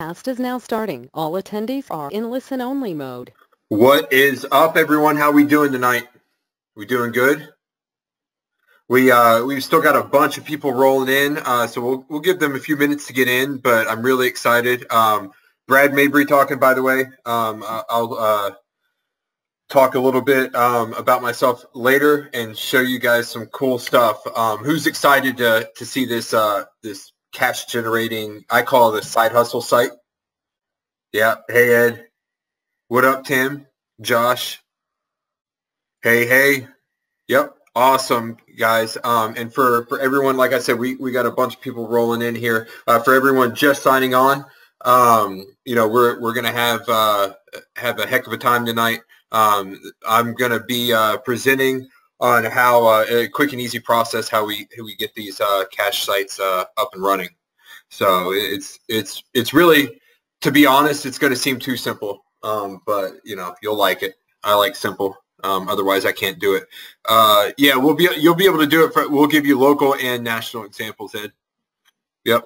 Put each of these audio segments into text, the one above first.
Cast is now starting. All attendees are in listen-only mode. What is up, everyone? How we doing tonight? We doing good? We've still got a bunch of people rolling in, so we'll give them a few minutes to get in. But I'm really excited. Brad Mabry talking, by the way. I'll talk a little bit about myself later and show you guys some cool stuff. Who's excited to see this this cash generating? I call it a side hustle site. Yeah. Hey, Ed. What up, Tim? Josh? Hey. Yep. Awesome, guys. And for everyone, like I said, we got a bunch of people rolling in here. For everyone just signing on, we're gonna have a heck of a time tonight. I'm gonna be presenting on how a quick and easy process how we get these cash sites up and running. So it's really, to be honest, it's going to seem too simple, but you'll like it. I like simple. Otherwise, I can't do it. Yeah, you'll be able to do it. We'll give you local and national examples, Ed. Yep.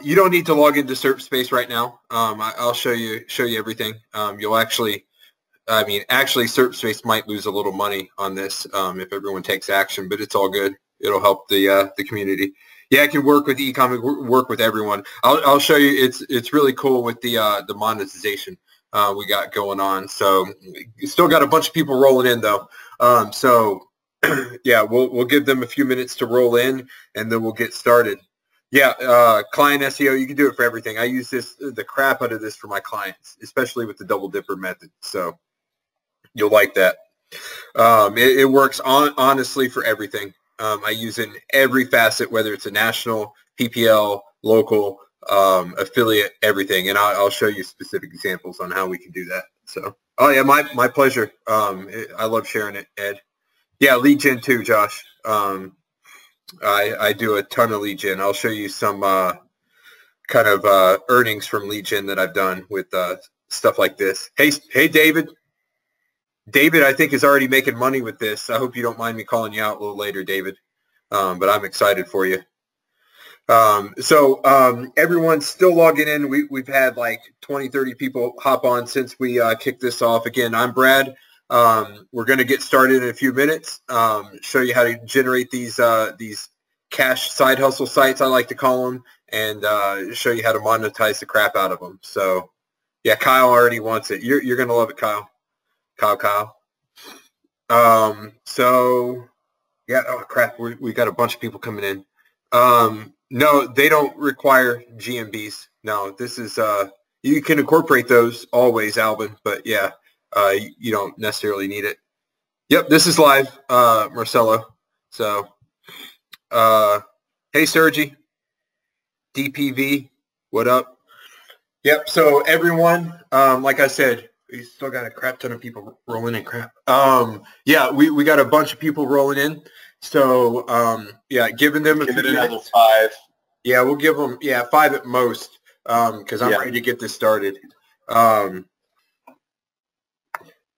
You don't need to log into SerpSpace right now. I'll show you everything. You'll actually SerpSpace might lose a little money on this if everyone takes action, but it's all good. It'll help the community. Yeah, it can work with e-com, work with everyone. I'll show you. It's really cool with the monetization we got going on. So still got a bunch of people rolling in though. So yeah, we'll give them a few minutes to roll in, and then we'll get started. Yeah, client SEO, you can do it for everything. I use the crap out of this for my clients, especially with the double dipper method. So you'll like that. It works honestly for everything. I use it in every facet, whether it's a national, PPL, local, affiliate, everything. And I'll show you specific examples on how we can do that. So, oh yeah, my pleasure. I love sharing it, Ed. Yeah, lead gen too, Josh. I do a ton of lead gen. I'll show you some kind of earnings from lead gen that I've done with stuff like this. Hey, David. David, I think, is already making money with this. I hope you don't mind me calling you out a little later, David. But I'm excited for you. So everyone's still logging in. We've had like 20, 30 people hop on since we kicked this off. Again, I'm Brad. We're going to get started in a few minutes. Show you how to generate these cash side hustle sites, I like to call them, and show you how to monetize the crap out of them. So, yeah, Kyle already wants it. You're going to love it, Kyle. Kyle. So, yeah, oh, crap. We got a bunch of people coming in. No, they don't require GMBs. No, this is, you can incorporate those always, Alvin, but yeah, you don't necessarily need it. Yep, this is live, Marcelo. So, hey, Sergi, DPV, what up? Yep, so everyone, like I said, we still got a crap ton of people rolling in crap. Yeah, we got a bunch of people rolling in. So, yeah, giving them another 5. Yeah, we'll give them, 5 at most, because I'm ready to get this started.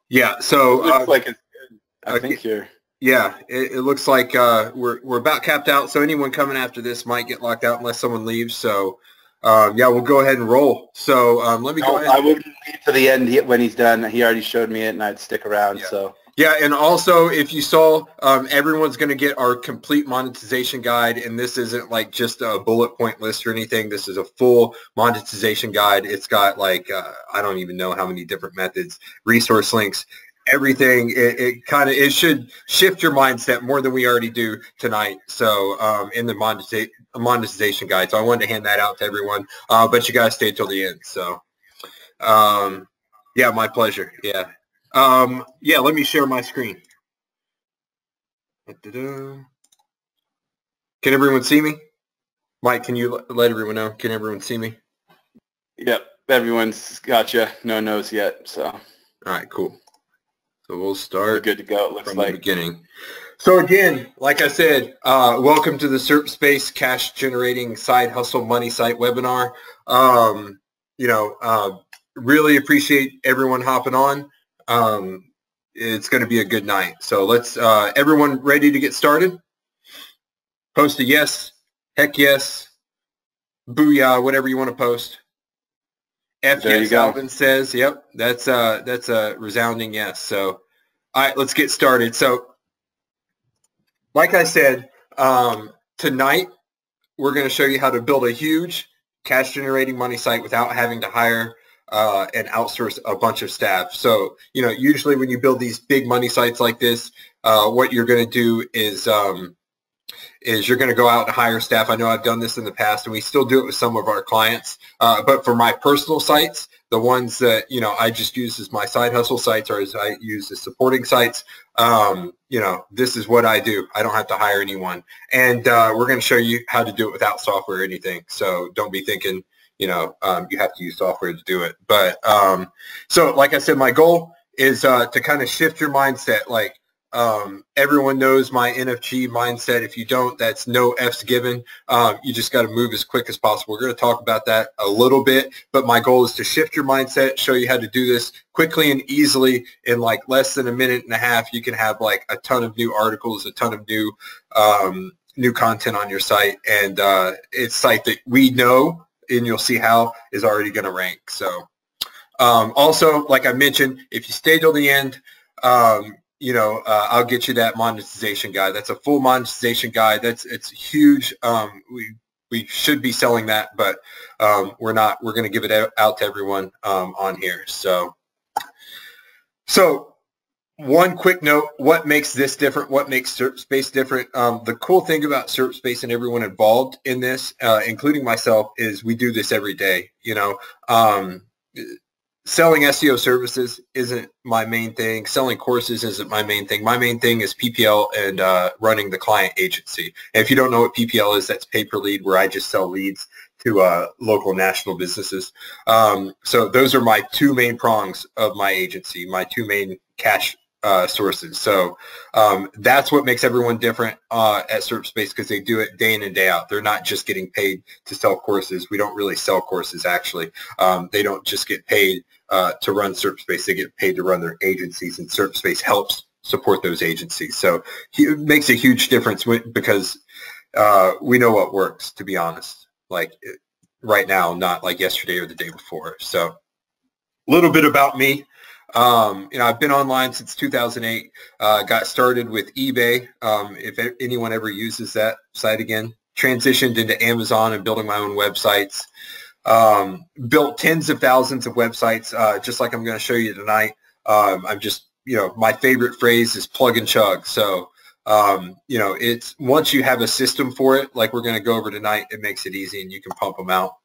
Yeah, so. It looks like it's good. I think you're. Yeah, it looks like we're about capped out. So anyone coming after this might get locked out unless someone leaves. So, yeah, we'll go ahead and roll. So let me go ahead. I wouldn't leave to the end when he's done. He already showed me it, and I'd stick around. Yeah. So. Yeah, and also if you saw, everyone's going to get our complete monetization guide, and this isn't like just a bullet point list or anything. This is a full monetization guide. It's got like I don't even know how many different methods, resource links, everything. It should shift your mindset more than we already do tonight. So in the monetization guide, so I wanted to hand that out to everyone. But you guys stay till the end. So yeah, my pleasure. Yeah. Yeah, let me share my screen. Can everyone see me? Mike, can you let everyone know? Can everyone see me? Yep, everyone's got you. No knows yet, so. All right, cool. So we'll start. We're good to go, it looks from like. The beginning. So again, like I said, welcome to the SerpSpace Cash Generating Side Hustle Money Site webinar. Really appreciate everyone hopping on. It's going to be a good night. So let's, everyone ready to get started? Post a yes, heck yes, booyah, whatever you want to post. F There you yes, go. Alvin says, yep, that's a resounding yes. So, all right, let's get started. So, like I said, tonight we're going to show you how to build a huge cash generating money site without having to hire and outsource a bunch of staff. So, usually when you build these big money sites like this, what you're going to do is you're going to go out and hire staff. I know I've done this in the past, and we still do it with some of our clients. But for my personal sites, the ones that, I just use as my side hustle sites or as I use as supporting sites, this is what I do. I don't have to hire anyone. And we're going to show you how to do it without software or anything. So don't be thinking, you have to use software to do it. But so like I said, my goal is to kind of shift your mindset. Like, everyone knows my NFG mindset. If you don't, that's no F's given. You just got to move as quick as possible. We're going to talk about that a little bit, but my goal is to shift your mindset, show you how to do this quickly and easily in like less than a minute and a half. You can have like a ton of new articles, a ton of new content on your site, and it's a site that we know, and you'll see how, is already going to rank. So also, like I mentioned, if you stay till the end, I'll get you that monetization guide. That's a full monetization guide. It's huge. We should be selling that, but we're not. We're going to give it out to everyone on here. So one quick note: what makes this different? What makes SerpSpace different? The cool thing about SerpSpace and everyone involved in this, including myself, is we do this every day. Selling SEO services isn't my main thing. Selling courses isn't my main thing. My main thing is PPL and running the client agency. And if you don't know what PPL is, that's pay per lead, where I just sell leads to local national businesses. So those are my two main prongs of my agency, my two main cash sources. So that's what makes everyone different at SerpSpace, because they do it day in and day out. They're not just getting paid to sell courses. We don't really sell courses, actually. They don't just get paid to run SerpSpace. They get paid to run their agencies, and SerpSpace helps support those agencies. So it makes a huge difference because we know what works, to be honest, like right now, not like yesterday or the day before. So a little bit about me. I've been online since 2008, got started with eBay. If anyone ever uses that site again, transitioned into Amazon and building my own websites, built tens of thousands of websites, just like I'm going to show you tonight. I'm just, my favorite phrase is plug and chug. So, it's once you have a system for it, like we're going to go over tonight, it makes it easy and you can pump them out.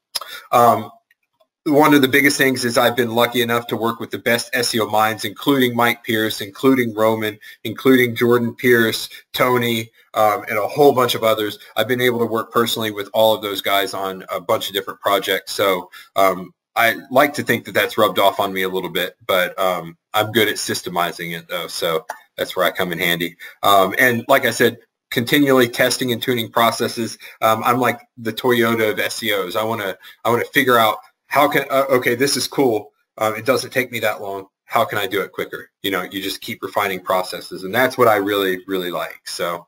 One of the biggest things is I've been lucky enough to work with the best SEO minds, including Mike Pierce, including Roman, including Jordan Pierce, Tony, and a whole bunch of others. I've been able to work personally with all of those guys on a bunch of different projects. So I like to think that that's rubbed off on me a little bit, but I'm good at systemizing it, though. So that's where I come in handy. And like I said, continually testing and tuning processes. I'm like the Toyota of SEOs. I want to figure out, how can, okay, this is cool. It doesn't take me that long. How can I do it quicker? You just keep refining processes, and that's what I really, really like. So,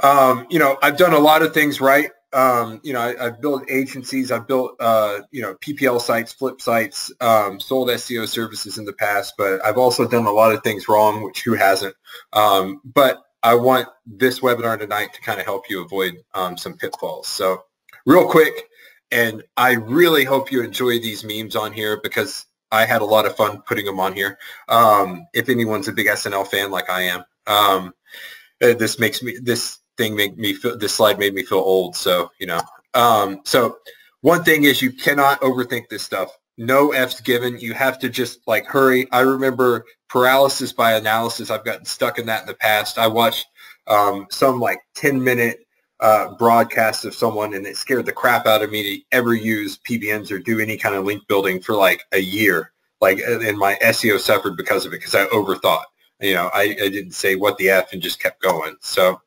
I've done a lot of things right. I've built agencies. I've built, PPL sites, flip sites, sold SEO services in the past, but I've also done a lot of things wrong, which who hasn't? But I want this webinar tonight to kind of help you avoid some pitfalls. So real quick, and I really hope you enjoy these memes on here, because I had a lot of fun putting them on here. If anyone's a big SNL fan like I am, this slide made me feel old. So, so one thing is, you cannot overthink this stuff. No F's given. You have to just like hurry. I remember paralysis by analysis. I've gotten stuck in that in the past. I watched some like 10-minute broadcast of someone, and it scared the crap out of me to ever use PBNs or do any kind of link building for like a year. And my SEO suffered because of it, because I overthought. I didn't say what the F and just kept going. So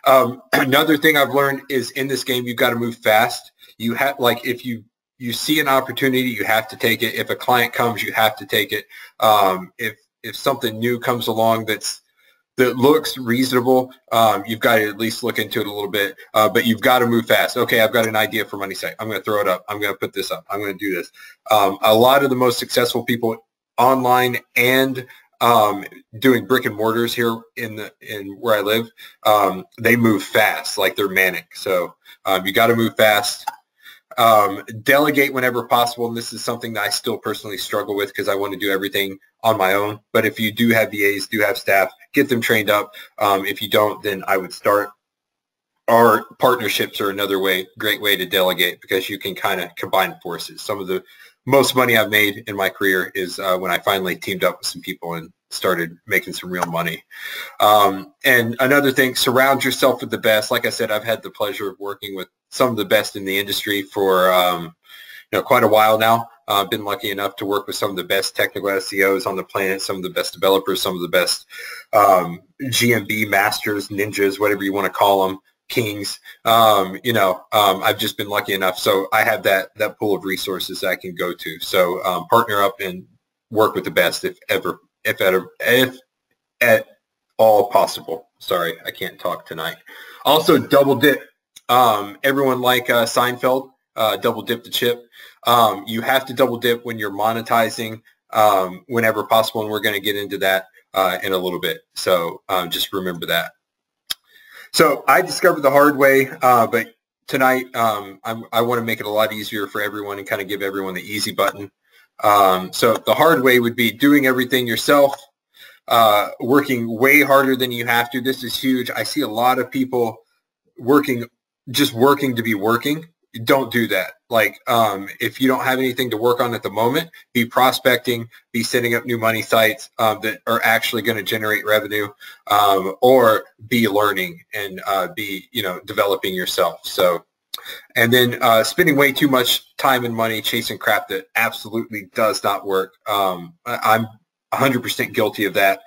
another thing I've learned is, in this game, you've got to move fast. You have, like, if you see an opportunity, you have to take it. If a client comes, you have to take it. If something new comes along that's that looks reasonable, you've got to at least look into it a little bit, but you've got to move fast. Okay, I've got an idea for money site. I'm going to throw it up. I'm going to put this up. I'm going to do this. A lot of the most successful people online and doing brick and mortars here in where I live, they move fast, like they're manic. So you got to move fast. Delegate whenever possible, and this is something that I still personally struggle with because I want to do everything on my own. But if you do have VAs, do have staff, get them trained up. If you don't, then I would start. Or partnerships are another great way to delegate, because you can kind of combine forces. Some of the most money I've made in my career is when I finally teamed up with some people and started making some real money. And another thing, surround yourself with the best. Like I said, I've had the pleasure of working with some of the best in the industry for quite a while now. I've been lucky enough to work with some of the best technical SEOs on the planet, some of the best developers, some of the best GMB masters, ninjas, whatever you want to call them, kings. I've just been lucky enough. So I have that pool of resources that I can go to. So partner up and work with the best if at all possible. Sorry, I can't talk tonight. Also, double dip. Everyone like Seinfeld, double dip the chip. You have to double dip when you're monetizing whenever possible, and we're going to get into that in a little bit. So just remember that. So I discovered the hard way, but tonight I want to make it a lot easier for everyone and kind of give everyone the easy button. So the hard way would be doing everything yourself, working way harder than you have to. This is huge. I see a lot of people just working to be working. Don't do that. Like, if you don't have anything to work on at the moment, be prospecting, be setting up new money sites that are actually going to generate revenue, or be learning and be, developing yourself. So, and then spending way too much time and money chasing crap that absolutely does not work. I'm 100% guilty of that.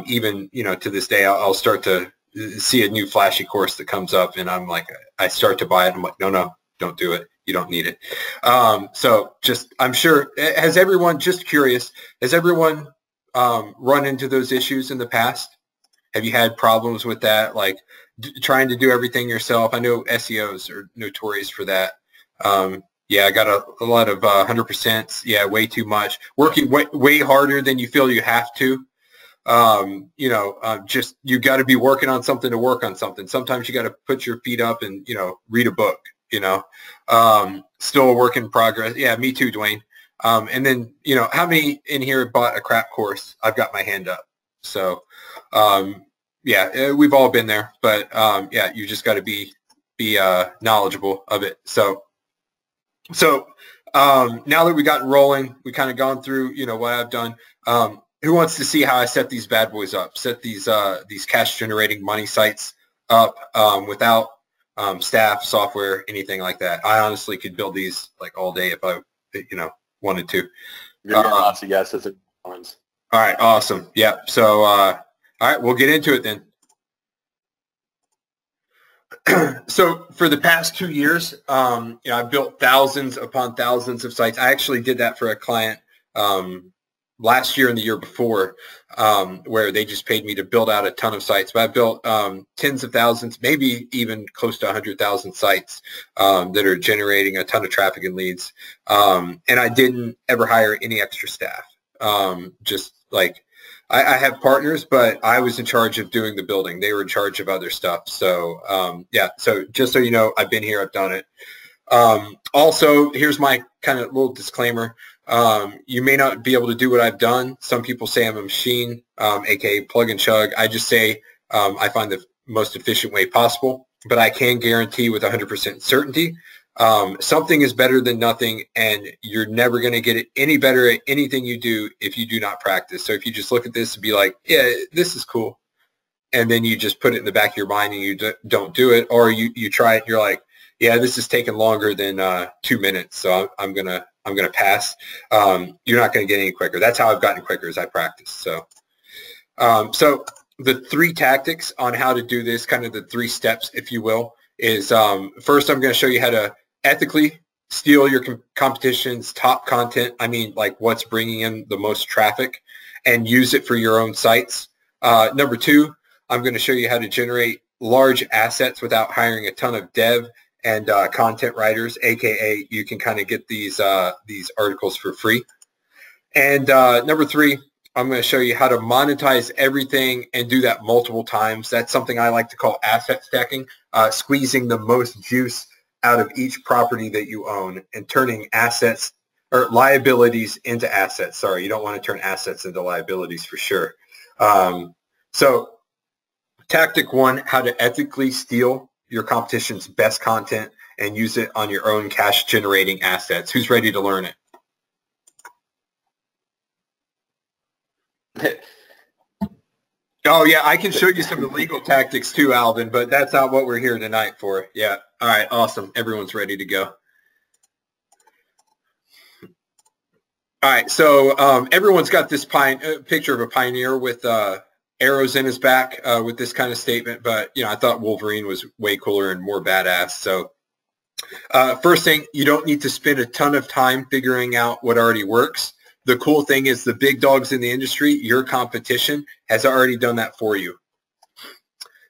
Even, to this day, I'll start to see a new flashy course that comes up, and I'm like, I start to buy it. I'm like, no, don't do it. You don't need it. So I'm sure, has everyone run into those issues in the past? Have you had problems with that? Like trying to do everything yourself? I know SEOs are notorious for that. Yeah, I got a lot of 100%. Yeah, way too much. Working way harder than you feel you have to. Just you got to be working on something to work on something. Sometimes you got to put your feet up and, read a book, still a work in progress. Yeah, me too, Dwayne. And then, how many in here bought a crap course? I've got my hand up. So, yeah, we've all been there, but, yeah, you just got to be knowledgeable of it. So, now that we got rolling, we kind of gone through, what I've done. Who wants to see how I set these bad boys up? Set these cash generating money sites up without staff, software, anything like that. I honestly could build these like all day if I, wanted to. You're getting lots of guesses and ones. All right, awesome. Yeah. So, all right, we'll get into it then. So for the past 2 years, I've built thousands upon thousands of sites. I actually did that for a client last year and the year before, where they just paid me to build out a ton of sites. But I built tens of thousands, maybe even close to 100,000 sites that are generating a ton of traffic and leads. And I didn't ever hire any extra staff. Just like I have partners, but I was in charge of doing the building. They were in charge of other stuff. So yeah, so just so you know, I've been here, I've done it. Also, here's my kind of little disclaimer. You may not be able to do what I've done. Some people say I'm a machine, aka plug and chug. I just say I find the most efficient way possible, but I can guarantee with 100% certainty something is better than nothing, and you're never going to get it any better at anything you do if you do not practice. So if you just look at this and be like, yeah, this is cool, and then you just put it in the back of your mind and you don't do it, or you try it and you're like, yeah, this is taking longer than 2 minutes, so I'm gonna pass. You're not gonna get any quicker. That's how I've gotten quicker, as I practice. So, so the 3 tactics on how to do this, kind of the 3 steps, if you will, is first I'm going to show you how to ethically steal your competition's top content. I mean, like what's bringing in the most traffic, and use it for your own sites. Number 2, I'm going to show you how to generate large assets without hiring a ton of dev and content writers, aka you can kind of get these articles for free. And number 3, I'm going to show you how to monetize everything and do that multiple times. That's something I like to call asset stacking, squeezing the most juice out of each property that you own and turning assets or liabilities into assets. Sorry, you don't want to turn assets into liabilities for sure. So tactic 1, how to ethically steal your competition's best content and use it on your own cash generating assets. Who's ready to learn it? Oh yeah, I can show you some illegal tactics too, Alvin, but that's not what we're here tonight for. Yeah. All right. Awesome. Everyone's ready to go. All right. So everyone's got this picture of a pioneer with arrows in his back with this kind of statement, but I thought Wolverine was way cooler and more badass. So first thing, you don't need to spend a ton of time figuring out what already works. The cool thing is the big dogs in the industry, your competition, has already done that for you.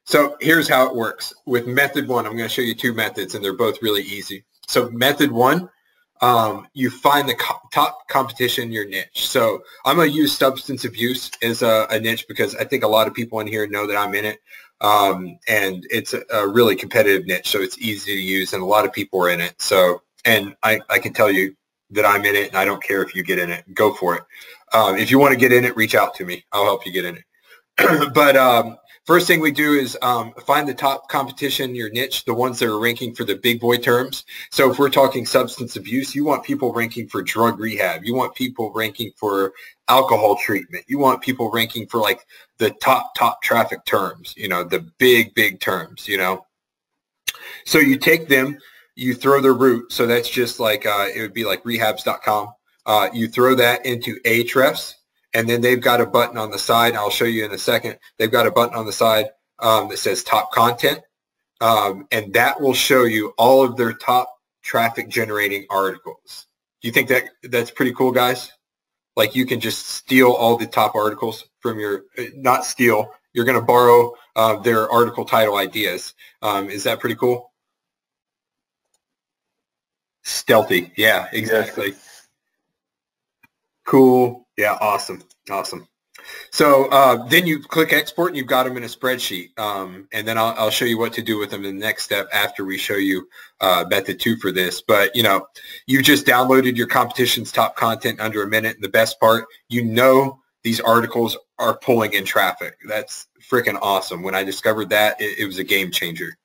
So here's how it works. With method 1, I'm going to show you 2 methods, and they're both really easy. So method 1, you find the top competition in your niche. So I'm going to use substance abuse as a niche because I think a lot of people in here know that I'm in it. And it's a really competitive niche, so it's easy to use, and a lot of people are in it. So, and I can tell you that I'm in it, and I don't care if you get in it. Go for it. If you want to get in it, reach out to me. I'll help you get in it. But first thing we do is find the top competition in your niche, the ones that are ranking for the big boy terms. So if we're talking substance abuse, you want people ranking for drug rehab. You want people ranking for alcohol treatment. You want people ranking for like the top traffic terms, the big terms, So you take them, you throw the root. So that's just like, it would be like rehabs.com. You throw that into Ahrefs, and then they've got a button on the side. I'll show you in a second. They've got a button on the side that says top content. And that will show you all of their top traffic generating articles. Do you think that's pretty cool, guys? Like you can just steal all the top articles from your, not steal, you're going to borrow their article title ideas. Is that pretty cool? Stealthy. Yeah, exactly. Cool. Yeah, awesome. So then you click export and you've got them in a spreadsheet. And then I'll show you what to do with them in the next step after we show you method 2 for this. But, you just downloaded your competition's top content under a minute. And the best part, these articles are pulling in traffic. That's freaking awesome. When I discovered that, it was a game changer.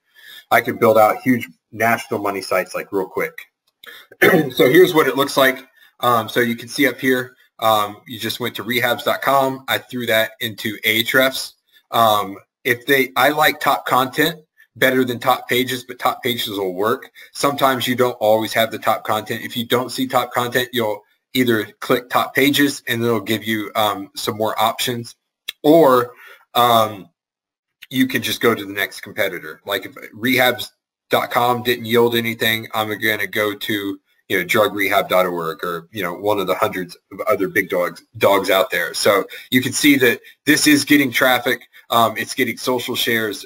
I could build out huge national money sites like real quick. So here's what it looks like. So you can see up here, you just went to rehabs.com. I threw that into Ahrefs. I like top content better than top pages, but top pages will work. Sometimes you don't always have the top content. If you don't see top content, you'll either click top pages and it'll give you some more options, or you can just go to the next competitor. Like if rehabs.com didn't yield anything, I'm going to go to drugrehab.org or, one of the hundreds of other big dogs out there. So you can see that this is getting traffic. It's getting social shares.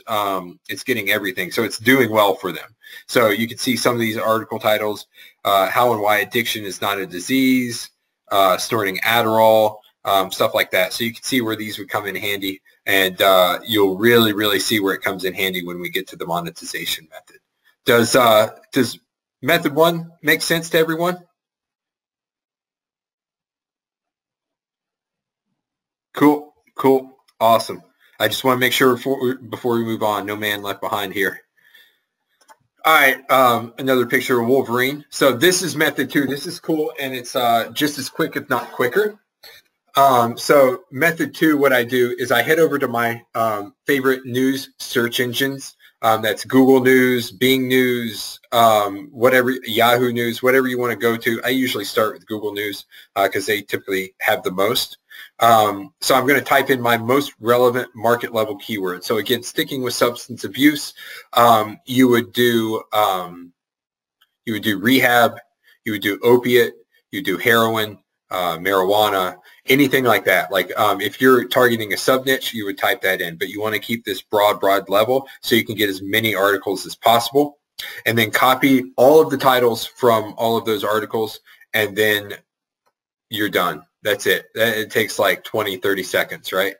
It's getting everything. So it's doing well for them. So you can see some of these article titles, how and why addiction is not a disease, snorting Adderall, stuff like that. So you can see where these would come in handy, and you'll really, really see where it comes in handy when we get to the monetization method. Does method 1 make sense to everyone? Cool. Awesome. I just want to make sure before we move on, no man left behind here. All right, another picture of Wolverine. So this is method 2. This is cool, and it's just as quick, if not quicker. So method 2, what I do is I head over to my favorite news search engines. That's Google News, Bing News, whatever, Yahoo News, whatever you want to go to. I usually start with Google News because they typically have the most. So I'm going to type in my most relevant market level keywords. So again, sticking with substance abuse, you would do rehab, you would do opiate, you do heroin, marijuana, anything like that. Like if you're targeting a sub niche, you would type that in, but you want to keep this broad level so you can get as many articles as possible, and then copy all of the titles from all of those articles, and then you're done. That's it. It takes like 20, 30 seconds, right?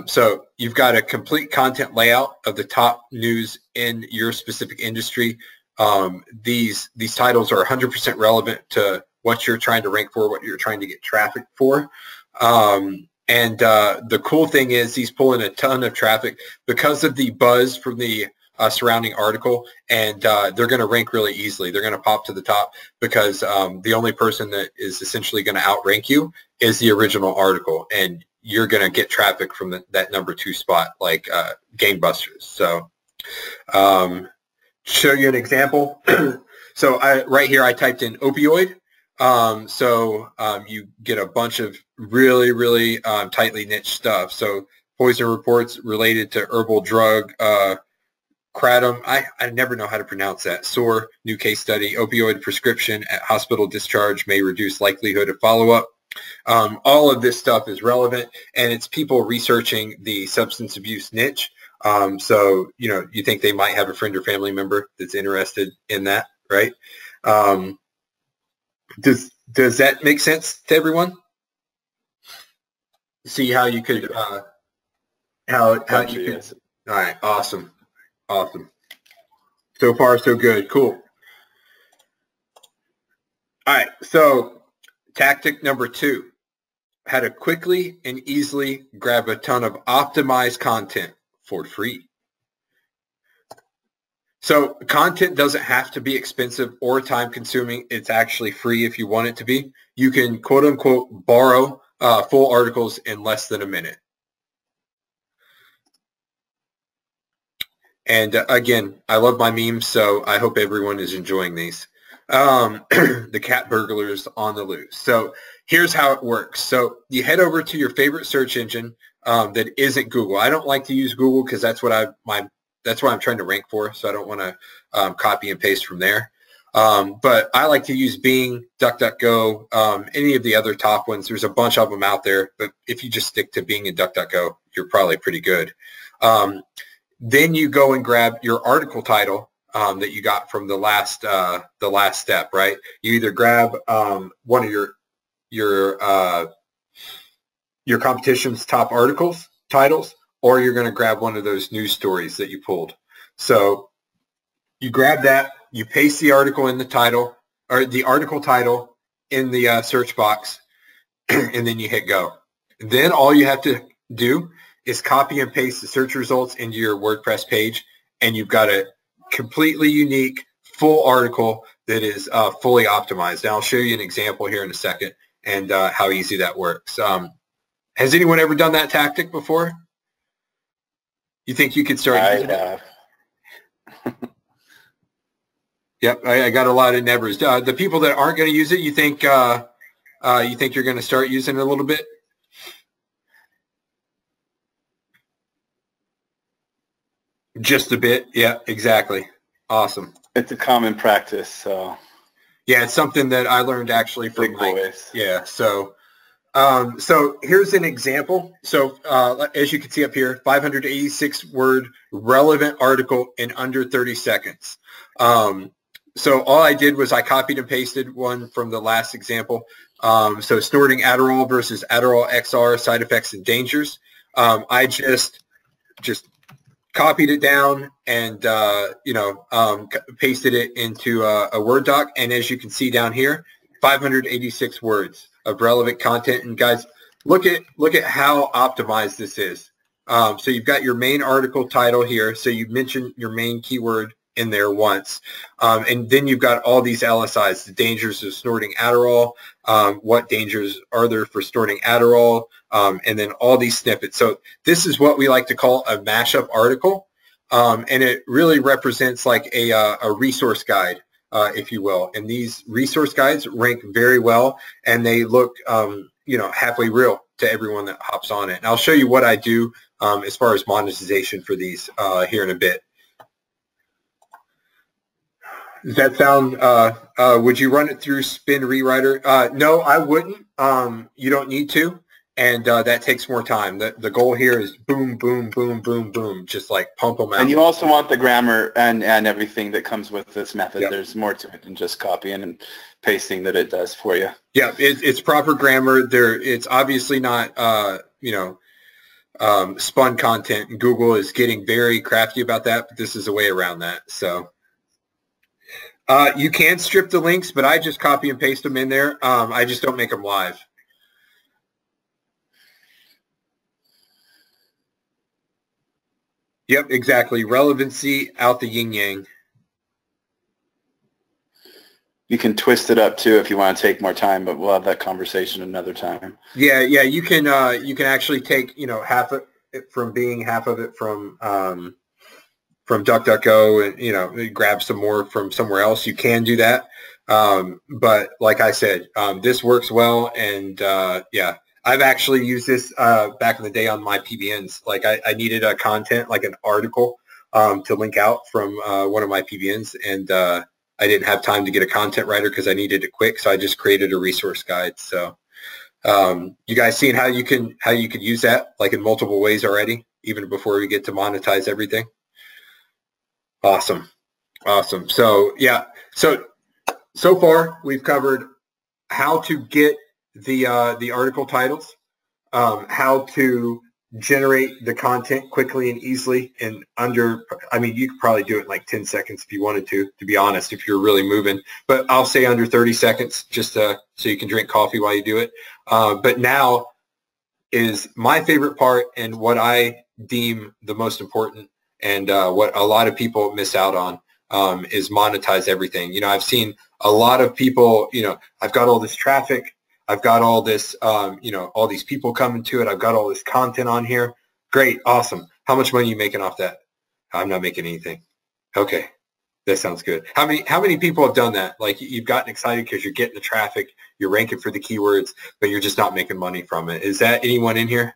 So you've got a complete content layout of the top news in your specific industry. These titles are 100% relevant to what you're trying to rank for, what you're trying to get traffic for. The cool thing is he's pulling a ton of traffic because of the buzz from the surrounding article, and they're going to rank really easily. They're going to pop to the top because the only person that is essentially going to outrank you is the original article, and you're going to get traffic from that number 2 spot like gangbusters. So show you an example. So right here I typed in opioid. You get a bunch of really tightly niche stuff. So poison reports related to herbal drug kratom. I never know how to pronounce that. SOAR, new case study. Opioid prescription at hospital discharge may reduce likelihood of follow-up. All of this stuff is relevant, and it's people researching the substance abuse niche. So, you think they might have a friend or family member that's interested in that, right? Does that make sense to everyone? See how you could, how you could, yes. All right, awesome. So far, so good, cool. All right, so tactic number 2, how to quickly and easily grab a ton of optimized content for free. So content doesn't have to be expensive or time consuming. It's actually free if you want it to be. You can quote unquote borrow full articles in less than a minute. And again, I love my memes, so I hope everyone is enjoying these. The cat burglars on the loose. So here's how it works. So you head over to your favorite search engine that isn't Google. I don't like to use Google because that's what I'm trying to rank for. So I don't want to copy and paste from there. But I like to use Bing, DuckDuckGo, any of the other top ones. There's a bunch of them out there, but if you just stick to Bing and DuckDuckGo, you're probably pretty good. Then you go and grab your article title that you got from the last step, right? You either grab one of your competition's top titles, or you're going to grab one of those news stories that you pulled. So you grab that, you paste the article in the title, or the article title in the search box, and then you hit go. Then all you have to do is copy and paste the search results into your WordPress page, and you've got a completely unique full article that is fully optimized. Now I'll show you an example here in a second and how easy that works. Has anyone ever done that tactic before? You think you could start using it? Yep, I got a lot of nevers. The people that aren't going to use it, you think you're going to start using it a little bit? Just a bit. Yeah, exactly. Awesome. It's a common practice. So yeah, it's something that I learned actually from Mike. Yeah. So here's an example. So as you can see up here, 586 word relevant article in under 30 seconds. So all I did was I copied and pasted one from the last example. So snorting Adderall versus Adderall XR, side effects and dangers. I just copied it down and pasted it into a Word doc. And as you can see down here, 586 words of relevant content. And guys, look at how optimized this is. So you've got your main article title here. So you mentioned your main keyword in there once. And then you've got all these LSIs, the dangers of snorting Adderall, what dangers are there for snorting Adderall, and then all these snippets. So this is what we like to call a mashup article. And it really represents like a resource guide, if you will. And these resource guides rank very well, and they look, halfway real to everyone that hops on it. And I'll show you what I do as far as monetization for these here in a bit. Does that sound, would you run it through Spin Rewriter? No, I wouldn't. You don't need to. And that takes more time. The goal here is boom, boom, boom, boom, boom. Just like pump them out. And you also want the grammar and everything that comes with this method. Yep. There's more to it than just copying and pasting that it does for you. Yeah, it's proper grammar. It's obviously not, spun content. Google is getting very crafty about that, but this is a way around that. So you can strip the links, but I just copy and paste them in there. I just don't make them live. Yep, exactly. Relevancy out the yin-yang. You can twist it up too if you want to take more time, but we'll have that conversation another time. Yeah, you can actually take, half of it from Bing, half of it from DuckDuckGo, and grab some more from somewhere else. You can do that. But like I said, this works well, and yeah. I've actually used this back in the day on my PBNs. Like I needed a content, like an article, to link out from one of my PBNs, and I didn't have time to get a content writer because I needed it quick. So I just created a resource guide. So you guys seen how you could use that like in multiple ways already, even before we get to monetize everything? Awesome. So yeah, so far we've covered how to get the article titles, how to generate the content quickly and easily in under, you could probably do it in like 10 seconds if you wanted to be honest, if you're really moving, but I'll say under 30 seconds just so you can drink coffee while you do it. But now is my favorite part, and what I deem the most important, and what a lot of people miss out on, is monetize everything. I've seen a lot of people, I've got all this traffic, I've got all this, all these people coming to it. I've got all this content on here. Great. Awesome. How much money are you making off that? I'm not making anything. Okay. That sounds good. How many people have done that? Like you've gotten excited because you're getting the traffic, you're ranking for the keywords, but you're just not making money from it. Is that anyone in here?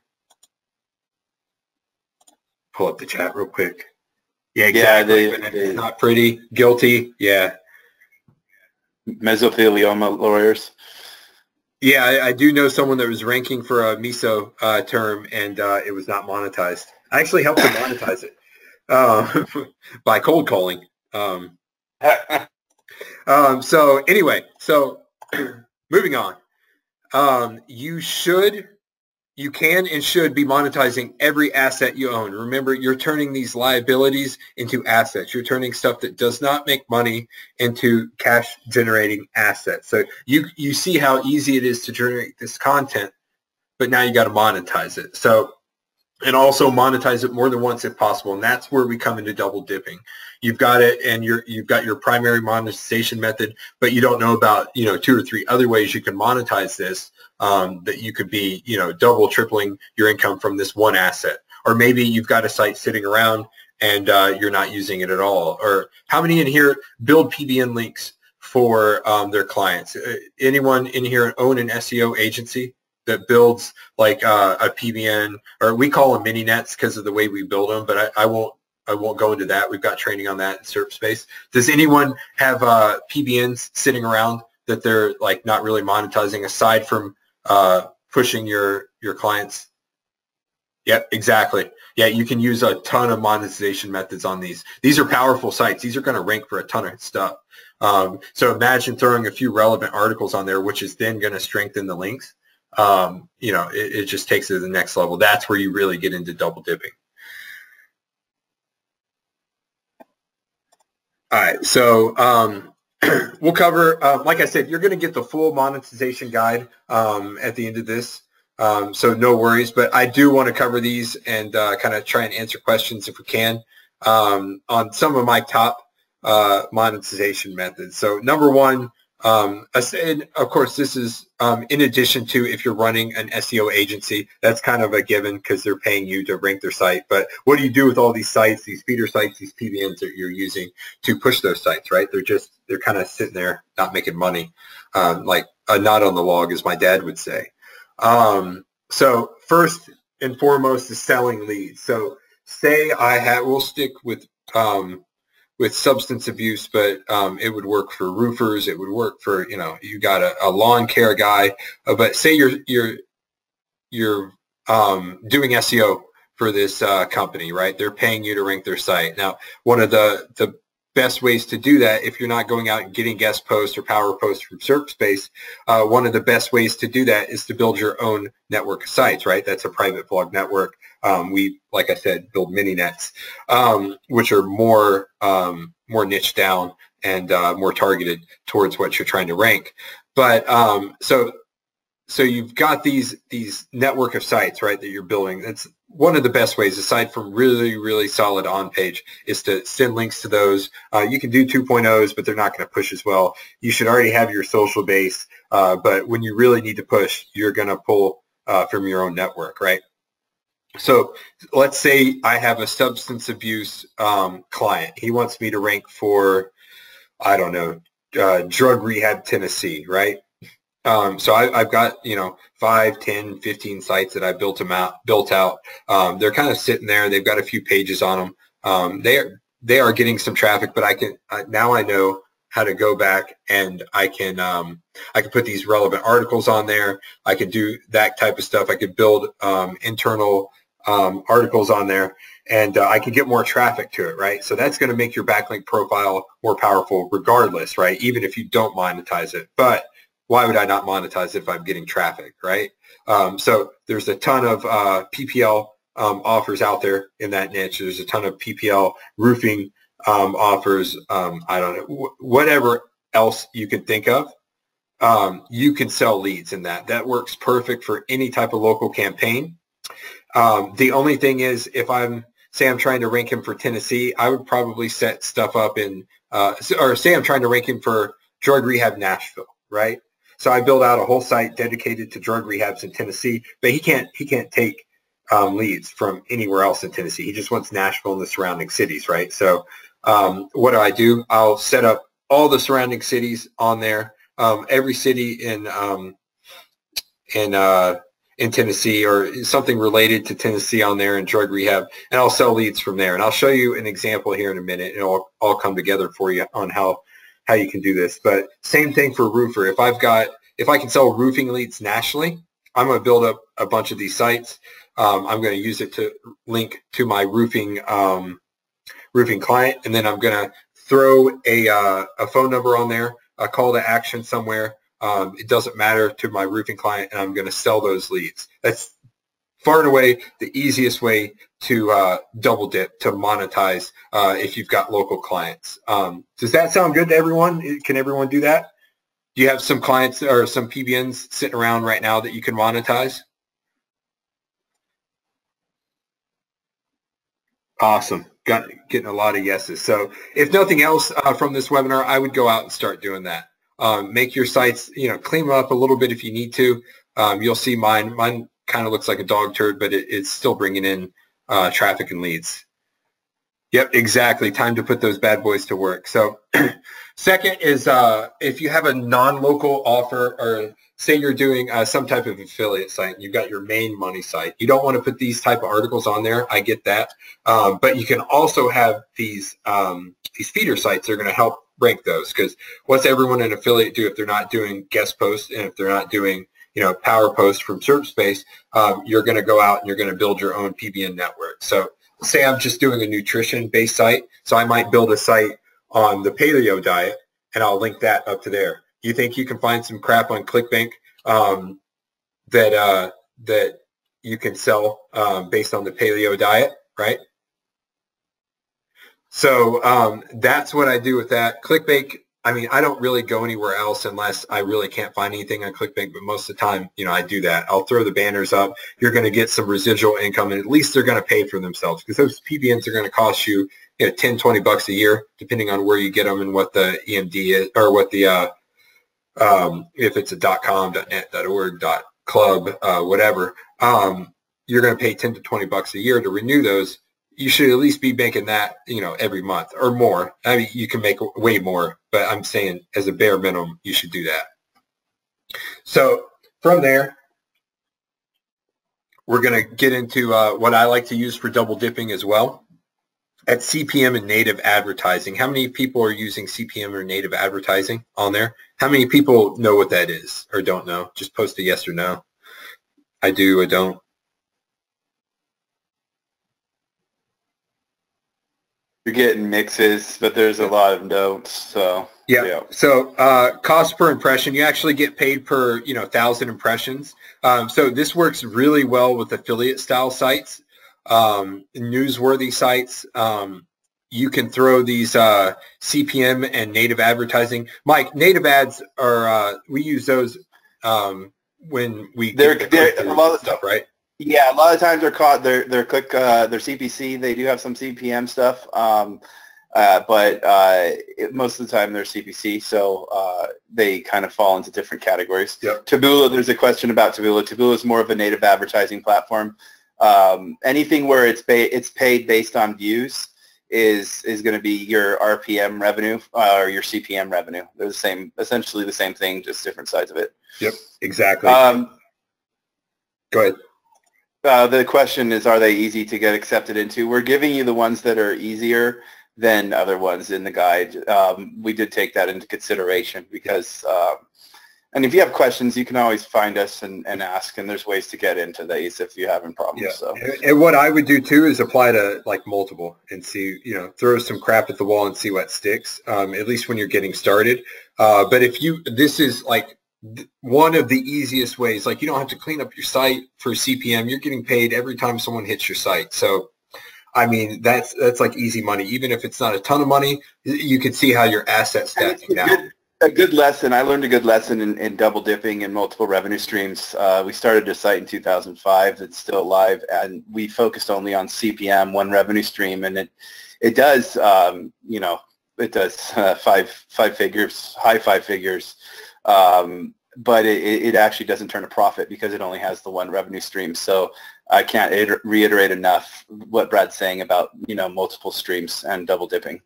Pull up the chat real quick. Yeah, exactly. Yeah, it's not pretty. Guilty. Yeah. Mesothelioma lawyers. Yeah, I do know someone that was ranking for a meso term, and it was not monetized. I actually helped them monetize it by cold calling. So anyway, moving on. You can and should be monetizing every asset you own. Remember, you're turning these liabilities into assets. You're turning stuff that does not make money into cash-generating assets. So you see how easy it is to generate this content, but now you got to monetize it. So, and also monetize it more than once if possible. And that's where we come into double dipping. You've got it, and you've got your primary monetization method, but you don't know about 2 or 3 other ways you can monetize this. That you could be, double, tripling your income from this one asset. Or maybe you've got a site sitting around and you're not using it at all. Or how many in here build PBN links for their clients? Anyone in here own an SEO agency that builds like a PBN, or we call them mini nets because of the way we build them, but I won't go into that. We've got training on that in SerpSpace. Does anyone have PBNs sitting around that they're like not really monetizing aside from pushing your clients? Yep, exactly. Yeah, you can use a ton of monetization methods on these. These are powerful sites. These are going to rank for a ton of stuff. So imagine throwing a few relevant articles on there, which is then going to strengthen the links. It just takes it to the next level. That's where you really get into double dipping. All right, so we'll cover, like I said, you're going to get the full monetization guide at the end of this, so no worries. But I do want to cover these and kind of try and answer questions if we can on some of my top monetization methods. So number one, and of course, this is in addition to if you're running an SEO agency, that's kind of a given because they're paying you to rank their site. But what do you do with all these sites, these feeder sites, these PBNs that you're using to push those sites, right? They're kind of sitting there not making money, like a knot on the log, as my dad would say. So first and foremost is selling leads. So say we'll stick with with substance abuse, but it would work for roofers. It would work for, you got a lawn care guy, but say you're doing SEO for this company, right? They're paying you to rank their site. Now, one of the best ways to do that, if you're not going out and getting guest posts or power posts from SerpSpace, one of the best ways to do that is to build your own network of sites, right? That's a private blog network. We, like I said, build mini nets, which are more niche down and more targeted towards what you're trying to rank. But so you've got these network of sites, right, that you're building. That's one of the best ways, aside from really, really solid on-page, is to send links to those. You can do 2.0s, but they're not going to push as well. You should already have your social base, but when you really need to push, you're going to pull from your own network, right? So let's say I have a substance abuse client. He wants me to rank for, I don't know, Drug Rehab Tennessee, right? So I've got, 5, 10, 15 sites that I built out. They're kind of sitting there. They've got a few pages on them. They are getting some traffic, but now I know how to go back and I can put these relevant articles on there. I can do that type of stuff. I could build internal articles on there, and I can get more traffic to it, right? So that's going to make your backlink profile more powerful regardless, right? Even if you don't monetize it. But why would I not monetize it if I'm getting traffic, right? So there's a ton of PPL offers out there in that niche. There's a ton of PPL roofing offers. I don't know, whatever else you can think of. You can sell leads in that. That works perfect for any type of local campaign. The only thing is, if I'm trying to rank him for Tennessee, I would probably set stuff up in, or say I'm trying to rank him for Drug Rehab Nashville, right? So I build out a whole site dedicated to drug rehabs in Tennessee, but he can't take leads from anywhere else in Tennessee. He just wants Nashville and the surrounding cities, right? So what do? I'll set up all the surrounding cities on there, every city in Tennessee or something related to Tennessee on there and drug rehab, and I'll sell leads from there. And I'll show you an example here in a minute. It'll all come together for you on how you can do this. But same thing for roofer. If I can sell roofing leads nationally, I'm going to build up a bunch of these sites. I'm going to use it to link to my roofing client, and then I'm going to throw a phone number on there, a call to action somewhere. It doesn't matter to my roofing client, and I'm going to sell those leads. That's far and away the easiest way to double dip, to monetize if you've got local clients. Does that sound good to everyone? Can everyone do that? Do you have some clients or some PBNs sitting around right now that you can monetize? Awesome. Getting a lot of yeses. So if nothing else from this webinar, I would go out and start doing that. Make your sites, clean them up a little bit if you need to. You'll see mine. Mine kind of looks like a dog turd, but it's still bringing in traffic and leads. Yep, exactly. Time to put those bad boys to work. So second is if you have a non-local offer, or say you're doing some type of affiliate site, you've got your main money site. You don't want to put these type of articles on there. I get that. But you can also have these feeder sites that are going to help rank those, because what's everyone in affiliate do if they're not doing guest posts and if they're not doing power posts from SerpSpace? You're going to go out and you're going to build your own PBN network. So say I'm just doing a nutrition-based site, so I might build a site on the paleo diet, and I'll link that up to there. You think you can find some crap on ClickBank that you can sell based on the paleo diet, right? So that's what I do with that. ClickBank, I don't really go anywhere else unless I really can't find anything on ClickBank, but most of the time, I do that. I'll throw the banners up. You're going to get some residual income, and at least they're going to pay for themselves, because those PBNs are going to cost you, $10, $20 a year, depending on where you get them and what the EMD is, or what the, if it's a .com, .net, .org, .club, whatever, you're going to pay $10 to $20 a year to renew those. You should at least be making that, every month or more. You can make way more, but I'm saying as a bare minimum, you should do that. So from there, we're going to get into what I like to use for double dipping as well. at CPM and native advertising. How many people are using CPM or native advertising on there? How many people know what that is or don't know? Just post a yes or no. I do, I don't. You're getting mixes, but there's a lot of notes. So yeah. So cost per impression, you actually get paid per 1,000 impressions. So this works really well with affiliate style sites, newsworthy sites. You can throw these CPM and native advertising. Mike, native ads are we use those when we they're a lot of stuff, right? Yeah, a lot of times they're caught. They're they're CPC. They do have some CPM stuff, but most of the time they're CPC. So they kind of fall into different categories. Yep. Taboola. There's a question about Taboola. Taboola is more of a native advertising platform. Anything where it's paid based on views is going to be your RPM revenue or your CPM revenue. They're the same, essentially the same thing, just different sides of it. Yep, exactly. Go ahead. The question is, are they easy to get accepted into? We're giving you the ones that are easier than other ones in the guide. We did take that into consideration because, and if you have questions, you can always find us and ask, and there's ways to get into these if you're having problems. Yeah. So. And what I would do too is apply to like multiple and see, throw some crap at the wall and see what sticks, at least when you're getting started. But if this is like one of the easiest ways, like you don't have to clean up your site for CPM. You're getting paid every time someone hits your site. So, I mean, that's like easy money. Even if it's not a ton of money, you can see how your asset's stacking down. A good lesson. I learned a good lesson in double dipping in multiple revenue streams. We started a site in 2005 that's still alive, and we focused only on CPM, one revenue stream, and it does, it does five figures, high five figures. But it actually doesn't turn a profit because it only has the one revenue stream. So I can't reiterate enough what Brad's saying about, multiple streams and double dipping.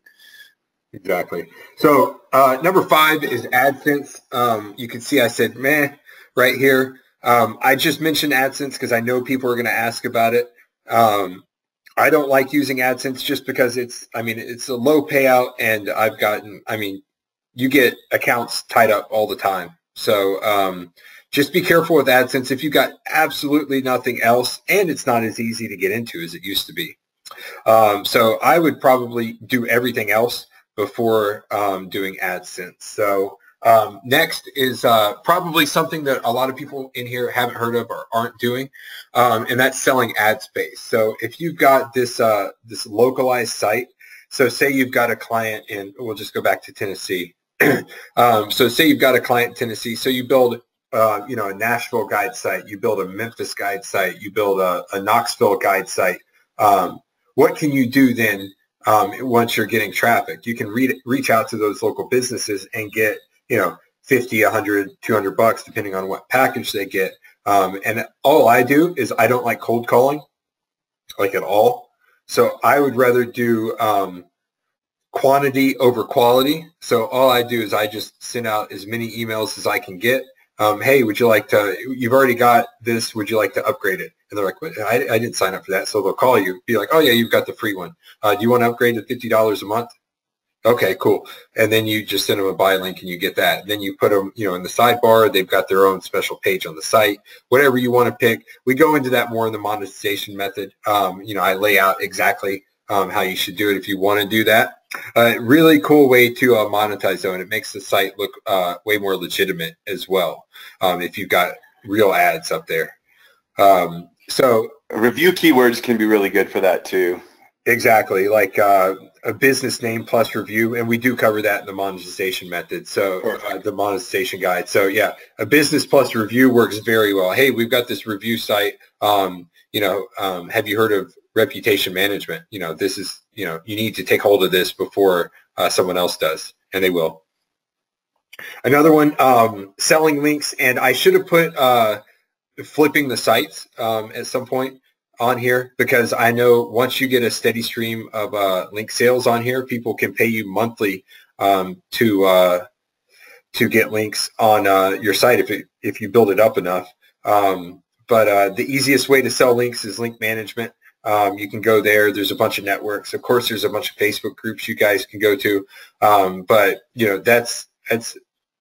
Exactly. So number 5 is AdSense. You can see I said meh right here. I just mentioned AdSense because I know people are going to ask about it. I don't like using AdSense just because it's a low payout, and you get accounts tied up all the time. So just be careful with AdSense if you've got absolutely nothing else, and it's not as easy to get into as it used to be. So I would probably do everything else before doing AdSense. So next is probably something that a lot of people in here haven't heard of or aren't doing, and that's selling ad space. So if you've got this localized site, so say you've got a client in, we'll just go back to Tennessee. So say you've got a client in Tennessee, so you build a Nashville guide site, you build a Memphis guide site, you build a Knoxville guide site. What can you do then once you're getting traffic? You can reach out to those local businesses and get 50, 100, 200 bucks depending on what package they get. And all I do is I don't like cold calling, like at all. So I would rather do quantity over quality. So all I do is I just send out as many emails as I can get. Hey, would you like to, you've already got this, would you like to upgrade it? And they're like, what? I didn't sign up for that. So they'll call you, be like, oh yeah, you've got the free one. Do you want to upgrade to $50 a month? Okay, cool. And then you just send them a buy link and you get that. Then you put them, in the sidebar. They've got their own special page on the site, whatever you want to pick. We go into that more in the monetization method. I lay out exactly how you should do it if you want to do that. Really cool way to monetize though, and it makes the site look way more legitimate as well if you've got real ads up there. So review keywords can be really good for that too. Exactly, like a business name plus review, and we do cover that in the monetization method. So the monetization guide. So yeah, a business plus review works very well. Hey, we've got this review site. Have you heard of reputation management? This is, you need to take hold of this before someone else does, and they will. Another one, selling links, and I should have put flipping the sites at some point on here, because I know once you get a steady stream of link sales on here, people can pay you monthly to get links on your site if you build it up enough. But the easiest way to sell links is link management. You can go there. There's a bunch of networks. Of course, there's a bunch of Facebook groups you guys can go to. But that's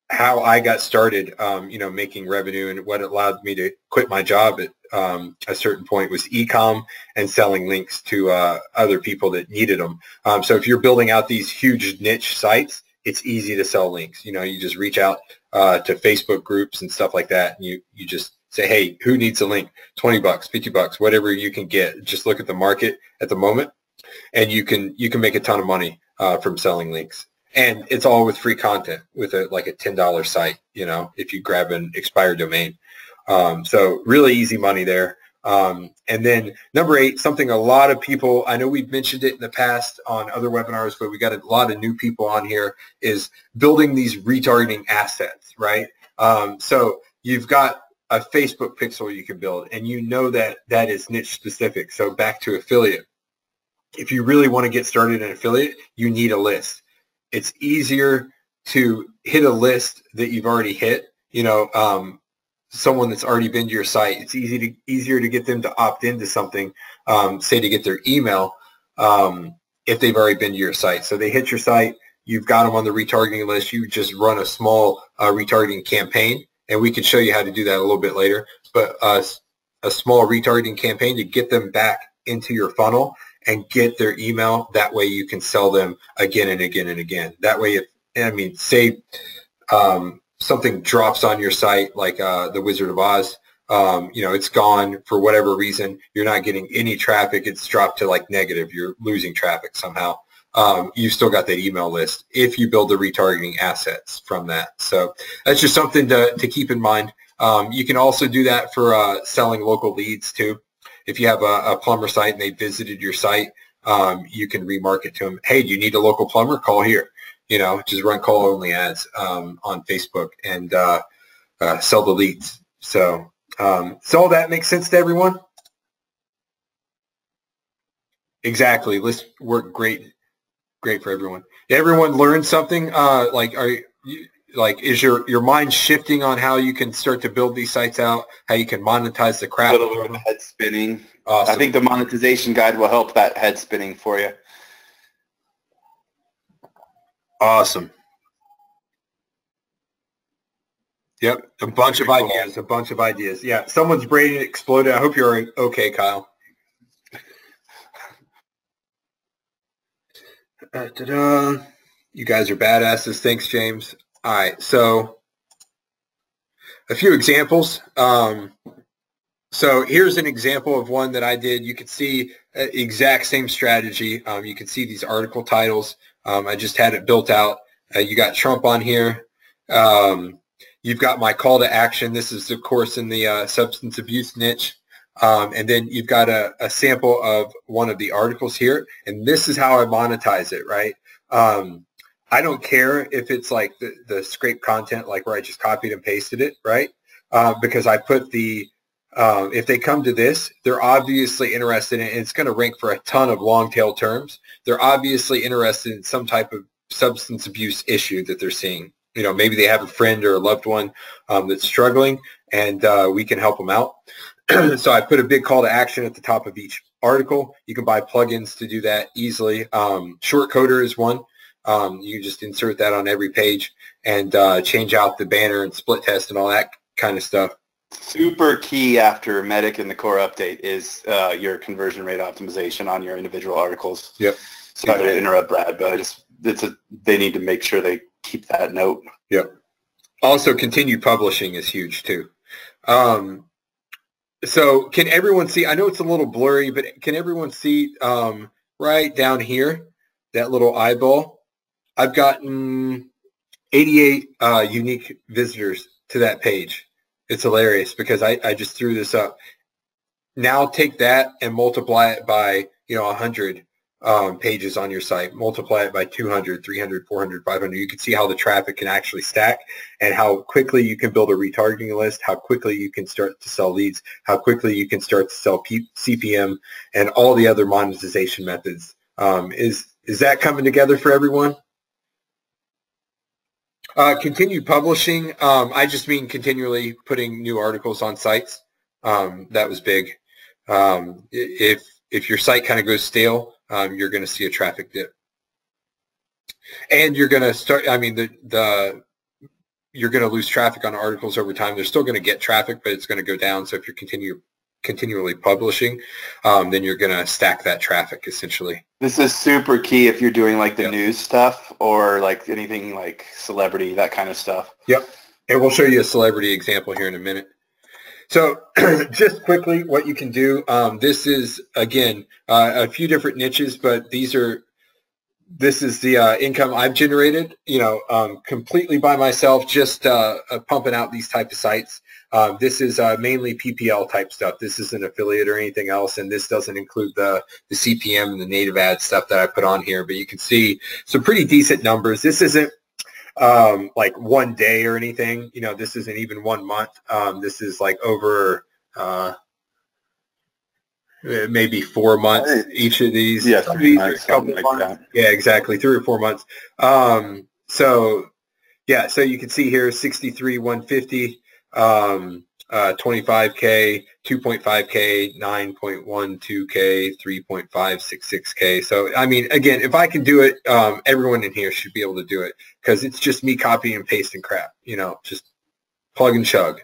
how I got started, making revenue, and what allowed me to quit my job at a certain point was e-com and selling links to other people that needed them. So if you're building out these huge niche sites, it's easy to sell links. You just reach out to Facebook groups and stuff like that, and you just say, hey, who needs a link? $20, $50, whatever you can get. Just look at the market at the moment, and you can make a ton of money from selling links. And it's all with free content with a $10 site, if you grab an expired domain. So really easy money there. And then number 8, something a lot of people, I know we've mentioned it in the past on other webinars, but we got a lot of new people on here, is building these retargeting assets, right? So you've got a Facebook pixel you can build, and that is niche specific. So back to affiliate. If you really want to get started in affiliate, you need a list. It's easier to hit a list that you've already hit, someone that's already been to your site. It's easier to get them to opt into something, say to get their email, if they've already been to your site. So they hit your site, you've got them on the retargeting list, you just run a small retargeting campaign, and we can show you how to do that a little bit later, but a small retargeting campaign to get them back into your funnel and get their email. That way you can sell them again and again and again. That way, say something drops on your site like the Wizard of Oz, it's gone for whatever reason. You're not getting any traffic. It's dropped to negative. You're losing traffic somehow. You've still got that email list if you build the retargeting assets from that. So that's just something to keep in mind. You can also do that for selling local leads too. If you have a plumber site and they visited your site, you can remarket to them. Hey, do you need a local plumber? Call here. Just run call-only ads on Facebook and sell the leads. So all that makes sense to everyone? Exactly. Lists work great for everyone. Everyone learned something? Is your mind shifting on how you can start to build these sites out, how you can monetize the crap? A little bit of head spinning. Awesome. I think the monetization guide will help that head spinning for you. Awesome. Yep, a bunch of ideas. Yeah, someone's brain exploded. I hope you're okay, Kyle. You guys are badasses. Thanks, James. All right, so a few examples. So here's an example of one that I did. You can see exact same strategy. You can see these article titles. I just had it built out. You got Trump on here. You've got my call to action. This is, of course, in the substance abuse niche. And then you've got a sample of one of the articles here. And this is how I monetize it, right? I don't care if it's like the scrape content, like where I just copied and pasted it, right? Because I put if they come to this, they're obviously interested in it, and it's going to rank for a ton of long tail terms. They're obviously interested in some type of substance abuse issue that they're seeing. Maybe they have a friend or a loved one that's struggling, and we can help them out. So I put a big call to action at the top of each article. You can buy plugins to do that easily. Shortcoder is one. You just insert that on every page and change out the banner and split test and all that kind of stuff. Super key after Medic and the core update is your conversion rate optimization on your individual articles. Yep. Sorry to interrupt, Brad, but they need to make sure they keep that note. Yep. Also, continued publishing is huge too. So can everyone see? I know it's a little blurry, but can everyone see right down here, that little eyeball? I've gotten 88 unique visitors to that page. It's hilarious because I just threw this up. Now take that and multiply it by 100 pages on your site. Multiply it by 200, 300, 400, 500. You can see how the traffic can actually stack and how quickly you can build a retargeting list, how quickly you can start to sell leads, how quickly you can start to sell CPM, and all the other monetization methods. Is that coming together for everyone? Continued publishing, I just mean continually putting new articles on sites. That was big. If if your site kind of goes stale, you're going to see a traffic dip. And you're going to start, I mean, you're going to lose traffic on articles over time. They're still going to get traffic, but it's going to go down. So if you're continually publishing, then you're going to stack that traffic essentially. This is super key if you're doing like the news stuff or like anything like celebrity, that kind of stuff. Yep. And we'll show you a celebrity example here in a minute. So just quickly what you can do, this is, again, a few different niches, but this is the income I've generated, completely by myself, just pumping out these type of sites. This is mainly PPL type stuff. This isn't affiliate or anything else, and this doesn't include the CPM and the native ad stuff that I put on here, but you can see some pretty decent numbers. This isn't like one day or anything. This isn't even 1 month. This is like over maybe 4 months each of these. Yeah, 3 months, something like that. Yeah, exactly, 3 or 4 months. So you can see here 63, 150, 25K, 2.5K, 9.12K, 3.566K. So, I mean, again, if I can do it, everyone in here should be able to do it because it's just me copying and pasting crap, just plug and chug.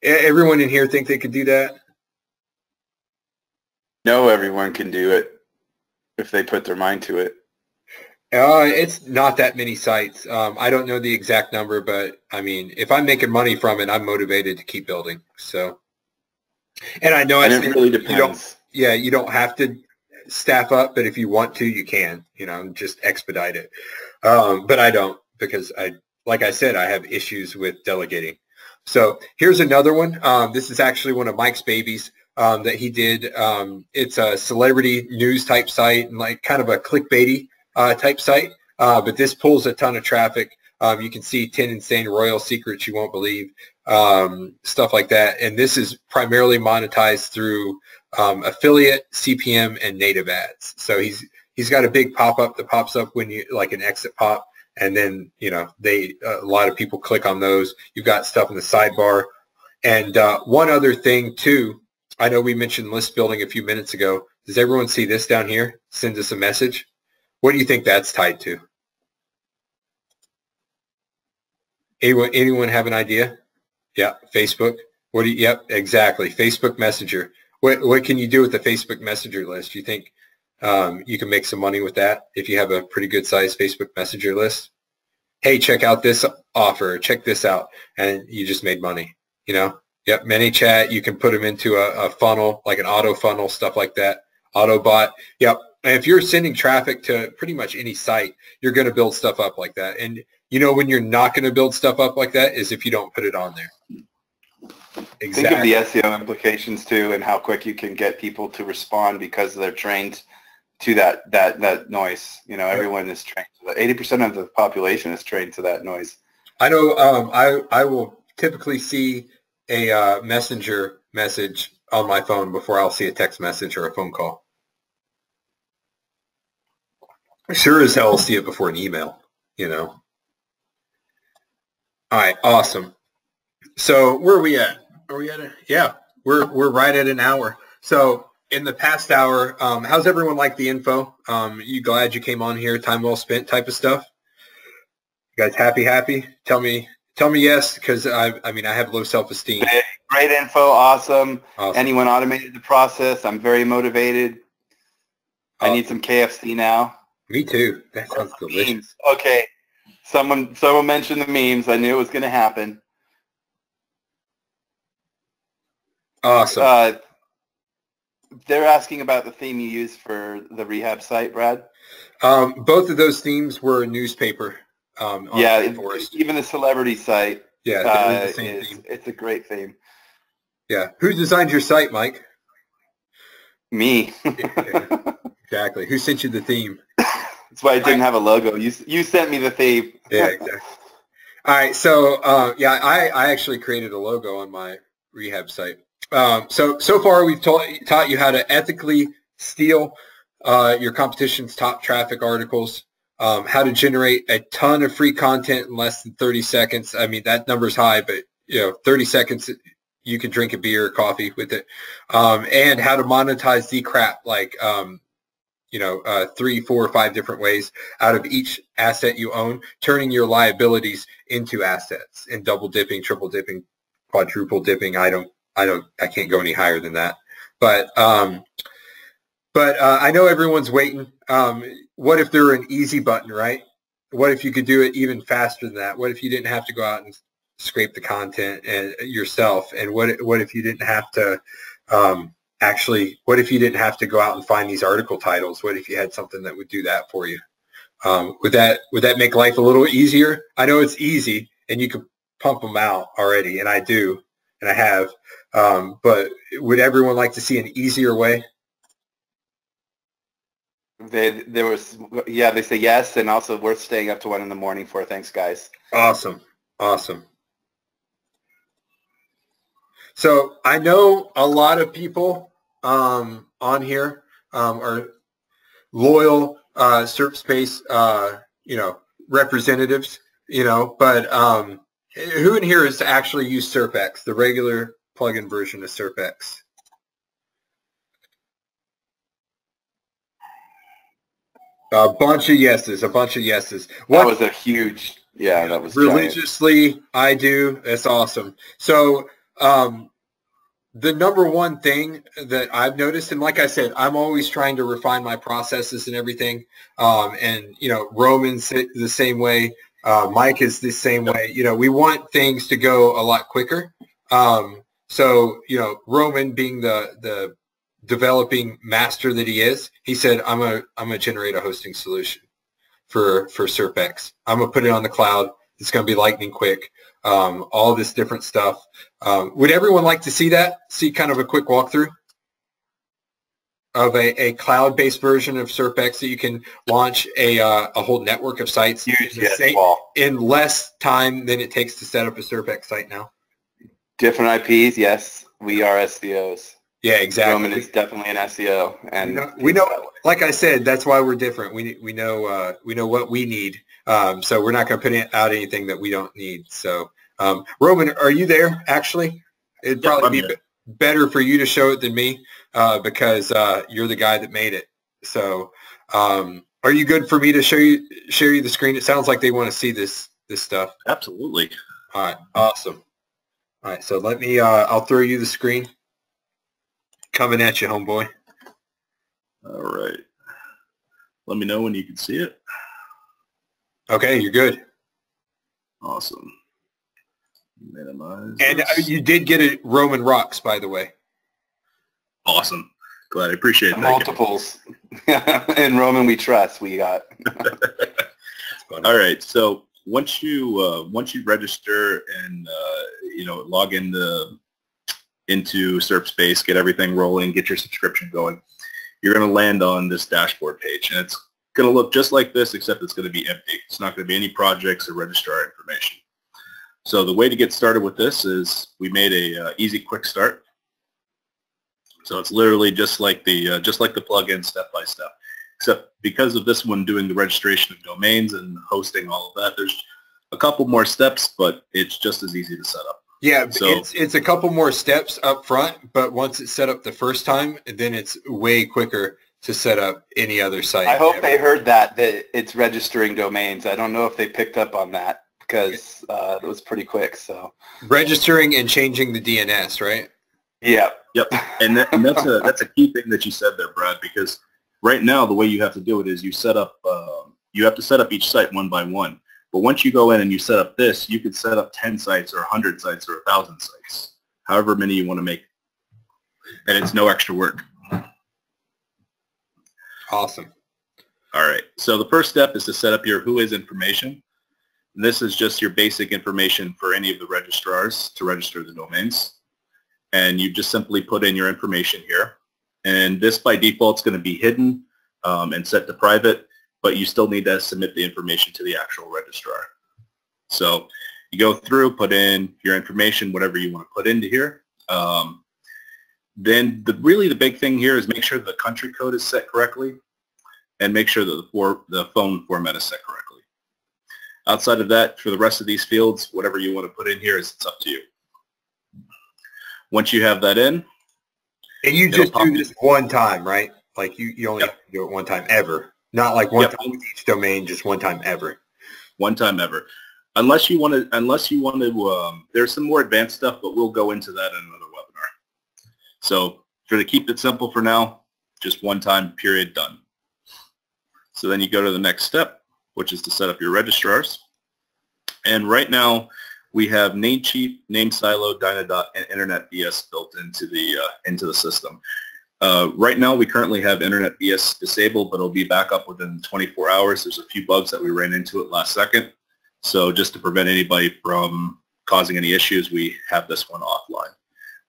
Everyone in here think they could do that? No, everyone can do it if they put their mind to it. It's not that many sites. I don't know the exact number, but I mean, if I'm making money from it, I'm motivated to keep building. So, and I know it really depends. You don't have to staff up, but if you want to, you can. Just expedite it. But I don't because like I said, I have issues with delegating. So here's another one. This is actually one of Mike's babies that he did. It's a celebrity news type site and like kind of a clickbaity type site, but this pulls a ton of traffic. You can see 10 insane royal secrets you won't believe, stuff like that. And this is primarily monetized through affiliate, CPM, and native ads. So he's got a big pop-up that pops up when you like an exit pop, and then a lot of people click on those. You've got stuff in the sidebar. And one other thing too, I know we mentioned list building a few minutes ago. Does everyone see this down here? Send us a message. What do you think that's tied to? Anyone have an idea? Yeah, Facebook. Yep, exactly. Facebook Messenger. What can you do with the Facebook Messenger list? Do you think you can make some money with that if you have a pretty good sized Facebook Messenger list? Hey, check out this offer. Check this out. And you just made money, Yep, ManyChat. You can put them into a funnel, like an auto funnel, stuff like that. Autobot. Yep. And if you're sending traffic to pretty much any site, you're going to build stuff up like that. And when you're not going to build stuff up like that is if you don't put it on there. Think Exactly. of the SEO implications too, and how quick you can get people to respond because they're trained to that noise. Everyone is trained. 80% of the population is trained to that noise. I know. I will typically see a messenger message on my phone before I'll see a text message or a phone call. Sure as hell see it before an email, All right, awesome. So where are we at? Are we at we're right at an hour. So in the past hour, how's everyone like the info? You glad you came on here? Time well spent type of stuff? You guys happy? Tell me yes, because I have low self-esteem. Great info, awesome. Anyone automated the process? I'm very motivated. I need some KFC now. Me too. That sounds delicious. Memes. Okay. Someone mentioned the memes. I knew it was going to happen. Awesome. They're asking about the theme you used for the rehab site, Brad. Both of those themes were a newspaper. Even the celebrity site. Yeah, the same theme. It's a great theme. Yeah. Who designed your site, Mike? Me. Yeah, exactly. Who sent you the theme? That's why I didn't have a logo. You sent me the theme. Yeah, exactly. All right. So, I actually created a logo on my rehab site. So far we've taught you how to ethically steal your competition's top traffic articles, how to generate a ton of free content in less than 30 seconds. I mean, that number's high, but 30 seconds you could drink a beer or coffee with it, and how to monetize the crap, like 3, 4, or 5 different ways out of each asset you own, turning your liabilities into assets and double dipping, triple dipping, quadruple dipping. I can't go any higher than that. But I know everyone's waiting. What if there were an easy button, right? What if you could do it even faster than that? What if you didn't have to go out and scrape the content and yourself? And what if you didn't have to what if you didn't have to go out and find these article titles? What if you had something that would do that for you? Would that make life a little easier? I know it's easy, and you can pump them out already, and I do, and I have. But would everyone like to see an easier way? They say yes, and also worth staying up to 1 in the morning for. Thanks, guys. Awesome. So I know a lot of people on here are loyal SerpSpace representatives, but who in here has actually used SerpX, the regular plugin version of SerpX? A bunch of yeses. That was a huge, that was religiously giant. I do. That's awesome. So the number one thing that I've noticed, and like I said, I'm always trying to refine my processes and everything. And Roman's the same way. Mike is the same way. We want things to go a lot quicker. So Roman, being the developing master that he is, he said, I'm gonna generate a hosting solution for SerpX. I'm gonna put it on the cloud. It's gonna be lightning quick. All this different stuff. Would everyone like to see that? See kind of a quick walkthrough of a cloud-based version of SerpX that you can launch a whole network of sites in less time than it takes to set up a SerpX site now? Different IPs, yes. We are SEOs. Yeah, exactly. Roman is definitely an SEO, and we know. Like I said, that's why we're different. We know what we need. So we're not going to put out anything that we don't need. So, Roman, are you there? Actually, it'd probably be better for you to show it than me because you're the guy that made it. So, are you good for me to show you the screen? It sounds like they want to see this stuff. Absolutely. All right. Awesome. All right. So let me. I'll throw you the screen. Coming at you, homeboy. All right. Let me know when you can see it. Okay, you're good. Awesome. Minimize. And you did get it Roman Rocks, by the way. Awesome. Glad. I appreciate that. Multiples. And Roman we trust, we got. All right. So once you register and log into SerpSpace, get everything rolling, get your subscription going, you're going to land on this dashboard page, and it's going to look just like this, except it's going to be empty. It's not going to be any projects or registrar information. So the way to get started with this is we made a easy quick start. So it's literally just like the plugin, step by step, except because of this one doing the registration of domains and hosting all of that, there's a couple more steps, but it's just as easy to set up. Yeah, so it's a couple more steps up front, but once it's set up the first time, then it's way quicker to set up any other site. I hope they heard that it's registering domains. I don't know if they picked up on that because it was pretty quick. So registering and changing the DNS, right? Yeah. Yep. And that's a key thing that you said there, Brad, because right now the way you have to do it is you have to set up each site one by one. But once you go in and you set up this, you could set up 10 sites or 100 sites or 1,000 sites, however many you want to make. And it's no extra work. Awesome. All right. So the first step is to set up your whois information. And this is just your basic information for any of the registrars to register the domains. And you just simply put in your information here. And this by default is going to be hidden and set to private, but you still need to submit the information to the actual registrar. So you go through, put in your information, whatever you want to put into here. Then really the big thing here is make sure the country code is set correctly and make sure that the phone format is set correctly. Outside of that, for the rest of these fields, whatever you want to put in here it's up to you. Once you have that in, And you just do this one time, right? Like you only have to do it one time ever. Not like one time with each domain, just one time ever. One time ever. Unless you want to, there's some more advanced stuff, but we'll go into that in another webinar. So to keep it simple for now, just one time, period, done. So then you go to the next step, which is to set up your registrars. And right now, we have Namecheap, NameSilo, Dynadot, and Internet BS built into the system. Right now, we currently have Internet BS disabled, but it'll be back up within 24 hours. There's a few bugs that we ran into it last second. So just to prevent anybody from causing any issues, we have this one offline.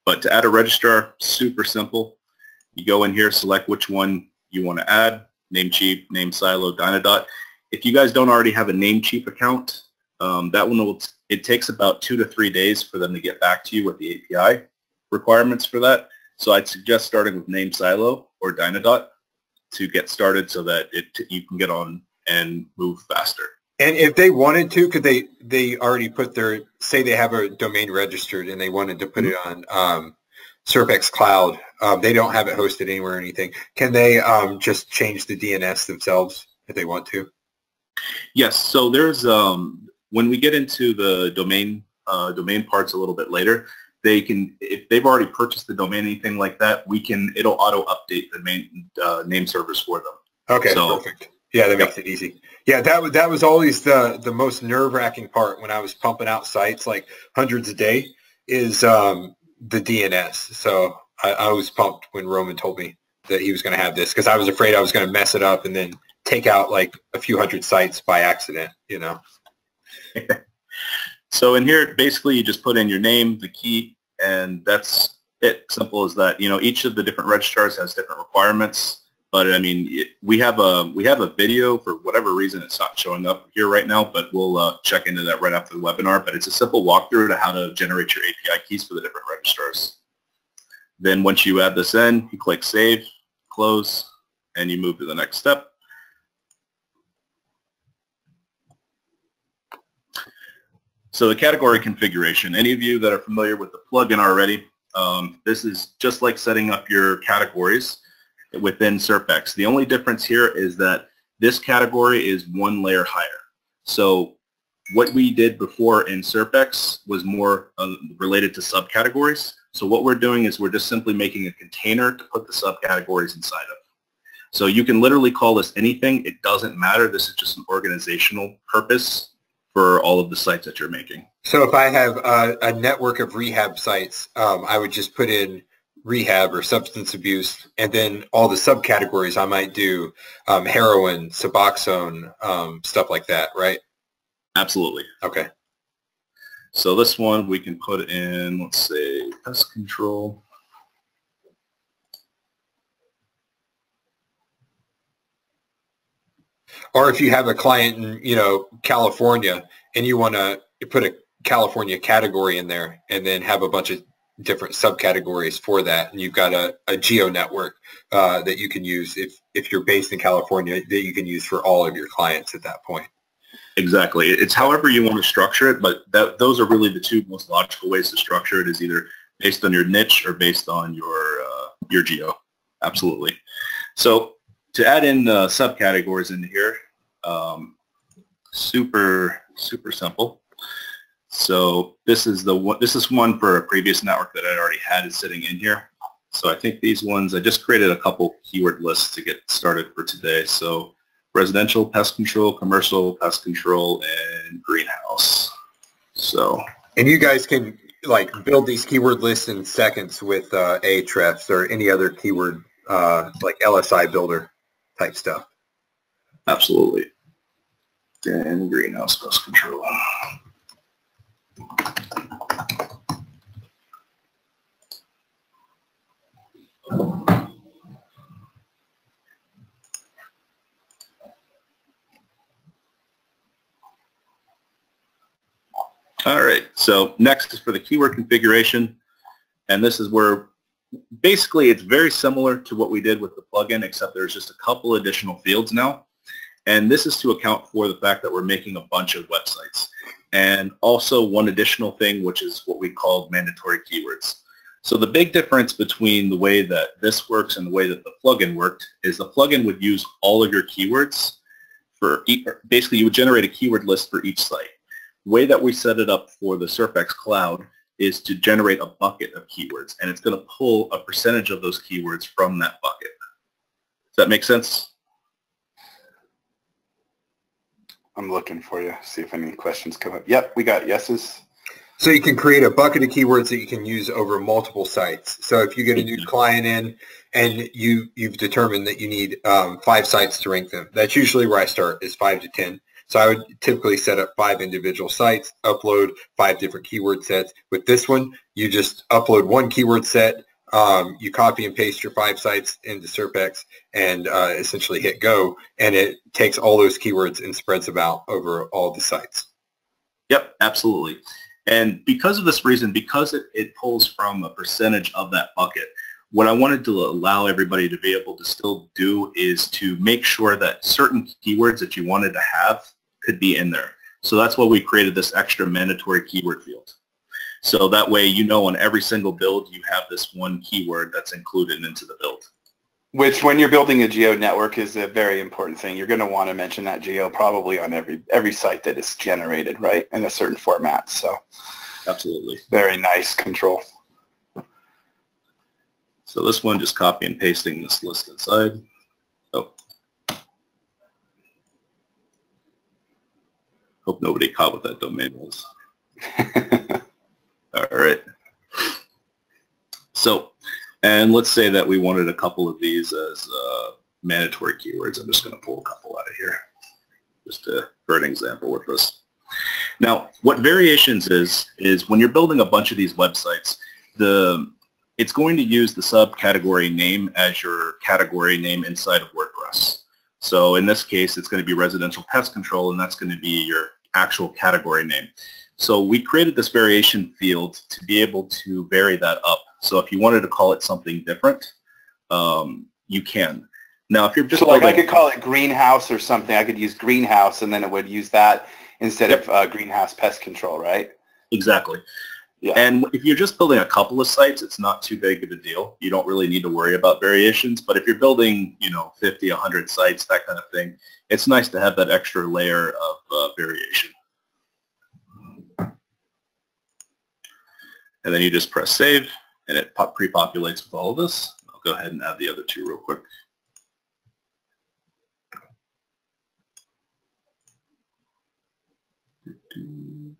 But to add a registrar, super simple. You go in here, select which one you want to add, Namecheap, NameSilo, Dynadot. If you guys don't already have a Namecheap account, that one it takes about 2 to 3 days for them to get back to you with the API requirements for that. So I'd suggest starting with NameSilo or Dynadot to get started so that you can get on and move faster. And if they wanted to, could they already put say they have a domain registered and they wanted to put it on SerpX Cloud, they don't have it hosted anywhere or anything. Can they just change the DNS themselves if they want to? Yes. So there's when we get into the domain parts a little bit later, they can, if they've already purchased the domain, anything like that, it'll auto update the main name servers for them. Okay, so, perfect. Yeah, that makes it easy. Yeah, that was always the most nerve-wracking part when I was pumping out sites like hundreds a day is the DNS. So I was pumped when Roman told me that he was going to have this because I was afraid I was going to mess it up and then take out like a few hundred sites by accident, you know. So in here, basically, you just put in your name, the key, and that's it. Simple as that. You know, each of the different registrars has different requirements. But I mean, we have a video. For whatever reason, it's not showing up here right now, but we'll check into that right after the webinar. But it's a simple walkthrough to how to generate your API keys for the different registrars. Then once you add this in, you click Save, Close, and you move to the next step. So the category configuration. Any of you that are familiar with the plugin already, this is just like setting up your categories within SerpX. The only difference here is that this category is one layer higher. So what we did before in SerpX was more related to subcategories. So what we're doing is we're just simply making a container to put the subcategories inside of. So you can literally call this anything. It doesn't matter. This is just an organizational purpose for all of the sites that you're making. So if I have a network of rehab sites, I would just put in rehab or substance abuse, and then all the subcategories I might do heroin, Suboxone, stuff like that, right? Absolutely. Okay. So this one we can put in, let's say, pest control. Or if you have a client in, you know, California, and you want to put a California category in there, and then have a bunch of different subcategories for that, and you've got a geo network that you can use if you're based in California that you can use for all of your clients at that point. Exactly. It's however you want to structure it, but those are really the two most logical ways to structure it, is either based on your niche or based on your geo. Absolutely. So to add in subcategories into here, super simple. So this is one for a previous network that I already had is sitting in here. So I think these ones, I just created a couple keyword lists to get started for today. So residential pest control, commercial pest control, and greenhouse. So. And you guys can like build these keyword lists in seconds with Ahrefs or any other keyword like LSI builder type stuff. Absolutely. And greenhouse pest control. All right, so next is for the keyword configuration, and this is where basically it's very similar to what we did with the plugin, except there's just a couple additional fields now, and this is to account for the fact that we're making a bunch of websites. And also one additional thing, which is what we call mandatory keywords. So the big difference between the way that this works and the way that the plugin worked is the plugin would use all of your keywords for basically you would generate a keyword list for each site. The way that we set it up for the SerpX Cloud is to generate a bucket of keywords, and it's going to pull a percentage of those keywords from that bucket. Does that make sense? I'm looking for you, see if any questions come up. Yep, we got yeses. So you can create a bucket of keywords that you can use over multiple sites. So if you get a new client in and you've determined that you need 5 sites to rank them, that's usually where I start, is 5 to 10. So I would typically set up 5 individual sites, upload 5 different keyword sets. With this one, you just upload 1 keyword set, you copy and paste your 5 sites into SerpX and essentially hit go, and it takes all those keywords and spreads them out over all the sites. Yep, absolutely. And because of this reason, because it pulls from a percentage of that bucket, what I wanted to allow everybody to be able to still do is to make sure that certain keywords that you wanted to have could be in there. So that's why we created this extra mandatory keyword field. So that way, you know, on every single build, you have this one keyword that's included into the build. Which, when you're building a geo network, is a very important thing. You're going to want to mention that geo probably on every site that is generated, right, in a certain format. So, absolutely, very nice control. So this one, just copy and pasting this list inside. Oh, hope nobody caught what that domain was. All right. So. And let's say that we wanted a couple of these as mandatory keywords. I'm just going to pull a couple out of here just for an example with this. Now, what variations is when you're building a bunch of these websites, it's going to use the subcategory name as your category name inside of WordPress. So in this case, it's going to be residential pest control, and that's going to be your actual category name. So we created this variation field to be able to vary that up. So if you wanted to call it something different, you can. Now, if you're just like I could call it greenhouse or something. I could use greenhouse, and then it would use that instead of greenhouse pest control, right? Exactly. Yeah. And if you're just building a couple of sites, it's not too big of a deal. You don't really need to worry about variations. But if you're building, 50, 100 sites, that kind of thing, it's nice to have that extra layer of variation. And then you just press save, and it pre-populates with all of this. I'll go ahead and add the other 2 real quick. I'm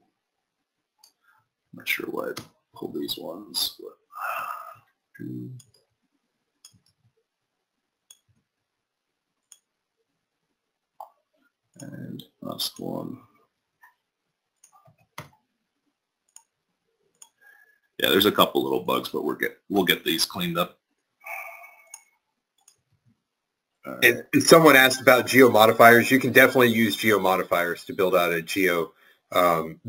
not sure why I pulled these ones, but and last one. Yeah, there's a couple little bugs, but we'll get these cleaned up. And someone asked about geo modifiers. You can definitely use geo modifiers to build out a geo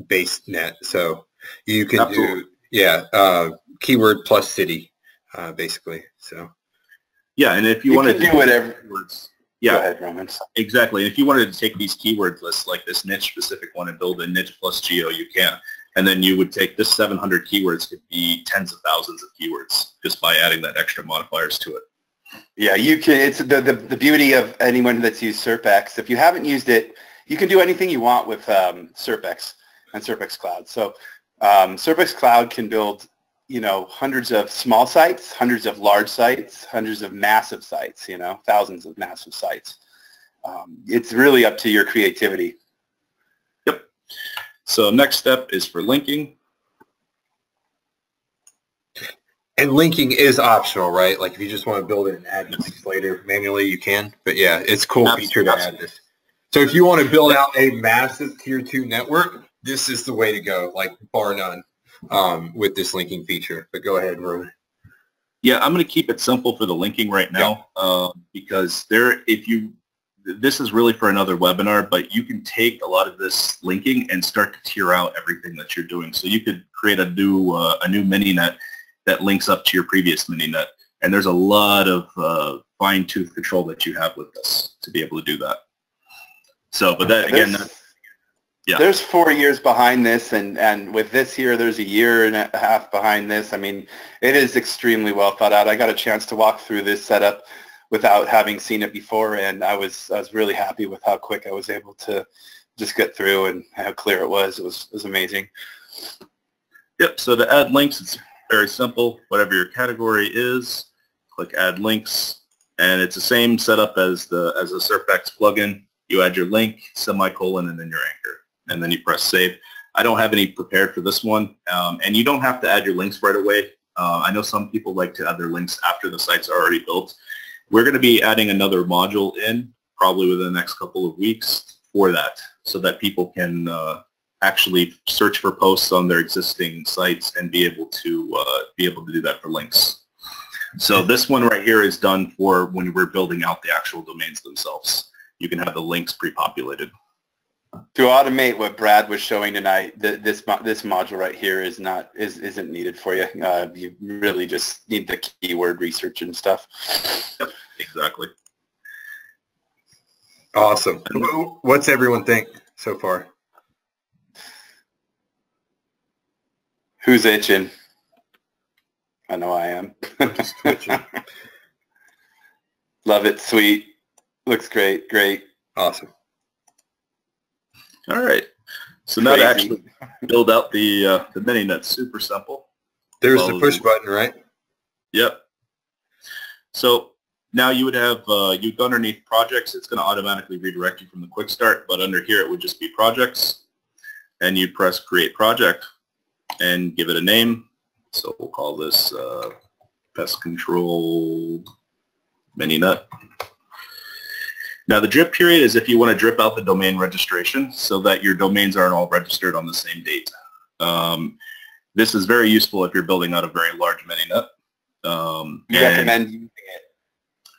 based net. So you can do keyword plus city basically. So yeah, and if you want to do whatever keywords. Yeah, go ahead, Roman. Exactly. And if you wanted to take these keyword lists like this niche specific one and build a niche plus geo, you can. And then you would take this 700 keywords could be tens of thousands of keywords just by adding that extra modifiers to it. Yeah, you can. It's the beauty of anyone that's used SerpX. If you haven't used it, you can do anything you want with SerpX and SerpX Cloud. So SerpX Cloud can build, hundreds of small sites, hundreds of large sites, hundreds of massive sites, thousands of massive sites. It's really up to your creativity. Yep. So next step is for linking. And linking is optional, right? Like if you just want to build it and add links later manually, you can. But yeah, it's a cool feature to add this. So if you want to build out a massive tier 2 network, this is the way to go, like bar none, with this linking feature. But go ahead, Roman. Yeah, I'm going to keep it simple for the linking right now, because this is really for another webinar, but you can take a lot of this linking and start to tier out everything that you're doing. So you could create a new mini net that links up to your previous mini net. And there's a lot of fine-tooth control that you have with this to be able to do that. So, but that again, Yeah. There's 4 years behind this, and with this here, there's a year and a half behind this. I mean, it is extremely well thought out. I got a chance to walk through this setup without having seen it before, and I was really happy with how quick I was able to just get through and how clear it was. It was amazing. Yep. So to add links, it's very simple. Whatever your category is, click Add Links, and it's the same setup as the SerpX plugin. You add your link, semicolon, and then your anchor, and then you press Save. I don't have any prepared for this one, and you don't have to add your links right away. I know some people like to add their links after the site's already built. We're going to be adding another module in probably within the next couple of weeks for that, so that people can actually search for posts on their existing sites and be able to do that for links. So this one right here is done for when we're building out the actual domains themselves. You can have the links pre-populated. To automate what Brad was showing tonight, this module right here isn't needed for you. You really just need the keyword research and stuff. Yep, exactly. Awesome. What's everyone think so far? Who's itching? I know I am. Love it. Sweet. Looks great. Great. Awesome. All right. So now to actually build out the mini-net, super simple. There's the push button, right? Yep. So now you would have, you'd go underneath projects. It's going to automatically redirect you from the quick start, but under here it would just be projects. And you'd press create project and give it a name. So we'll call this pest control mini-net. Now the drip period is if you want to drip out the domain registration so that your domains aren't all registered on the same date. This is very useful if you're building out a very large mini-net. You recommend using it?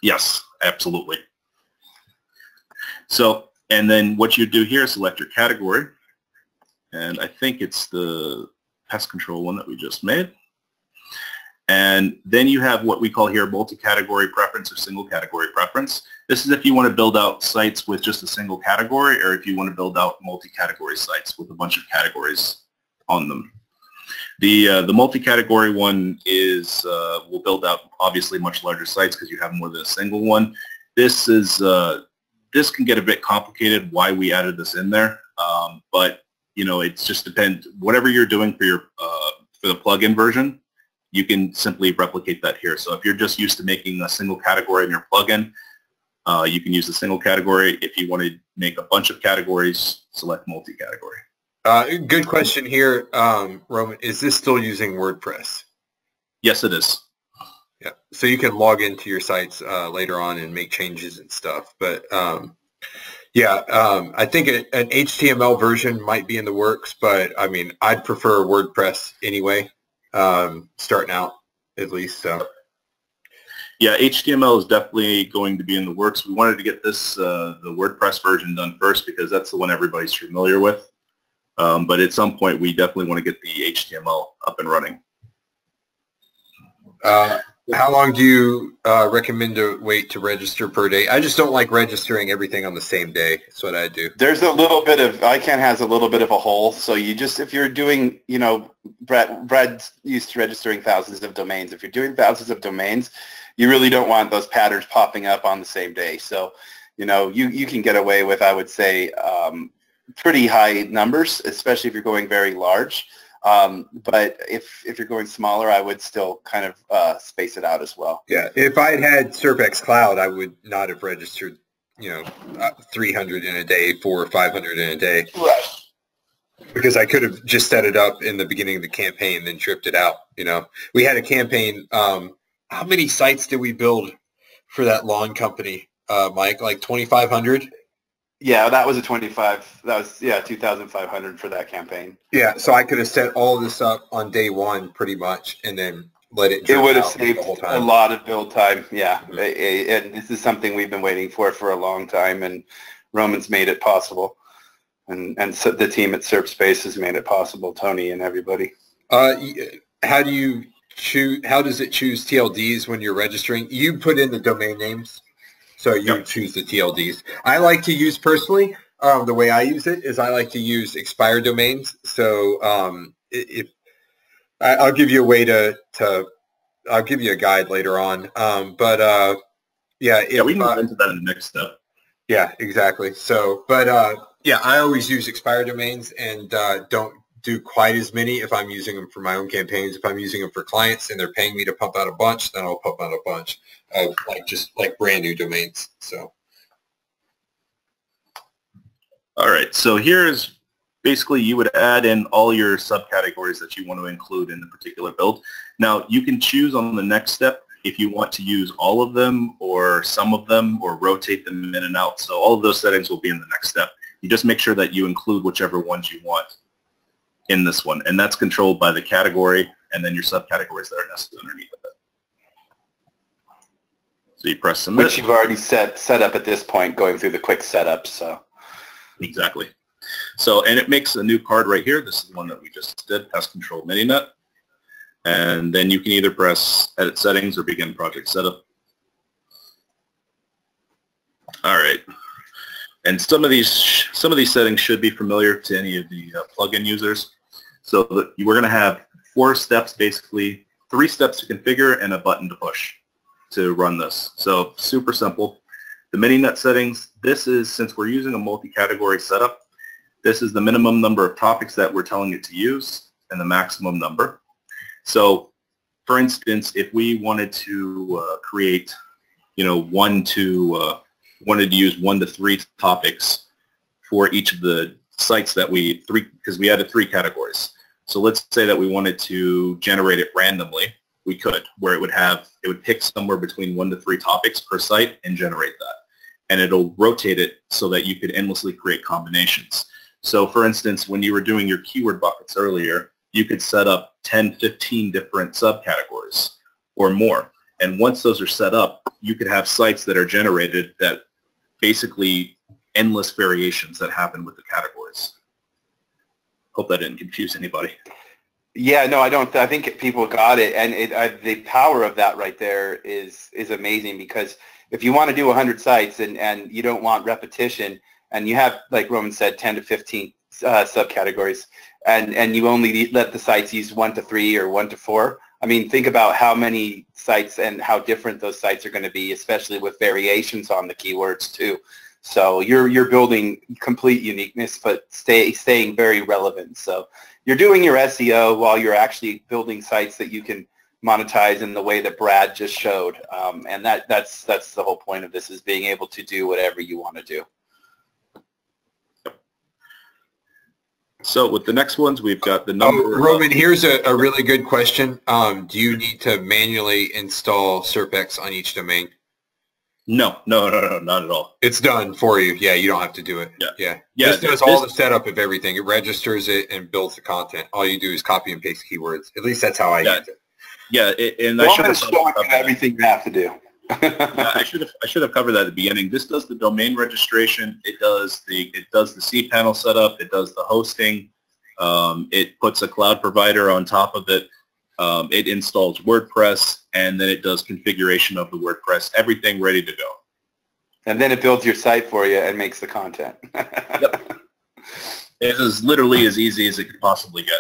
Yes, absolutely. So, and then what you do here is select your category. And I think it's the pest control one that we just made. And then you have what we call here multi-category preference or single category preference. This is if you want to build out sites with just a single category, or if you want to build out multi-category sites with a bunch of categories on them. The multi-category one is will build out obviously much larger sites because you have more than a single one. This is this can get a bit complicated why we added this in there, but you know, it just depends. Whatever you're doing for your for the plugin version, you can simply replicate that here. So if you're just used to making a single category in your plugin, you can use the single category. If you want to make a bunch of categories, select multi-category. Good question here, Roman. Is this still using WordPress? Yes, it is. Yeah. So you can log into your sites later on and make changes and stuff. But yeah, I think an HTML version might be in the works, but I mean, I'd prefer WordPress anyway. Starting out at least. So yeah, HTML is definitely going to be in the works. We wanted to get this the WordPress version done first because that's the one everybody's familiar with. But at some point, we definitely want to get the HTML up and running. How long do you recommend to wait to register per day? I just don't like registering everything on the same day. That's what I do. There's a little bit of, ICANN has a little bit of a hole. So you just, if you're doing, you know, Brad's used to registering thousands of domains. If you're doing thousands of domains, you really don't want those patterns popping up on the same day. So, you know, you can get away with, I would say, pretty high numbers, especially if you're going very large. But if you're going smaller, I would still kind of space it out as well. Yeah, if I had SerpX Cloud, I would not have registered, you know, 300 in a day, 400 or 500 in a day. Right. Because I could have just set it up in the beginning of the campaign, then tripped it out. You know, we had a campaign. How many sites did we build for that lawn company, Mike? Like 2,500. Yeah, that was a 25. That was 2,500 for that campampign. Yeah, so I could have set all of this up on day one, pretty much, and then let it. It would have saved a lot of build time. Yeah, and this is something we've been waiting for a long time, and Roman's made it possible, and so the team at SerpSpace has made it possible. Tony and everybody. How do you choose? How does it choose TLDs when you're registering? You put in the domain names. So you choose the TLDs. I like to use personally, The way I use it is I like to use expired domains. So if I'll give you a way to I'll give you a guide later on. Yeah, yeah, we can get into that in the next step. Yeah, exactly. So, yeah, I always use expired domains and don't do quite as many if I'm using them for my own campaigns. If I'm using them for clients and they're paying me to pump out a bunch, then I'll pump out a bunch of just brand new domains. So. All right. So here's basically you would add in all your subcategories that you want to include in the particular build. Now you can choose on the next step if you want to use all of them or some of them or rotate them in and out. So all of those settings will be in the next step. You just make sure that you include whichever ones you want in this one. And that's controlled by the category and then your subcategories that are nested underneath of it. So you press submit. Which you've already set up at this point going through the quick setup. So exactly. So, and it makes a new card right here. This is the one that we just did, Pest Control Mininet. And then you can either press Edit Settings or Begin Project Setup. All right. And some of these settings should be familiar to any of the plugin users. So we're going to have 4 steps, basically 3 steps to configure and a button to push to run this. So super simple. The Mininet settings, this is, since we're using a multi-category setup, this is the minimum number of topics that we're telling it to use and the maximum number. So, for instance, if we wanted to create, wanted to use 1 to 3 topics for each of the sites that because we added 3 categories. So let's say that we wanted to generate it randomly. We could, where it would pick somewhere between 1 to 3 topics per site and generate that. And it'll rotate it so that you could endlessly create combinations. So, for instance, when you were doing your keyword buckets earlier, you could set up 10, 15 different subcategories or more. And once those are set up, you could have sites that are generated that basically endless variations that happen with the categories. Hope that didn't confuse anybody. yeah, no, I don't. I think people got it, and the power of that right there is amazing, because if you want to do 100 sites and you don't want repetition, and you have, like Roman said, 10 to 15 subcategories, and you only let the sites use 1 to 3 or 1 to 4, I mean, think about how many sites and how different those sites are going to be, especially with variations on the keywords too. So you're building complete uniqueness, but staying very relevant. So you're doing your SEO while you're actually building sites that you can monetize in the way that Brad just showed. And that's the whole point of this, is being able to do whatever you want to do. So with the next ones, we've got the number. Roman, here's a really good question. Do you need to manually install SerpX on each domain? No, not at all. It's done for you. Yeah, you don't have to do it. Yeah. This does all the setup of everything. It registers it and builds the content. All you do is copy and paste keywords. At least that's how I use it. Yeah, and I should have covered everything you have to do. Yeah, I should have covered that at the beginning. This does the domain registration. It does the cPanel setup. It does the hosting. It puts a cloud provider on top of it. It installs WordPress, and then it does configuration of the WordPress. Everything ready to go. And then it builds your site for you and makes the content. Yep. It is literally as easy as it could possibly get.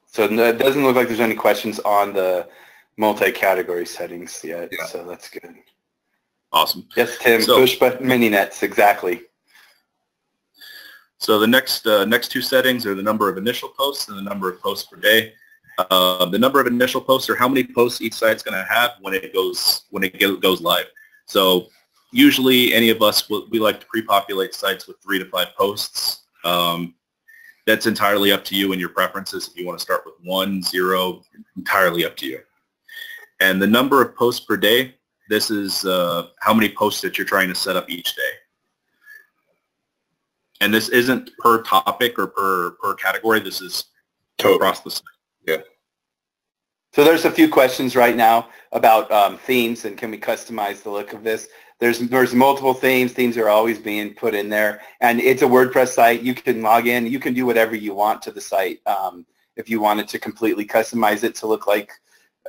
So it doesn't look like there's any questions on the multi-category settings yet, so that's good. Awesome. Yes, Tim, push button mini nets, exactly. So the next 2 settings are the number of initial posts and the number of posts per day. The number of initial posts are how many posts each site's going to have when it goes live. So usually any of us, we like to pre-populate sites with 3 to 5 posts. That's entirely up to you and your preferences. If you want to start with 1, 0, entirely up to you. And the number of posts per day, this is how many posts that you're trying to set up each day. And this isn't per topic or per category. This is across the site. Yeah. So there's a few questions right now about themes and can we customize the look of this. There's multiple themes. Themes are always being put in there. And it's a WordPress site. You can log in. You can do whatever you want to the site. If you wanted to completely customize it to look like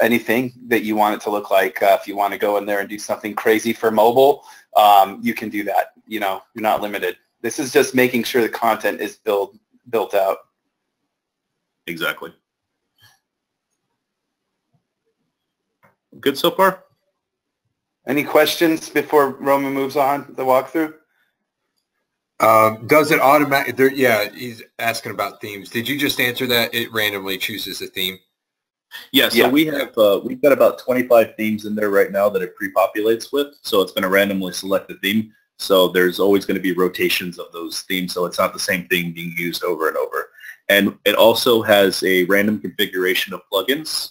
anything that you want it to look like. If you want to go in there and do something crazy for mobile, you can do that. You know, you're not limited. This is just making sure the content is built out. Exactly. Good so far? Any questions before Roman moves on the walkthrough? Does it automatic? Yeah, he's asking about themes. Did you just answer that? It randomly chooses a theme. Yeah, so we have we've got about 25 themes in there right now that it pre-populates with. So it's going to randomly select the theme. So there's always going to be rotations of those themes. So it's not the same thing being used over and over. And it also has a random configuration of plugins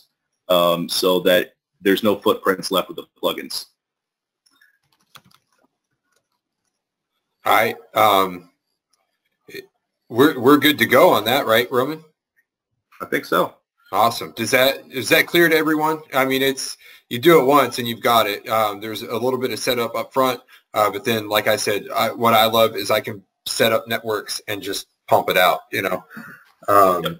so that there's no footprints left with the plugins. All right. We're good to go on that, right, Roman? I think so. Awesome. Is that clear to everyone? I mean, you do it once and you've got it. There's a little bit of setup up front, but then, like I said, what I love is I can set up networks and just pump it out. You know. Yep.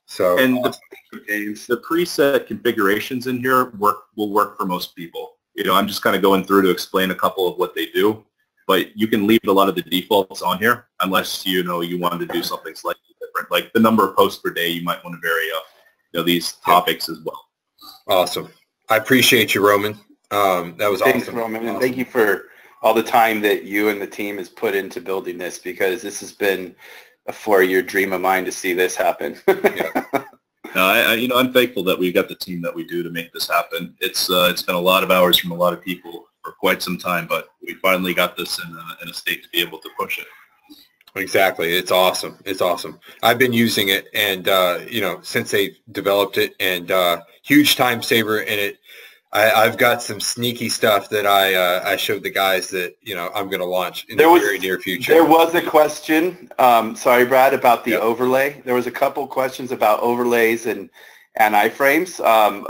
So and the preset configurations in here will work for most people. You know, I'm just kind of going through to explain a couple of what they do. But you can leave a lot of the defaults on here unless, you know, you wanted to do something slightly different. Like the number of posts per day, you might want to vary up, you know, these topics as well. Awesome. I appreciate you, Roman. That was Thanks, awesome. Roman, and thank you for all the time that you and the team has put into building this, because this has been a 4-year dream of mine to see this happen. No, I'm thankful that we got the team that we do to make this happen. It's been a lot of hours from a lot of people for quite some time, but we finally got this in a state to be able to push it. Exactly. It's awesome. It's awesome. I've been using it, and you know, since they developed it, and huge time saver. And I've got some sneaky stuff that I showed the guys that, you know, I'm going to launch in the very near future. There was a question, sorry, Brad, about the overlay. There was a couple questions about overlays and iframes.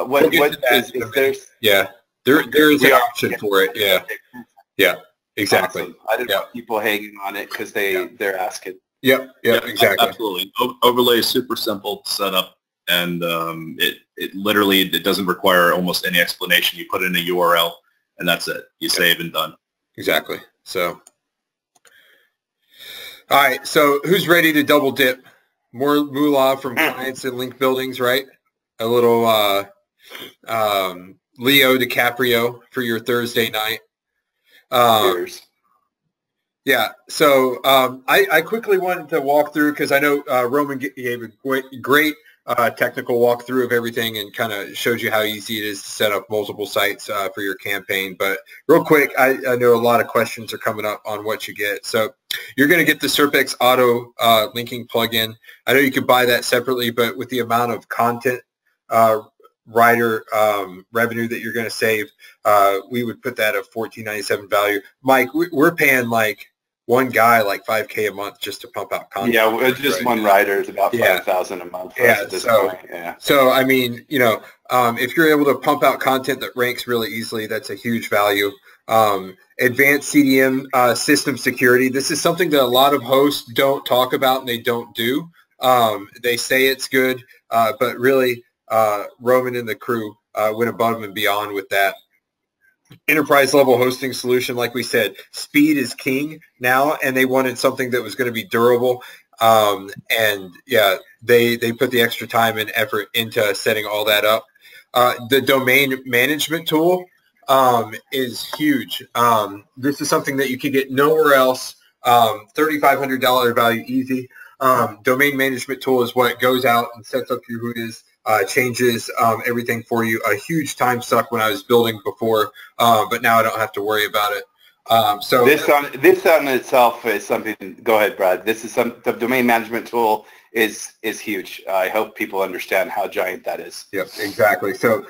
What is there? Yeah, there is an option for it. Yeah, yeah, exactly. Awesome. I didn't want people hanging on it because they're asking. Yep, exactly. Absolutely. Overlay is super simple to set up, and it literally doesn't require almost any explanation. You put in a URL, and that's it. You save and done. Exactly. So, all right. So, who's ready to double dip? More moolah from clients and link buildings, right? A little Leo DiCaprio for your Thursday night. Yeah. So I quickly wanted to walk through, because I know Roman gave a great technical walkthrough of everything and kind of showed you how easy it is to set up multiple sites for your campaign. But real quick, I know a lot of questions are coming up on what you get. So you're going to get the SerpX auto linking plugin. I know you could buy that separately, but with the amount of content writer revenue that you're going to save, we would put that at $14.97 value. Mike, we're paying like one guy like $5K a month just to pump out content. Yeah, just one writer is about $5,000 a month for us at this point. Yeah. So I mean, you know, if you're able to pump out content that ranks really easily, that's a huge value. Advanced CDM system security. This is something that a lot of hosts don't talk about and they don't do. They say it's good, but really, Roman and the crew went above and beyond with that. Enterprise level hosting solution, like we said, speed is king now, and they wanted something that was going to be durable. And yeah, they put the extra time and effort into setting all that up. The domain management tool is huge. This is something that you can get nowhere else. $3,500 value easy. Domain management tool is what goes out and sets up your Hootas, changes everything for you. A huge time suck when I was building before, but now I don't have to worry about it. So this on itself is something. Go ahead, Brad. The domain management tool is huge. I hope people understand how giant that is. Yep, exactly. So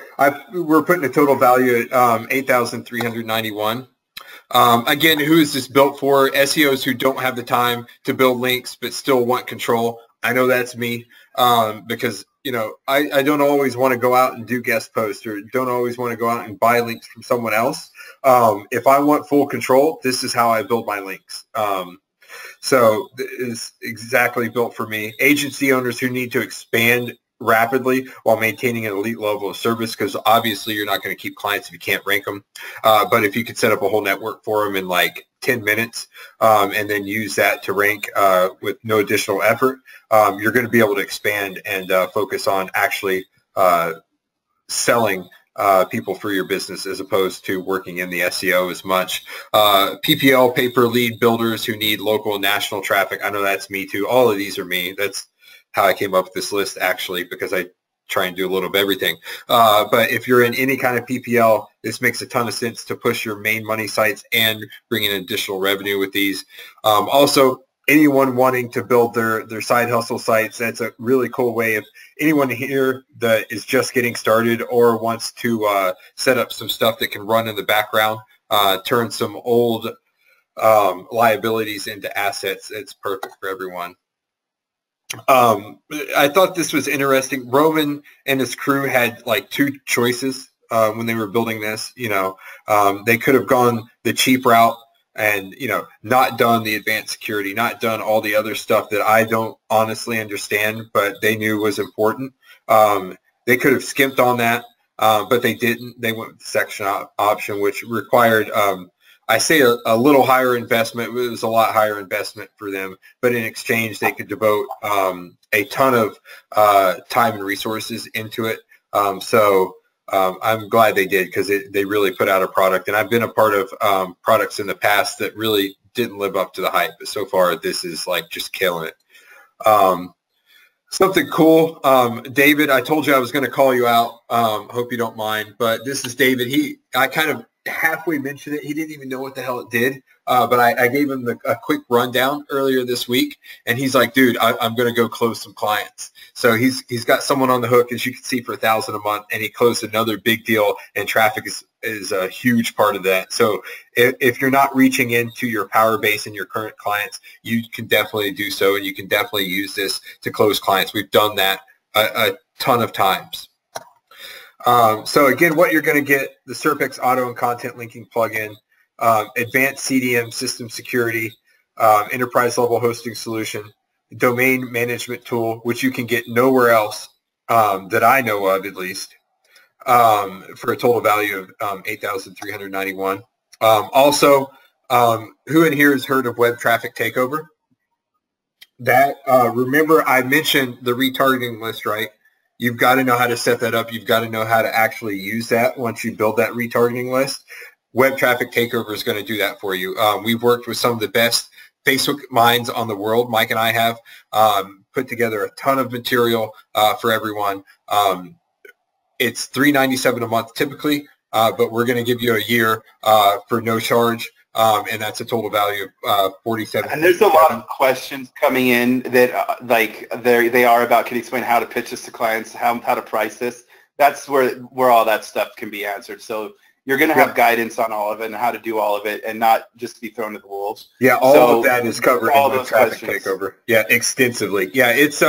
we're putting a total value at $8,391. Again, who is this built for? SEOs who don't have the time to build links but still want control. I know that's me, because, you know, I don't always want to go out and do guest posts, or don't always want to go out and buy links from someone else. If I want full control, this is how I build my links. So it's exactly built for me. Agency owners who need to expand rapidly while maintaining an elite level of service, because obviously you're not going to keep clients if you can't rank them. But if you could set up a whole network for them in like 10 minutes and then use that to rank with no additional effort, you're going to be able to expand and focus on actually selling people for your business as opposed to working in the SEO as much. PPL, pay-per-lead builders who need local and national traffic. I know that's me too. All of these are me. That's how I came up with this list, actually, because I try and do a little of everything. But if you're in any kind of PPL, this makes a ton of sense to push your main money sites and bring in additional revenue with these. Also, anyone wanting to build their side hustle sites, that's a really cool way. If anyone here that is just getting started or wants to set up some stuff that can run in the background, turn some old liabilities into assets, it's perfect for everyone. I thought this was interesting. Roman and his crew had like two choices when they were building this. You know, they could have gone the cheap route and, you know, not done the advanced security, not done all the other stuff that I don't honestly understand, but they knew was important. They could have skimped on that, but they didn't. They went with the section option, which required I say a little higher investment. It was a lot higher investment for them, but in exchange, they could devote a ton of time and resources into it. So I'm glad they did, because they really put out a product. And I've been a part of products in the past that really didn't live up to the hype. But so far, this is like just killing it. Something cool. David, I told you I was going to call you out. Hope you don't mind. But this is David. I kind of halfway mentioned it. He didn't even know what the hell it did, but I gave him a quick rundown earlier this week, and he's like, dude, I'm going to go close some clients. So he's got someone on the hook, as you can see, for $1,000 a month, and he closed another big deal, and traffic is a huge part of that. So if you're not reaching into your power base and your current clients, you can definitely do so, and you can definitely use this to close clients. We've done that a ton of times. So again, what you're going to get: the SerpX auto and content linking plugin, advanced CDM system security, enterprise level hosting solution, domain management tool, which you can get nowhere else that I know of, at least, for a total value of $8,391. Also, who in here has heard of web traffic takeover? That remember I mentioned the retargeting list, right? You've got to know how to set that up. You've got to know how to actually use that once you build that retargeting list. Web Traffic Takeover is going to do that for you. We've worked with some of the best Facebook minds on the world. Mike and I have put together a ton of material for everyone. It's $397 a month typically, but we're going to give you a year for no charge. And that's a total value of $47. And there's a lot of questions coming in that they are about, can you explain how to pitch this to clients, how to price this? That's where all that stuff can be answered. So you're going to have guidance on all of it and how to do all of it, and not just be thrown to the wolves. Yeah, all of that is covered in the traffic takeover. Yeah, extensively. Yeah, it's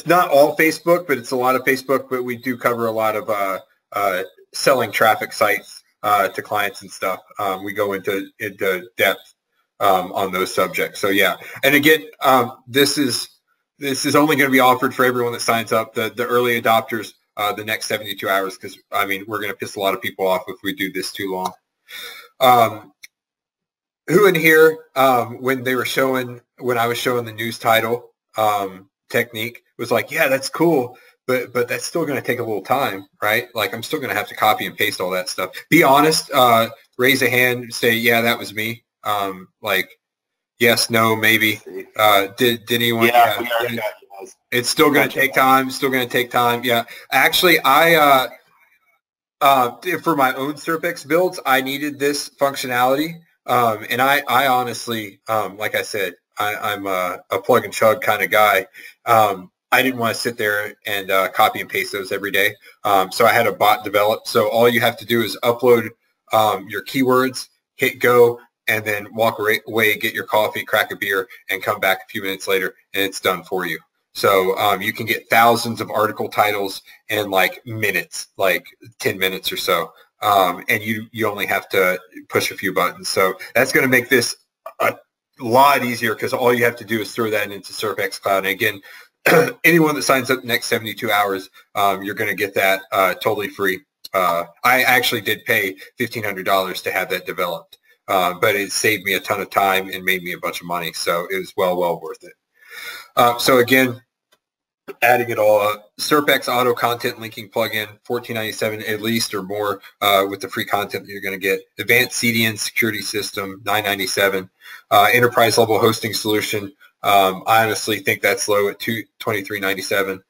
not all Facebook, but it's a lot of Facebook. But we do cover a lot of selling traffic sites to clients and stuff. We go into depth on those subjects. So yeah, and again, this is only going to be offered for everyone that signs up. The early adopters, the next 72 hours, because I mean we're going to piss a lot of people off if we do this too long. Who in here, when I was showing the news title technique, was like, yeah, that's cool. But that's still going to take a little time, right? Like, I'm still going to have to copy and paste all that stuff. Be honest. Raise a hand. Say, yeah, that was me. Like, yes, no, maybe. Did anyone? Yeah, we already got you. It's still going to take time. Still going to take time. Yeah. Actually, I for my own SerpX builds, I needed this functionality, and I honestly, like I said, I'm a plug and chug kind of guy. I didn't want to sit there and copy and paste those every day. So I had a bot developed. So all you have to do is upload your keywords, hit go, and then walk away, get your coffee, crack a beer, and come back a few minutes later, and it's done for you. So you can get thousands of article titles in like minutes, like 10 minutes or so. And you only have to push a few buttons. So that's going to make this a lot easier, because all you have to do is throw that into SerpX Cloud. And again, anyone that signs up the next 72 hours, you're going to get that totally free. I actually did pay $1,500 to have that developed, but it saved me a ton of time and made me a bunch of money, so it was well worth it. So again, adding it all up, SerpX auto content linking plugin, $14.97 at least or more with the free content that you're going to get. Advanced CDN security system, $9.97. Enterprise level hosting solution, I honestly think that's low at $23.97.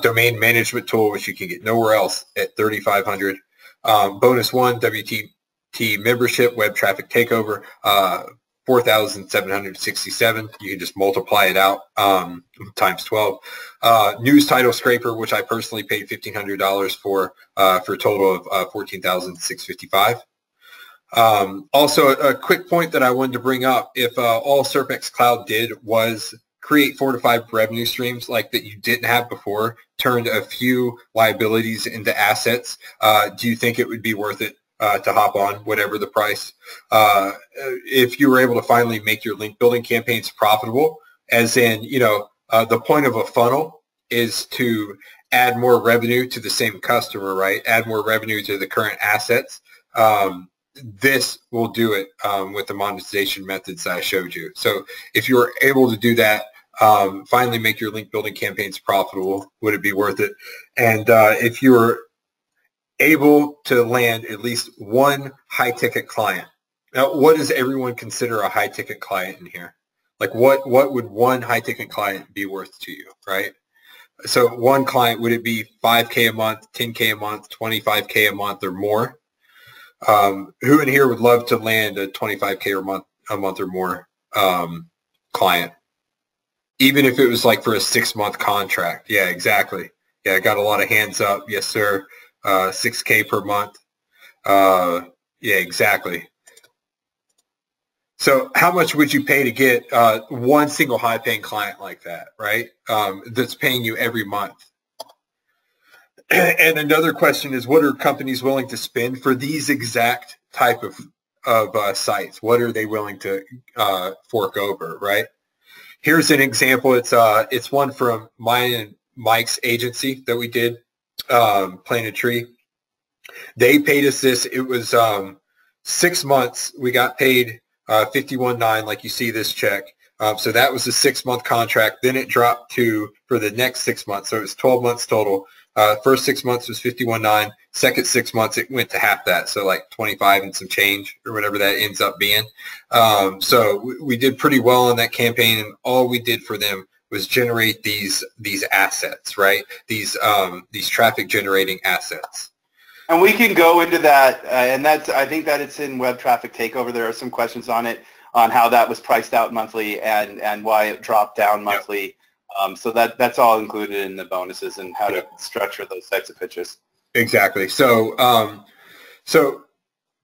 Domain management tool, which you can get nowhere else, at $3,500. Bonus one, WTT membership, web traffic takeover, $4,767. You can just multiply it out times 12. News title scraper, which I personally paid $1,500 for a total of $14,655. Also, a quick point that I wanted to bring up: if all SerpX Cloud did was create 4 to 5 revenue streams like that you didn't have before, turned a few liabilities into assets, do you think it would be worth it to hop on, whatever the price? If you were able to finally make your link building campaigns profitable, as in, the point of a funnel is to add more revenue to the same customer, right? Add more revenue to the current assets. This will do it with the monetization methods that I showed you. So if you were able to do that, finally make your link building campaigns profitable, would it be worth it? And if you were able to land at least one high ticket client. Now, what does everyone consider a high ticket client in here? Like what would one high ticket client be worth to you, right? So one client, would it be $5K a month, $10K a month, $25K a month or more? Who in here would love to land a $25K a month or more client? Even if it was like for a 6-month contract. Yeah, exactly. Yeah, I got a lot of hands up. Yes, sir. 6K per month. Yeah, exactly. So how much would you pay to get one single high-paying client like that, right? That's paying you every month. And another question is, what are companies willing to spend for these exact type of sites? What are they willing to fork over, right? Here's an example. It's one from mine and Mike's agency that we did, Plant a Tree. They paid us this. It was 6 months. We got paid $51.9, like you see this check. So that was a 6-month contract. Then it dropped to for the next 6 months. So it was 12 months total. First 6 months was $51.9. Second 6 months, it went to half that. So like 25 and some change or whatever that ends up being. So we did pretty well on that campaign, and all we did for them was generate these assets, right? These traffic generating assets. And we can go into that, and I think that it's in Web Traffic Takeover. There are some questions on it, on how that was priced out monthly and why it dropped down monthly. Yep. So that's all included in the bonuses and how to structure those types of pitches. Exactly. So so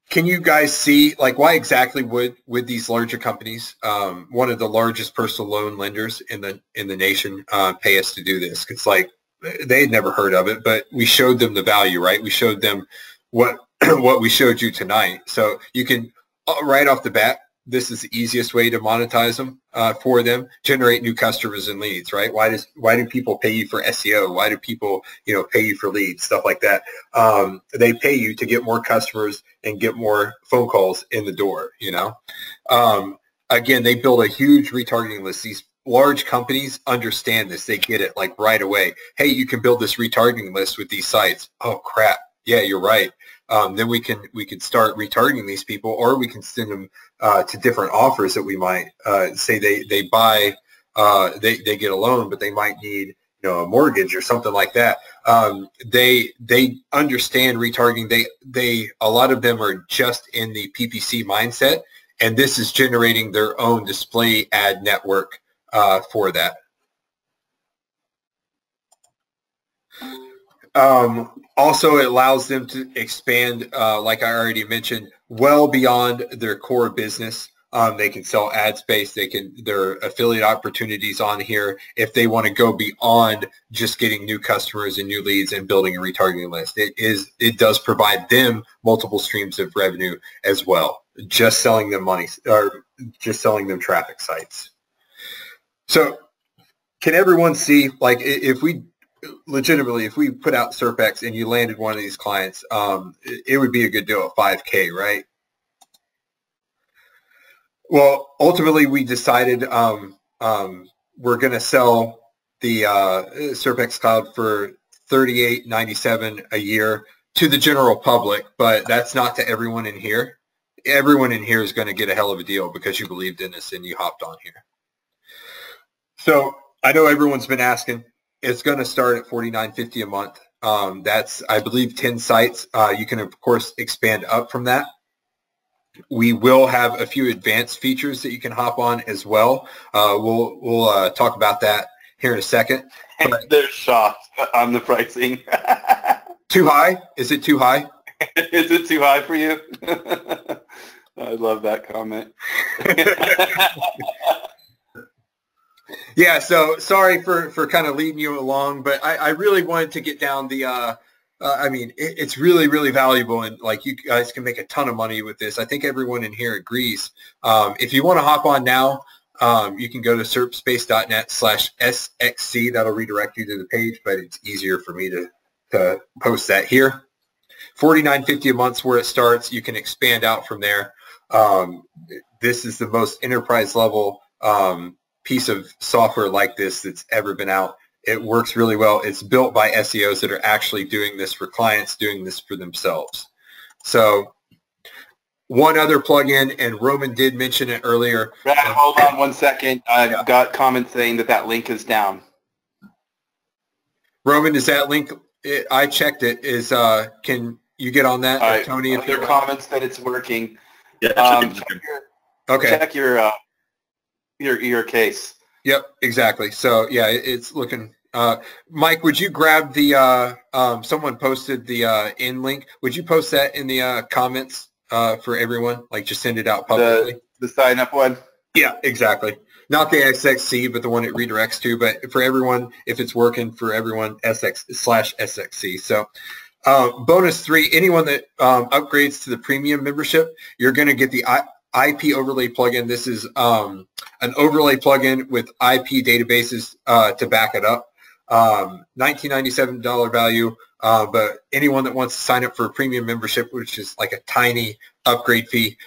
can you guys see, like, why exactly would these larger companies, one of the largest personal loan lenders in the nation, pay us to do this? It's like they had never heard of it, but we showed them the value, right? We showed them what we showed you tonight. So you can, right off the bat, this is the easiest way to monetize them for them. Generate new customers and leads, right? Why do people pay you for SEO? Why do people pay you for leads? Stuff like that. They pay you to get more customers and get more phone calls in the door. Again, they build a huge retargeting list. These large companies understand this. They get it like right away. Hey, you can build this retargeting list with these sites. Oh crap! Yeah, you're right. Then we can start retargeting these people, or we can send them to different offers that we might say they buy, they get a loan, but they might need a mortgage or something like that. They understand retargeting. A lot of them are just in the PPC mindset, and this is generating their own display ad network for that. Also, it allows them to expand, like I already mentioned, well beyond their core business. They can sell ad space. There are affiliate opportunities on here if they want to go beyond just getting new customers and new leads and building a retargeting list. It does provide them multiple streams of revenue as well, just selling them money or just selling them traffic sites. So can everyone see, like, if we legitimately, if we put out SerpX and you landed one of these clients, it would be a good deal at 5K, right? Well, ultimately, we decided we're going to sell the SerpX Cloud for $38.97 a year to the general public, but that's not to everyone in here. Everyone in here is going to get a hell of a deal because you believed in us and you hopped on here. So I know everyone's been asking. It's going to start at $49.50 a month. That's, I believe, 10 sites. You can, of course, expand up from that. We will have a few advanced features that you can hop on as well. We'll talk about that here in a second. But they're shocked on the pricing. Too high? Is it too high? Is it too high for you? I love that comment. Yeah, so sorry for kind of leading you along, but I really wanted to get down the, I mean, it's really, really valuable, and like you guys can make a ton of money with this. I think everyone in here agrees. If you want to hop on now, you can go to serpspace.net/SXC. That'll redirect you to the page, but it's easier for me to post that here. $49.50 a month's where it starts. You can expand out from there. This is the most enterprise level piece of software like this that's ever been out. It works really well. It's built by SEOs that are actually doing this for clients, doing this for themselves. So one other plugin, and Roman did mention it earlier. Brad, hold on 1 second. I've got comments saying that link is down. Roman, is that link? I checked it. Is can you get on that, right. Tony? If there are comments that it's working. Yeah, check your case. Yep, exactly. So yeah, it's looking. Mike, would you grab the? Someone posted the in link. Would you post that in the comments for everyone? Like, just send it out publicly. The sign up one. Yeah, exactly. Not the SXC, but the one it redirects to. But for everyone, if it's working for everyone, SX/SXC. So bonus 3, anyone that upgrades to the premium membership, you're going to get the IP overlay plugin. This is an overlay plugin with IP databases to back it up. $19.97 value, but anyone that wants to sign up for a premium membership, which is like a tiny upgrade fee,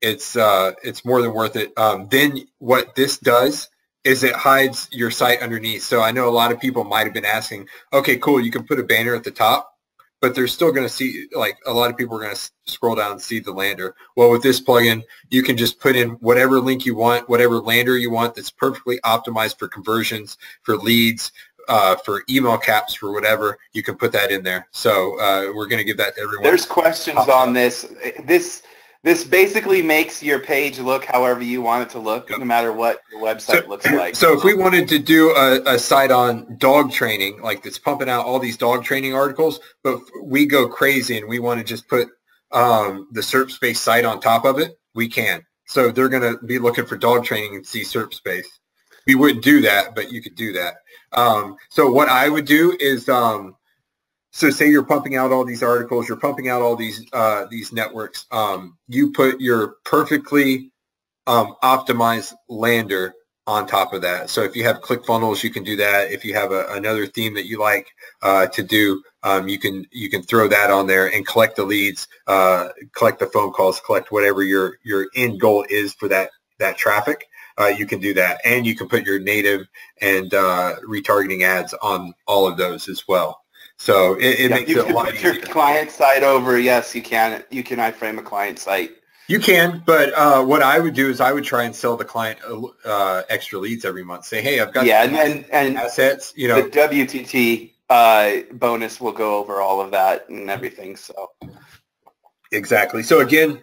it's more than worth it. Then what this does is it hides your site underneath. So I know a lot of people might have been asking, okay, cool, you can put a banner at the top, but they're still going to see, like, a lot of people are going to scroll down and see the lander. Well, with this plugin, you can just put in whatever link you want, whatever lander you want that's perfectly optimized for conversions, for leads, for email caps, for whatever. You can put that in there. So we're going to give that to everyone. There's questions on this. This basically makes your page look however you want it to look, no matter what your website looks like. So if we wanted to do a site on dog training, like that's pumping out all these dog training articles, but we go crazy and we want to just put the SerpSpace site on top of it, we can. So they're going to be looking for dog training and see SerpSpace. We wouldn't do that, but you could do that. So what I would do is, so say you're pumping out all these articles, you're pumping out all these networks. You put your perfectly optimized lander on top of that. So if you have ClickFunnels, you can do that. If you have another theme that you like to do, you can throw that on there and collect the leads, collect the phone calls, collect whatever your end goal is for that traffic. You can do that, and you can put your native and retargeting ads on all of those as well. So it makes it a lot easier. Your client site over, yes, you can. You can iframe a client site. You can, but what I would do is I would try and sell the client extra leads every month. Say, hey, I've got and assets. You know, the WTT bonus will go over all of that and everything. So exactly. So again,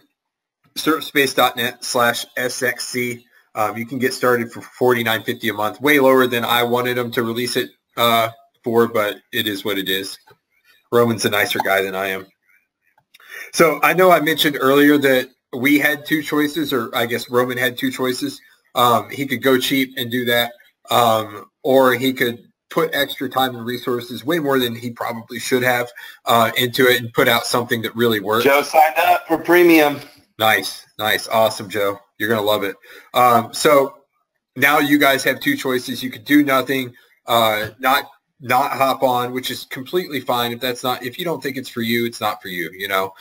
SerpSpace.net/SXC. You can get started for $49.50 a month. Way lower than I wanted them to release it for, but it is what it is. Roman's a nicer guy than I am. So I know I mentioned earlier that we had two choices, or I guess Roman had two choices. He could go cheap and do that, or he could put extra time and resources, way more than he probably should have, into it and put out something that really works. Joe signed up for premium. Nice. Awesome, Joe. You're going to love it. So now you guys have two choices. You could do nothing, not hop on, which is completely fine. If you don't think it's for you, it's not for you, you know.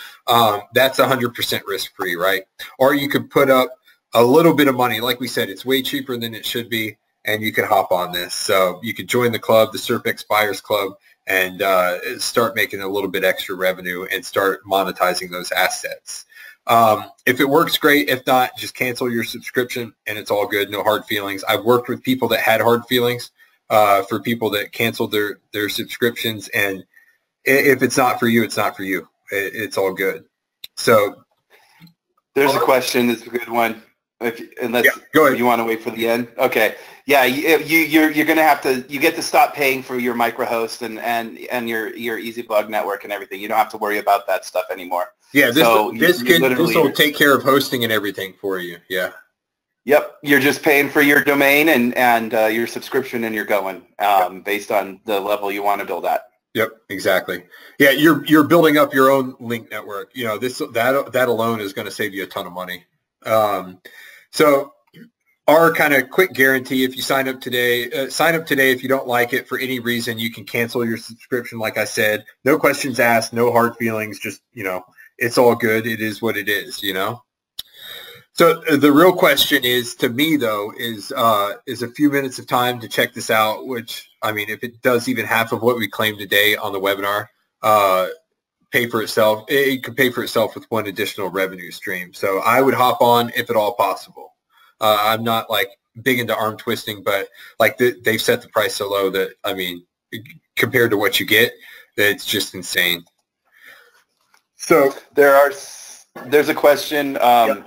That's 100% risk-free, right? Or you could put up a little bit of money. Like we said, it's way cheaper than it should be, and you could hop on this. So you could join the club, the SerpX Buyers Club, and start making a little bit extra revenue and start monetizing those assets. If it works, great. If not, just cancel your subscription, and it's all good. No hard feelings. I've worked with people that had hard feelings for people that canceled their subscriptions, and if it's not for you, it's not for you. It's all good. So there's a question that's a good one. Unless go ahead. You want to wait for the end. Okay. Yeah, you're going to have to. You get to stop paying for your microhost and your EasyBlog network and everything. You don't have to worry about that stuff anymore. Yeah, this will take care of hosting and everything for you. Yeah. Yep, you're just paying for your domain and your subscription, and you're going based on the level you want to build at. Yep, exactly. Yeah, you're building up your own link network. You know, that alone is going to save you a ton of money. So our kind of quick guarantee, if you sign up today. If you don't like it for any reason, you can cancel your subscription. Like I said, no questions asked, no hard feelings. Just, you know, it's all good. It is what it is, you know. So the real question is, to me though, is a few minutes of time to check this out, which, I mean, if it does even half of what we claimed today on the webinar, pay for itself. It could pay for itself with one additional revenue stream. So I would hop on if at all possible. I'm not like big into arm twisting, but like they've set the price so low that, I mean, compared to what you get, that it's just insane. So there's a question. They're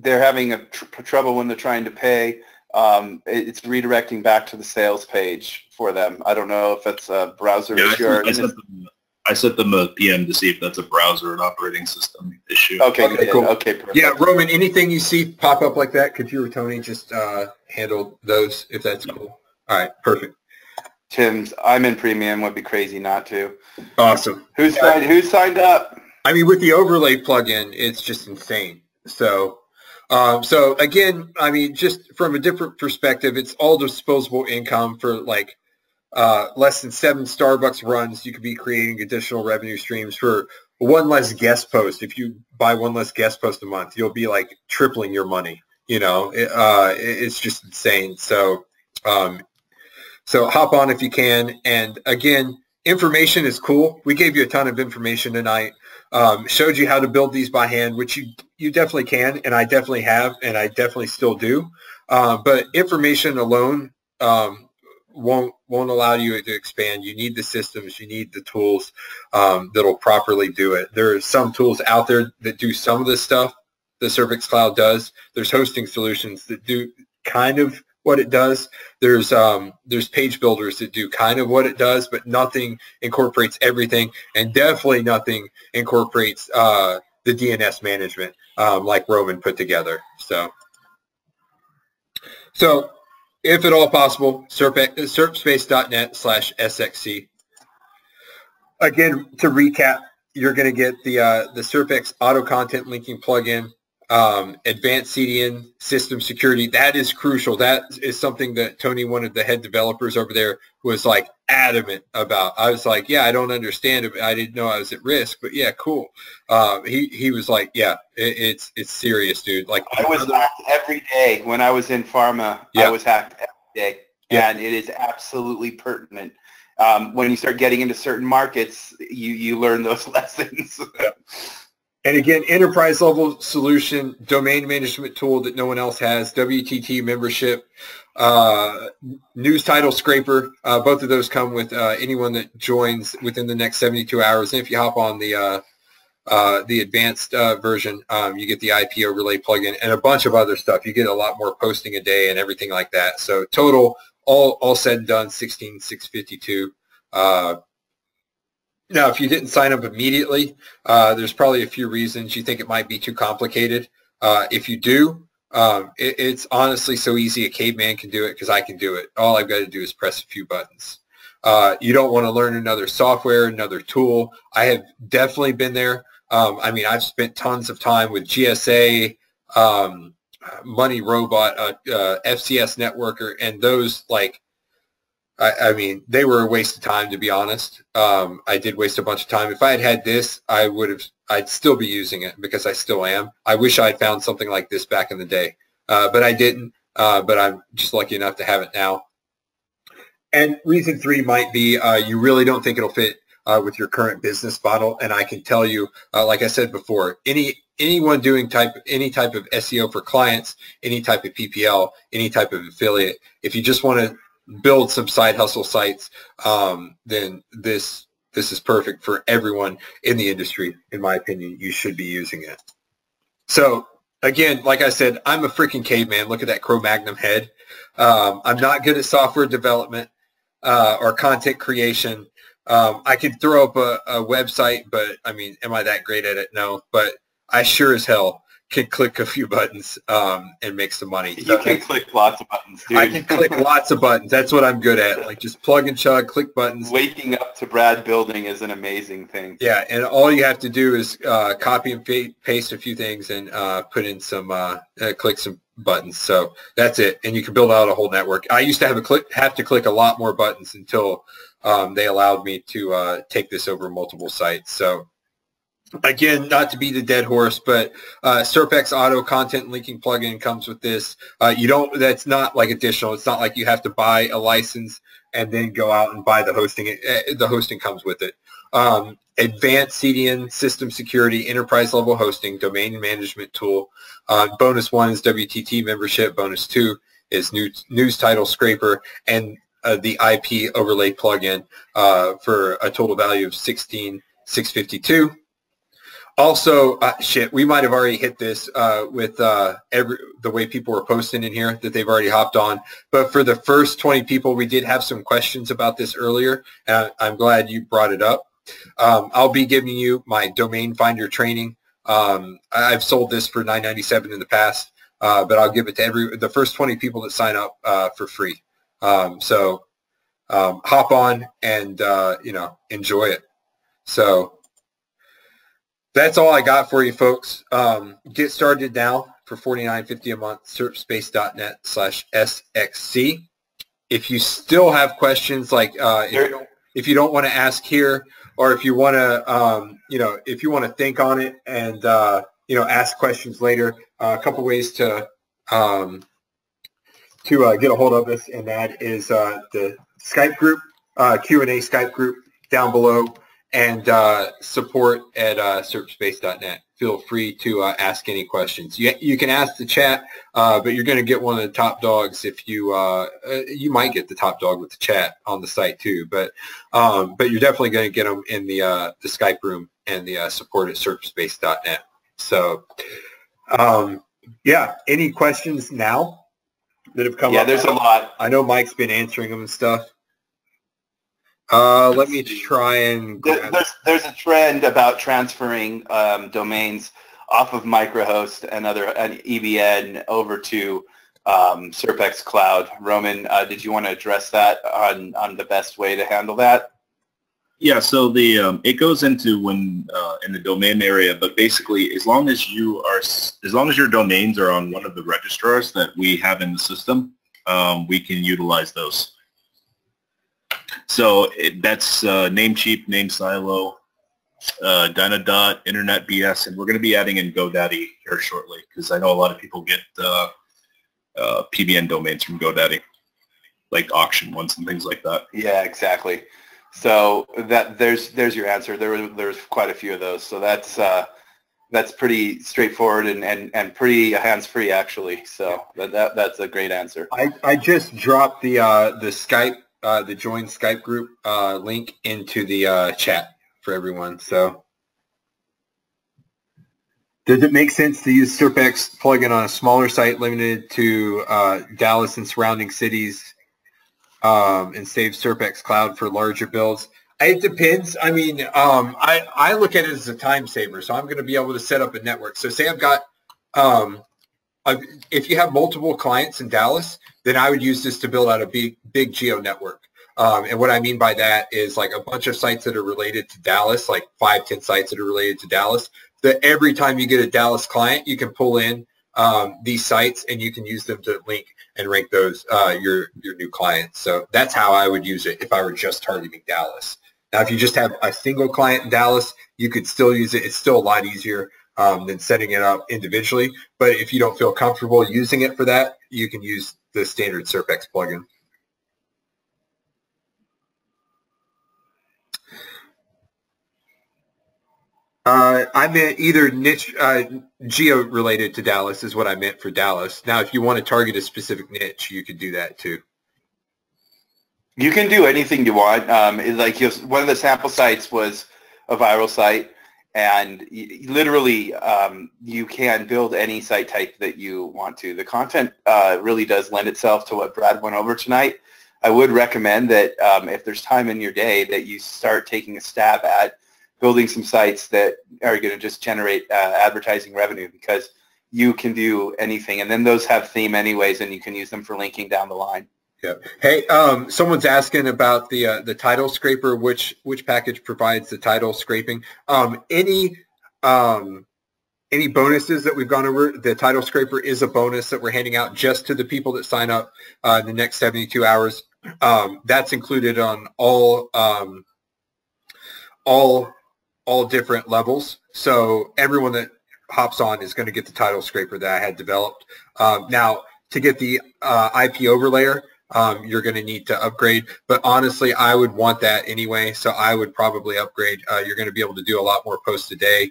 having trouble when they're trying to pay. It's redirecting back to the sales page for them. I don't know if it's a browser issue. I sent them a PM to see if that's a browser and operating system issue. Okay, cool. Okay, perfect. Yeah, Roman, anything you see pop up like that, could you or Tony just handle those if that's cool? All right, perfect. Tim's, I'm in premium. Would be crazy not to. Awesome. Who's signed up? I mean, with the overlay plugin, it's just insane. So, so again, I mean, just from a different perspective, it's all disposable income for like less than 7 Starbucks runs. You could be creating additional revenue streams for one less guest post. If you buy one less guest post a month, you'll be like tripling your money. You know, it's just insane. So, so hop on if you can. And again, information is cool. We gave you a ton of information tonight. Showed you how to build these by hand, which you definitely can, and I definitely have, and I definitely still do. But information alone won't allow you to expand. You need the systems, you need the tools that'll properly do it. There are some tools out there that do some of this stuff the SerpX Cloud does. There's hosting solutions that do kind of what it does. There's page builders that do kind of what it does, but nothing incorporates everything, and definitely nothing incorporates the DNS management like Roman put together. So if at all possible, SerpSpace.net/SXC. Again, to recap, you're going to get the SerpX auto content linking plugin, advanced CDN system security. That is crucial. That is something that Tony, one of the head developers over there, was like adamant about. I was like, yeah, I don't understand it. I didn't know I was at risk, but yeah, cool. He was like, yeah, it's serious, dude. Like I was hacked every day when I was in pharma. Yeah. I was hacked every day, and it is absolutely pertinent. When you start getting into certain markets, you learn those lessons. And again, enterprise level solution, domain management tool that no one else has, WTT membership, news title scraper. Both of those come with anyone that joins within the next 72 hours. And if you hop on the advanced version, you get the IP overlay plugin and a bunch of other stuff. You get a lot more posting a day and everything like that. So total, all said and done, 16,652. Now, if you didn't sign up immediately, there's probably a few reasons. You think it might be too complicated. If you do, it's honestly so easy a caveman can do it because I can do it. All I've got to do is press a few buttons. You don't want to learn another software, another tool. I have definitely been there. I mean, I've spent tons of time with GSA, money robot, FCS networker, and those like, I mean, they were a waste of time, to be honest. I did waste a bunch of time. If I had this, I'd still be using it because I still am. I wish I had found something like this back in the day, but I didn't. But I'm just lucky enough to have it now. And reason 3 might be you really don't think it'll fit with your current business model. And I can tell you, like I said before, anyone doing any type of SEO for clients, any type of PPL, any type of affiliate, if you just want to build some side hustle sites, then this is perfect for everyone in the industry. In my opinion, you should be using it. So again, like I said, I'm a freaking caveman. Look at that Cro-Magnon head. I'm not good at software development or content creation. I can throw up a website, but I mean, am I that great at it? No, but I sure as hell can click a few buttons and make some money. You can click lots of buttons, dude. I can click lots of buttons. That's what I'm good at. Like just plug and chug, click buttons. Waking up to Brad building is an amazing thing. Yeah, and all you have to do is copy and paste a few things and put in some, click some buttons. So that's it, and you can build out a whole network. I used to have to click a lot more buttons until they allowed me to take this over multiple sites. So again, not to be the dead horse, but SerpX Auto content linking plugin comes with this. That's not like additional. It's not like you have to buy a license and then go out and buy the hosting. The hosting comes with it. Advanced CDN system security, enterprise level hosting, domain management tool. Bonus 1 is WTT membership. Bonus 2 is news title scraper and the IP overlay plugin for a total value of $16,652. Also, we might have already hit this with the way people were posting in here that they've already hopped on. But for the first 20 people, we did have some questions about this earlier, and I'm glad you brought it up. I'll be giving you my domain finder training. I've sold this for $9.97 in the past, but I'll give it to the first 20 people that sign up for free. So hop on and enjoy it. So that's all I got for you, folks. Get started now for $49.50 a month. SerpSpace.net/SXC. If you still have questions, like if you don't want to ask here, or if you want to, if you want to think on it and ask questions later, a couple ways to get a hold of us, and that is the Skype group, Q&A Skype group down below, and support at SerpSpace.net. Feel free to ask any questions. You can ask the chat, but you're going to get one of the top dogs if you might get the top dog with the chat on the site too. But you're definitely going to get them in the Skype room and the support at SerpSpace.net. So any questions now that have come up? Yeah, there's a lot. I know Mike's been answering them and stuff. Let me try and there's a trend about transferring domains off of microhost and EBN over to SerpX Cloud. Roman, did you want to address that on the best way to handle that? Yeah, so it goes into when in the domain area, but basically as long as your domains are on one of the registrars that we have in the system, we can utilize those. So that's Namecheap, NameSilo, Dynadot, Internet BS, and we're going to be adding in GoDaddy here shortly because I know a lot of people get PBN domains from GoDaddy, like auction ones and things like that. Yeah, exactly. So there's your answer. There's quite a few of those. So that's pretty straightforward and pretty hands-free actually. So that's a great answer. I just dropped the Skype. The join Skype group link into the chat for everyone. So does it make sense to use SerpX plugin on a smaller site limited to Dallas and surrounding cities and save SerpX Cloud for larger builds? It depends. I mean, I look at it as a time saver. So I'm going to be able to set up a network. So say I've got if you have multiple clients in Dallas, then I would use this to build out a big geo network. And what I mean by that is like a bunch of sites that are related to Dallas, like 5-10 sites that are related to Dallas, that every time you get a Dallas client, you can pull in these sites, and you can use them to link and rank those your new clients. So that's how I would use it if I were just targeting Dallas. Now, if you just have a single client in Dallas, you could still use it. It's still a lot easier than setting it up individually. But if you don't feel comfortable using it for that, you can use the standard SerpX plugin. I meant either niche, geo-related to Dallas is what I meant for Dallas. Now, if you want to target a specific niche, you could do that too. You can do anything you want. Like one of the sample sites was a viral site, and literally you can build any site type that you want to. The content really does lend itself to what Brad went over tonight. I would recommend that if there's time in your day that you start taking a stab at building some sites that are going to just generate advertising revenue, because you can do anything. And then those have theme anyways, and you can use them for linking down the line. Yeah. Hey, someone's asking about the title scraper. Which package provides the title scraping? Any bonuses that we've gone over? The title scraper is a bonus that we're handing out just to the people that sign up the next 72 hours. That's included on all different levels. So everyone that hops on is going to get the title scraper that I had developed. Now, to get the IP overlayer, you're going to need to upgrade. But honestly, I would want that anyway, so I would probably upgrade. You're going to be able to do a lot more posts a day.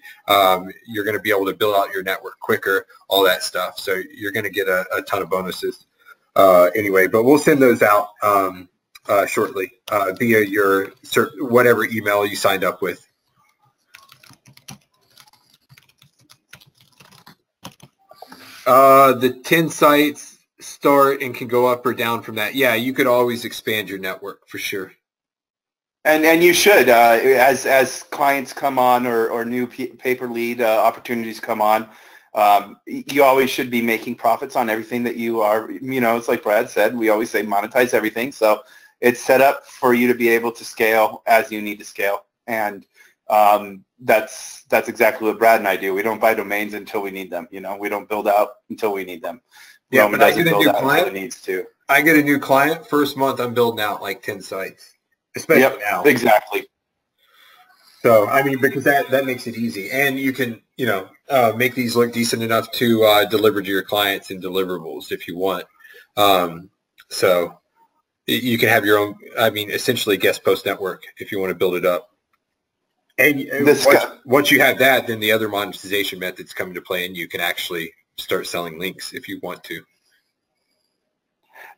You're going to be able to build out your network quicker, all that stuff. So you're going to get a ton of bonuses anyway. But we'll send those out shortly via your whatever email you signed up with. The 10 sites start and can go up or down from that. Yeah, you could always expand your network for sure. And you should, as clients come on or new paper lead opportunities come on, you always should be making profits on everything that you are. It's like Brad said, we always say monetize everything. So it's set up for you to be able to scale as you need to scale. And that's exactly what Brad and I do. We don't buy domains until we need them. We don't build out until we need them. Yeah, Roman but I doesn't get a build new out client. until it needs to. I get a new client. First month, I'm building out like 10 sites, especially now. Exactly. So, I mean, because that makes it easy. And you can, make these look decent enough to deliver to your clients in deliverables if you want. So you can have your own, essentially guest post network if you want to build it up. And once you have that, then the other monetization methods come into play, and you can actually start selling links if you want to.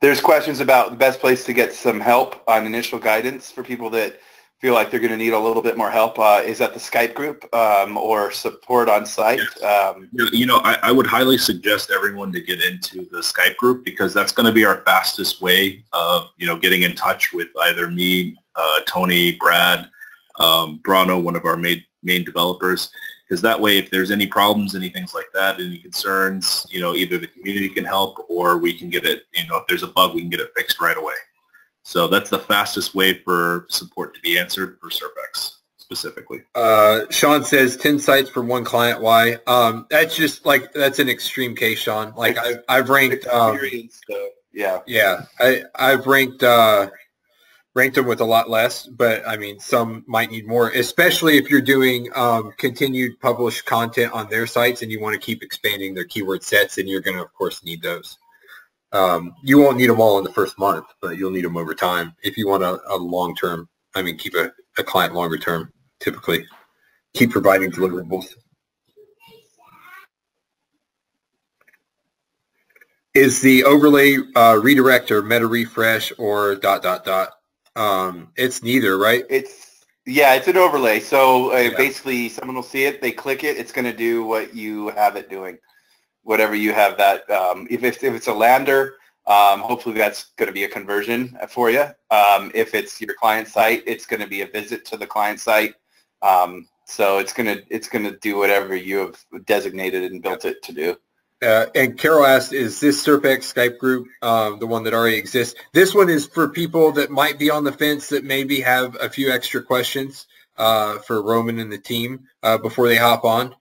There's questions about the best place to get some help on initial guidance for people that feel like they're going to need a little bit more help. Is that the Skype group or support on site? I would highly suggest everyone to get into the Skype group, because that's going to be our fastest way of, getting in touch with either me, Tony, Brad, Brano, one of our main developers. Because that way, if there's any problems, any things like that, any concerns, either the community can help, or we can get it, if there's a bug, we can get it fixed right away. So that's the fastest way for support to be answered for SerpX specifically. Sean says 10 sites for one client. Why? That's just that's an extreme case, Sean. Like I've ranked, I've ranked them with a lot less, but some might need more, especially if you're doing continued published content on their sites and you want to keep expanding their keyword sets, and you're going to, of course, need those. You won't need them all in the first month, but you'll need them over time if you want a long-term, keep a client longer term, typically. Keep providing deliverables. Is the overlay redirect or meta refresh or ... It's neither, right? It's an overlay. So basically someone will see it, they click it, it's going to do what you have it doing, whatever you have that. If it's a lander, hopefully that's going to be a conversion for you. If it's your client site, it's going to be a visit to the client site. So it's going to do whatever you have designated and built it to do. And Carol asked, is this SerpX Skype group the one that already exists? This one is for people that might be on the fence, that maybe have a few extra questions for Roman and the team before they hop on.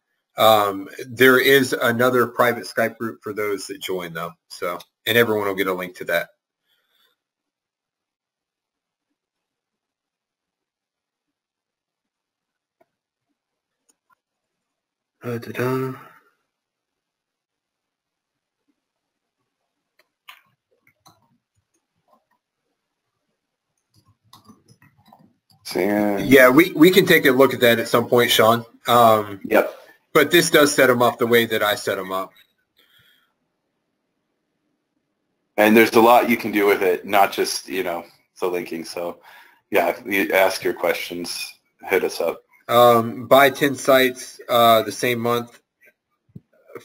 There is another private Skype group for those that join, though. So, and everyone will get a link to that. Da-da-da. Yeah, we can take a look at that at some point, Sean. Yep. But this does set them up the way that I set them up. And there's a lot you can do with it, not just, you know, the linking. So, yeah, you ask your questions, hit us up. Buy 10 sites the same month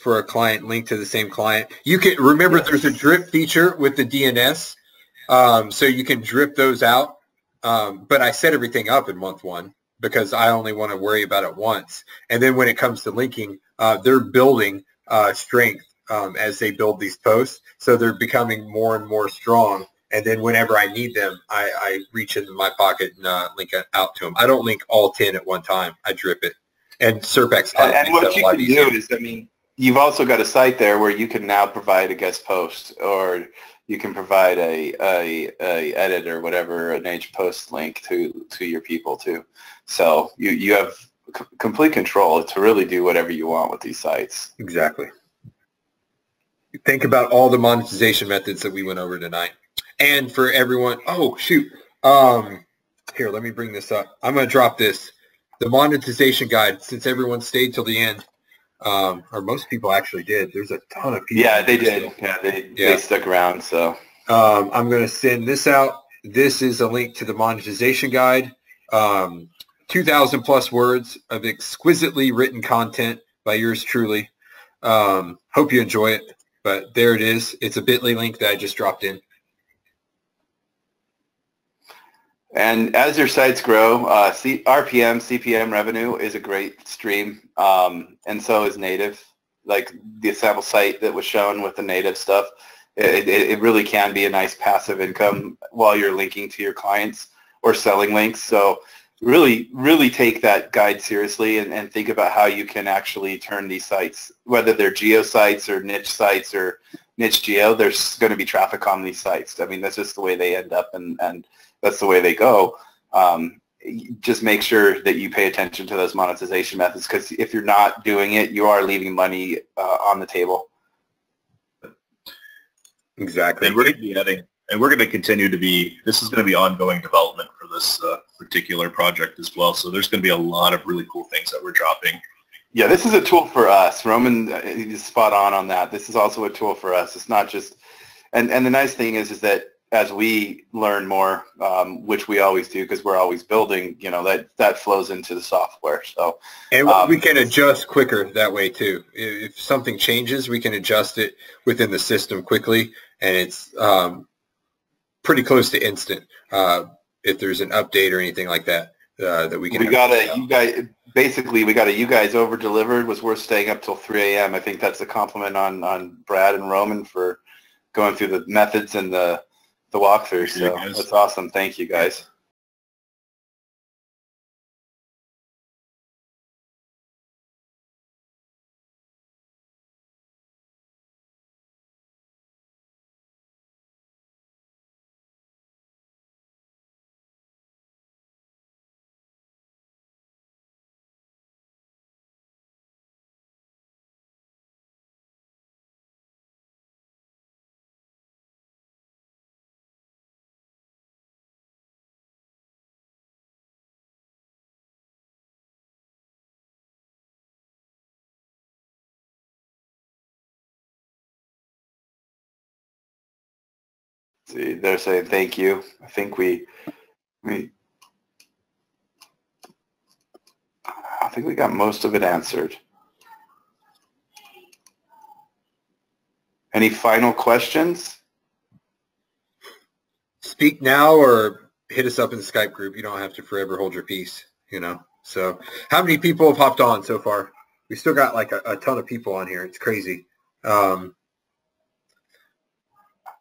for a client, link to the same client. You can remember there's a drip feature with the DNS, so you can drip those out. But I set everything up in month one because I only want to worry about it once. And then when it comes to linking, they're building strength as they build these posts. So they're becoming more and more strong. And then whenever I need them, I reach into my pocket and link it out to them. I don't link all 10 at one time. I drip it. And SerpX and what you can do is, I mean, you've also got a site there where you can now provide a guest post, or you can provide a edit or whatever, an age post link to your people too. So you have complete control to really do whatever you want with these sites. Exactly. Think about all the monetization methods that we went over tonight. And for everyone, oh shoot, here, let me bring this up. I'm going to drop this, the monetization guide, since everyone stayed till the end. Or most people actually did. There's a ton of people. Yeah, they did. Yeah, they stuck around. So I'm going to send this out. This is a link to the monetization guide. 2,000 plus words of exquisitely written content by yours truly. Hope you enjoy it. But there it is. It's a bit.ly link that I just dropped in. And as your sites grow, RPM, CPM revenue is a great stream, and so is native. Like the sample site that was shown with the native stuff, it really can be a nice passive income while you're linking to your clients or selling links. So really, really take that guide seriously and think about how you can actually turn these sites, whether they're geo sites or niche geo, there's going to be traffic on these sites. I mean, that's just the way they end up, and that's the way they go. Just make sure that you pay attention to those monetization methods, because if you're not doing it, you are leaving money on the table. Exactly. And we're going to be adding, and we're going to continue to be, this is going to be ongoing development for this particular project as well. So there's going to be a lot of really cool things that we're dropping. Yeah, this is a tool for us. Roman is spot on that. This is also a tool for us. It's not just, and the nice thing is that as we learn more, which we always do because we're always building, you know, that flows into the software. So and we can adjust quicker that way too. If something changes, we can adjust it within the system quickly, and it's pretty close to instant if there's an update or anything like that that we can. We got a you guys over delivered. Was worth staying up till 3 a.m. I think that's a compliment on Brad and Roman for going through the methods and the walkthrough. So that's awesome. Thank you guys. See, they're saying thank you. I think we I think we got most of it answered. Any final questions? Speak now or hit us up in the Skype group. You don't have to forever hold your peace, you know. So how many people have hopped on so far? We still got like a ton of people on here. It's crazy.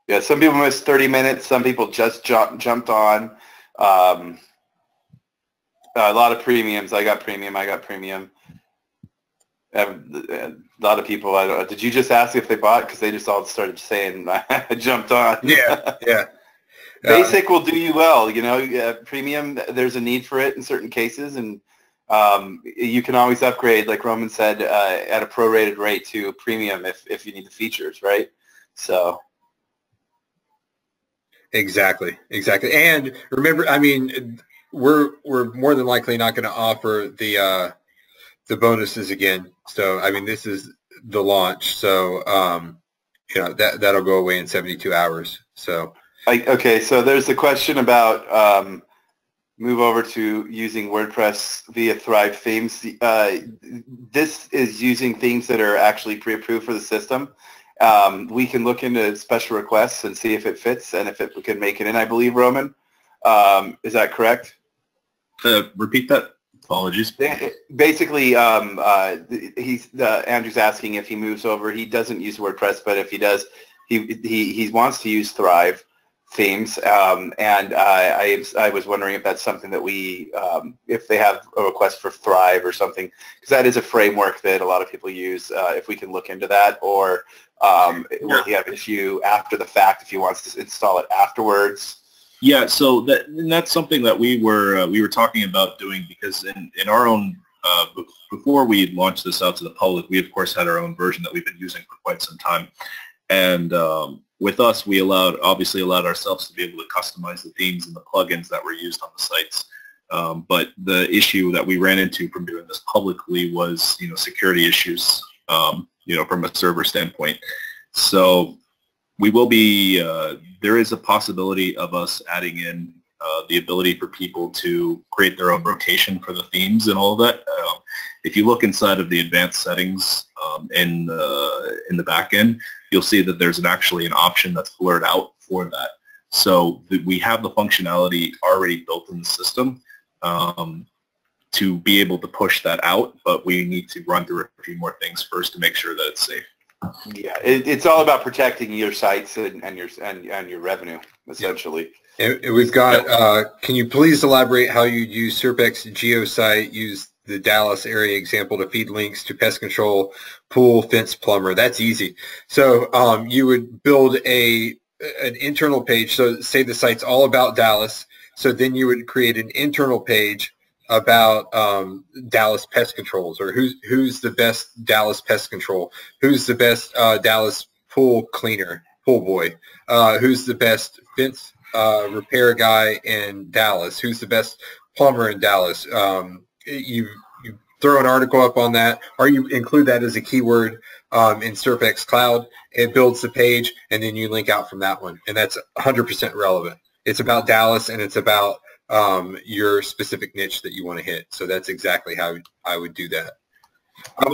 Yeah, some people missed 30 minutes. Some people just jumped on. A lot of premiums. I got premium. A lot of people, I don't, did you just ask if they bought? Because they just all started saying, I jumped on. Yeah, yeah. Basic will do you well, you know. Premium, there's a need for it in certain cases, and you can always upgrade, like Roman said, at a prorated rate to premium if you need the features, right? So. Exactly. And remember, I mean, we're more than likely not going to offer the bonuses again. So, I mean, this is the launch. So, you know, that'll go away in 72 hours. So. Okay, so there's the question about move over to using WordPress via Thrive themes. This is using themes that are actually pre-approved for the system. We can look into special requests and see if it fits and if it can make it in, I believe, Roman. Is that correct? Repeat that. Apologies. Basically, Andrew's asking if he moves over. He doesn't use WordPress, but if he does, he wants to use Thrive themes, and I was wondering if that's something that we, if they have a request for Thrive or something, because that is a framework that a lot of people use. If we can look into that, or will he have an issue after the fact if he wants to install it afterwards? Yeah, so that's something that we were talking about doing, because in our own before we launched this out to the public, we of course had our own version that we've been using for quite some time, and with us, we obviously allowed ourselves to be able to customize the themes and the plugins that were used on the sites. But the issue that we ran into from doing this publicly was, you know, security issues, you know, from a server standpoint. So we will be, there is a possibility of us adding in the ability for people to create their own rotation for the themes and all of that. If you look inside of the advanced settings in the back end, you'll see that there's actually an option that's blurred out for that. So we have the functionality already built in the system to be able to push that out, but we need to run through a few more things first to make sure that it's safe. Yeah, it's all about protecting your sites and your revenue, essentially. And we've got, can you please elaborate how you use SerpX GeoSite, use the Dallas area example to feed links to pest control, pool, fence, plumber? That's easy. So you would build an internal page. So say the site's all about Dallas. So then you would create an internal page about Dallas pest controls, or who's the best Dallas pest control, who's the best Dallas pool cleaner, pool boy, who's the best fence repair guy in Dallas, who's the best plumber in Dallas. You throw an article up on that, or you include that as a keyword in SerpX Cloud. It builds the page, and then you link out from that one, and that's 100% relevant. It's about Dallas, and it's about your specific niche that you want to hit. So that's exactly how I would do that.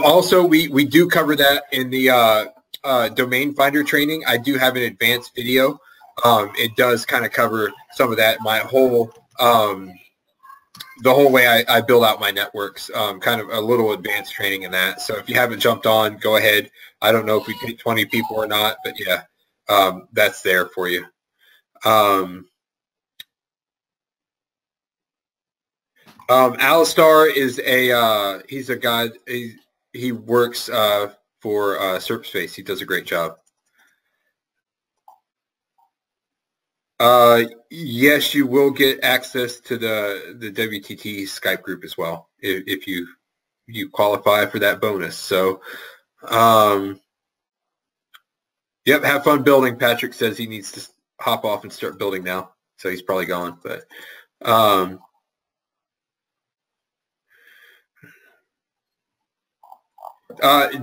Also, we do cover that in the domain finder training. I do have an advanced video. It does kind of cover some of that. My whole the whole way I build out my networks, kind of a little advanced training in that. So if you haven't jumped on, go ahead. I don't know if we pick 20 people or not, but yeah, that's there for you. Alistar is he's a guy, he works for SerpSpace. He does a great job. Yes, you will get access to the WTT Skype group as well if you qualify for that bonus. So, yep, have fun building. Patrick says he needs to hop off and start building now, so he's probably gone. But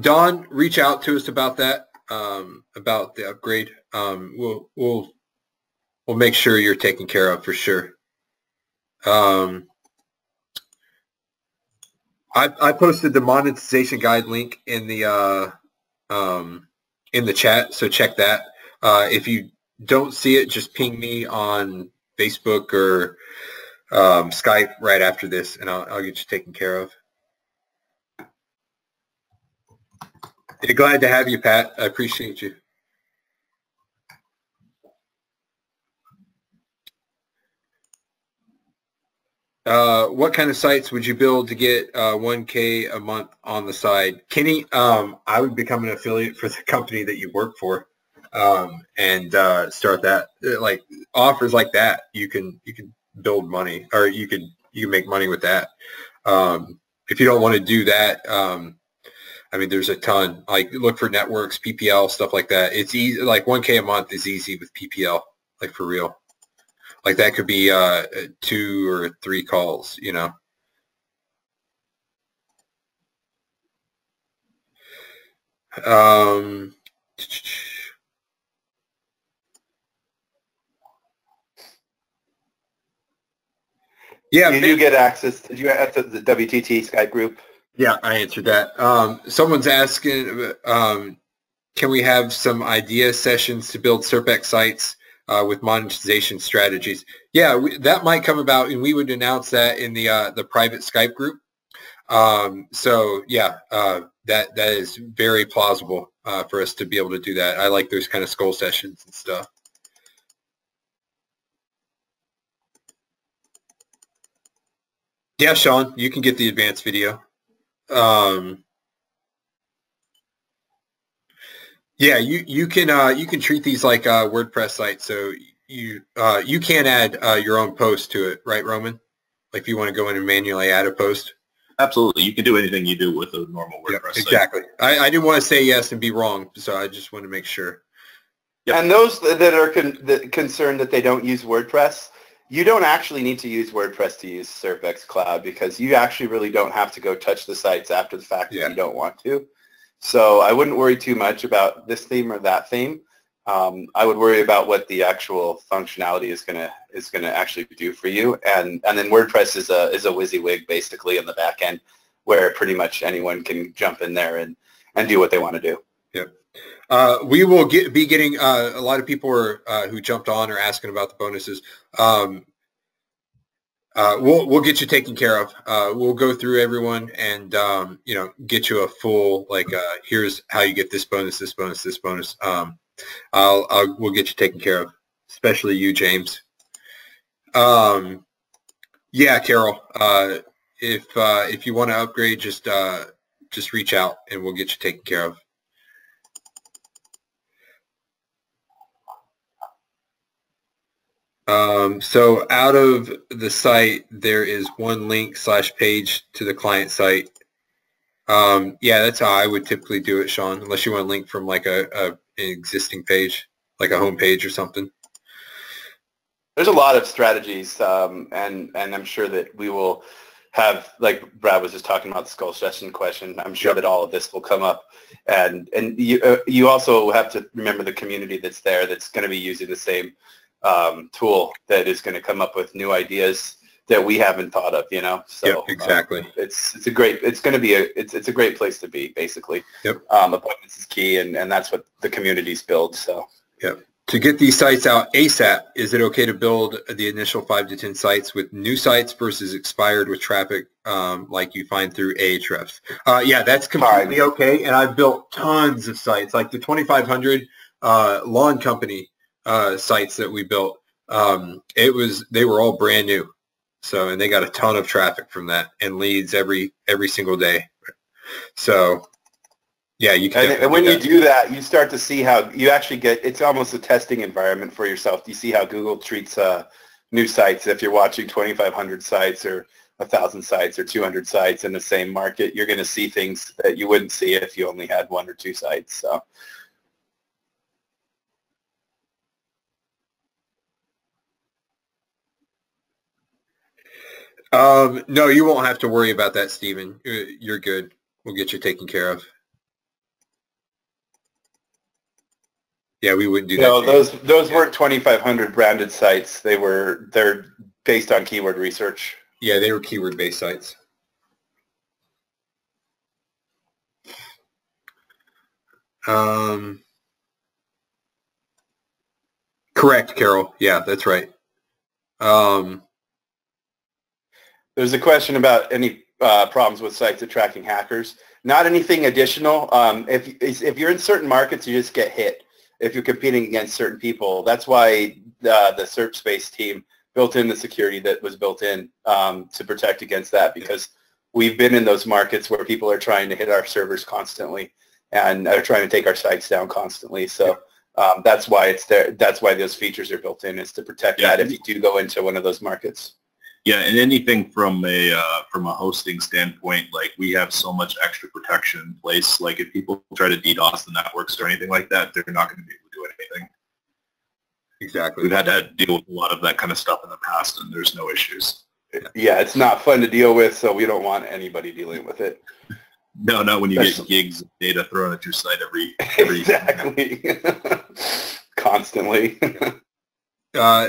Don, reach out to us about that, about the upgrade. We'll make sure you're taken care of for sure. I posted the monetization guide link in the chat, so check that. If you don't see it, just ping me on Facebook or Skype right after this, and I'll get you taken care of. Yeah, glad to have you, Pat. I appreciate you. What kind of sites would you build to get 1K a month on the side? Kenny, I would become an affiliate for the company that you work for, and start that. Like offers like that, you can build money, or you can make money with that. If you don't want to do that, I mean, there's a ton. Like look for networks, PPL, stuff like that. It's easy. Like 1K a month is easy with PPL, like for real. Like that could be 2 or 3 calls, you know. Yeah, you do get access. Did you at the WTT Skype group? Yeah, I answered that. Someone's asking, can we have some idea sessions to build SerpX sites with monetization strategies? Yeah, that might come about, and we would announce that in the private Skype group. So yeah, that is very plausible for us to be able to do that. I like those kind of skull sessions and stuff. Yeah, Sean, you can get the advanced video. Yeah, you can treat these like WordPress sites. So you can add your own post to it, right, Roman? Like if you want to go in and manually add a post. Absolutely, you can do anything you do with a normal WordPress site. Exactly. I didn't want to say yes and be wrong, so I just want to make sure. Yep. And those that are concerned that they don't use WordPress, you don't actually need to use WordPress to use SerpX Cloud, because you actually really don't have to go touch the sites after the fact if you don't want to. So I wouldn't worry too much about this theme or that theme. I would worry about what the actual functionality is gonna actually do for you, and then WordPress is a WYSIWYG basically in the back end, where pretty much anyone can jump in there and do what they want to do. Yep. We will be getting a lot of people who jumped on are asking about the bonuses. We'll get you taken care of. We'll go through everyone and get you a full here's how you get this bonus, this bonus, this bonus. We'll get you taken care of, especially you, James. Yeah, Carol. If you want to upgrade, just reach out and we'll get you taken care of. So out of the site, there is one link / page to the client site. Yeah, that's how I would typically do it, Sean, unless you want to link from like an existing page, like a home page or something. There's a lot of strategies, and I'm sure that we will have, like Brad was just talking about the skull session question, I'm sure that all of this will come up. And you also have to remember the community that's there that's going to be using the same tool that is going to come up with new ideas that we haven't thought of, So exactly. It's a great place to be, basically. Appointments is key, and that's what the communities build. So to get these sites out ASAP, is it okay to build the initial 5 to 10 sites with new sites versus expired with traffic like you find through Ahrefs? Yeah, that's completely okay. And I've built tons of sites, like the 2500 lawn company sites that we built. They were all brand new. So, and they got a ton of traffic from that and leads every single day. So, yeah, you can. And when you do that, you start to see how you actually get. It's almost a testing environment for yourself. You see how Google treats new sites. If you're watching 2,500 sites or 1,000 sites or 200 sites in the same market, you're going to see things that you wouldn't see if you only had 1 or 2 sites. So. No, you won't have to worry about that, Stephen. You're good. We'll get you taken care of. Yeah, we wouldn't do that. No, those weren't 2,500 branded sites. They're based on keyword research. Yeah, they were keyword-based sites. Correct, Carol. Yeah, that's right. There's a question about any problems with sites attracting hackers. Not anything additional. If you're in certain markets, you just get hit if you're competing against certain people. That's why the SerpSpace team built in the security that was built in to protect against that, because we've been in those markets where people are trying to hit our servers constantly and are trying to take our sites down constantly. So that's why it's there. That's why those features are built in, is to protect that if you do go into one of those markets. Yeah, and anything from a hosting standpoint, like we have so much extra protection in place. Like if people try to DDoS the networks or anything like that, they're not going to be able to do anything. Exactly. We've had to deal with a lot of that kind of stuff in the past, and there's no issues. Yeah, it's not fun to deal with, so we don't want anybody dealing with it. No, not when you get gigs of data thrown at your site every exactly. Constantly.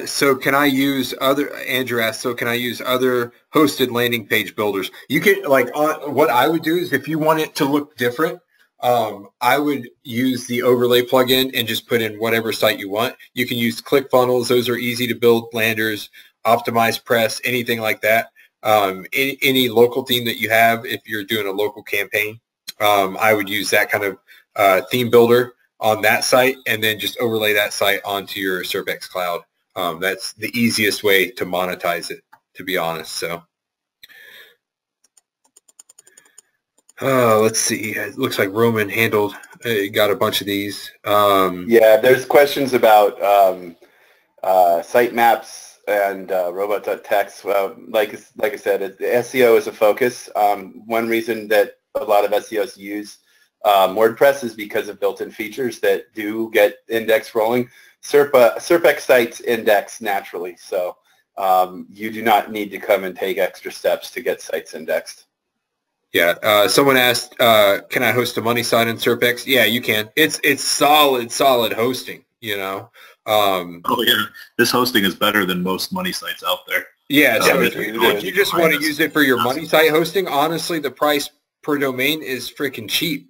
So can I use Andrew asked, so can I use other hosted landing page builders? You can, like, what I would do is, if you want it to look different, I would use the overlay plugin and just put in whatever site you want. You can use ClickFunnels. Those are easy to build landers, Optimize Press, anything like that. Any local theme that you have, if you're doing a local campaign, I would use that kind of theme builder on that site, and then just overlay that site onto your SerpX Cloud. That's the easiest way to monetize it, to be honest. So let's see. It looks like Roman got a bunch of these. Yeah, there's questions about sitemaps and robot.txt. Like I said, SEO is a focus. One reason that a lot of SEOs use WordPress is because of built-in features that do get index rolling. SerpX sites index naturally, so you do not need to come and take extra steps to get sites indexed. Yeah. Someone asked, can I host a money site in SerpX? Yeah, you can. It's solid hosting, you know. Oh yeah, this hosting is better than most money sites out there. Yeah, so if you just want to use it for your money site hosting, honestly, the price per domain is freaking cheap.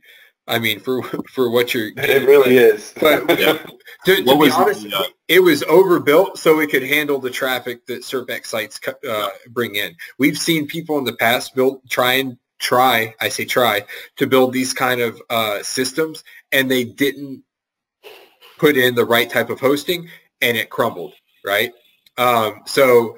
I mean, for what you're getting. It really is. But to be honest, it was overbuilt so it could handle the traffic that SerpX sites bring in. We've seen people in the past try to build these kind of systems, and they didn't put in the right type of hosting, and it crumbled, right? So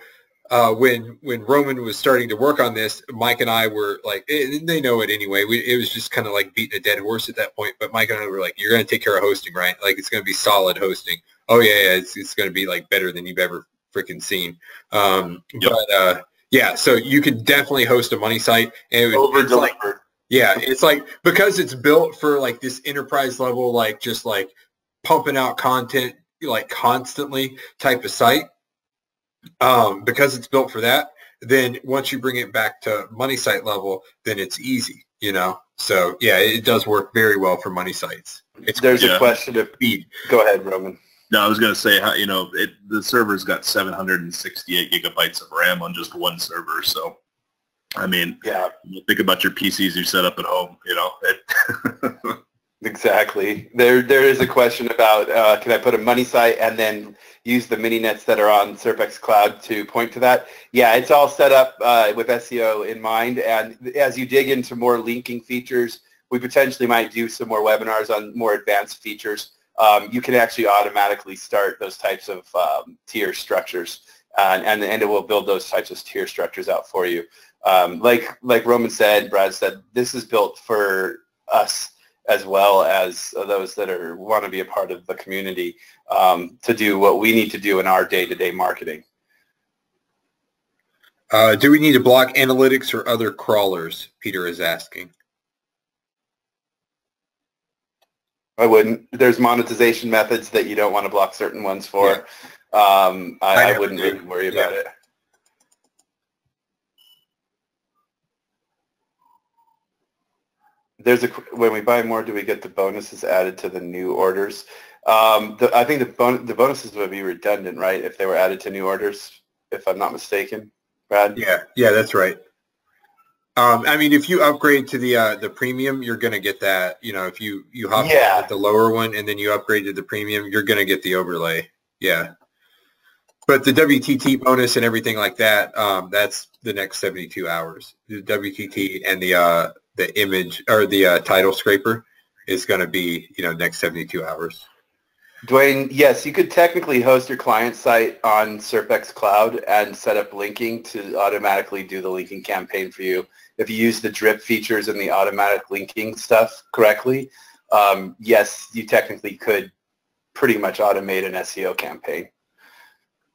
when Roman was starting to work on this, Mike and I were like, they know it anyway. It was just kind of like beating a dead horse at that point. But Mike and I were like, you're going to take care of hosting, right? Like, it's going to be solid hosting. Oh yeah, it's going to be like better than you've ever freaking seen. But yeah, so you could definitely host a money site, and over-deliver. It's like, because it's built for like this enterprise level, like just like pumping out content like constantly type of site. Because it's built for that, then once you bring it back to money site level, then it's easy, you know. So yeah, it does work very well for money sites. There's a question of speed. Go ahead, Roman. No, I was going to say, you know, the server's got 768 gigabytes of RAM on just one server. So, I mean, yeah, think about your PCs you set up at home, you know. Exactly. There is a question about can I put a money site and then use the mini nets that are on SerpX Cloud to point to that? Yeah, it's all set up with SEO in mind. And as you dig into more linking features, we potentially might do some more webinars on more advanced features. You can actually automatically start those types of tier structures, and it will build those types of tier structures out for you. Like Roman said, Brad said, this is built for us as well as those that want to be a part of the community to do what we need to do in our day-to-day marketing. Do we need to block analytics or other crawlers? Peter is asking. I wouldn't. There's monetization methods that you don't want to block certain ones for. Yeah. I wouldn't really worry about it. When we buy more, do we get the bonuses added to the new orders? I think the bonuses would be redundant, right, if they were added to new orders, if I'm not mistaken, Brad? Yeah, that's right. I mean, if you upgrade to the premium, you're going to get that. You know, if you hop at the lower one and then you upgrade to the premium, you're going to get the overlay. Yeah. But the WTT bonus and everything like that, that's the next 72 hours. The WTT and the image or the title scraper is going to be, you know, next 72 hours. Dwayne, yes, you could technically host your client site on SerpX Cloud and set up linking to automatically do the linking campaign for you. If you use the drip features and the automatic linking stuff correctly, yes, you technically could pretty much automate an SEO campaign.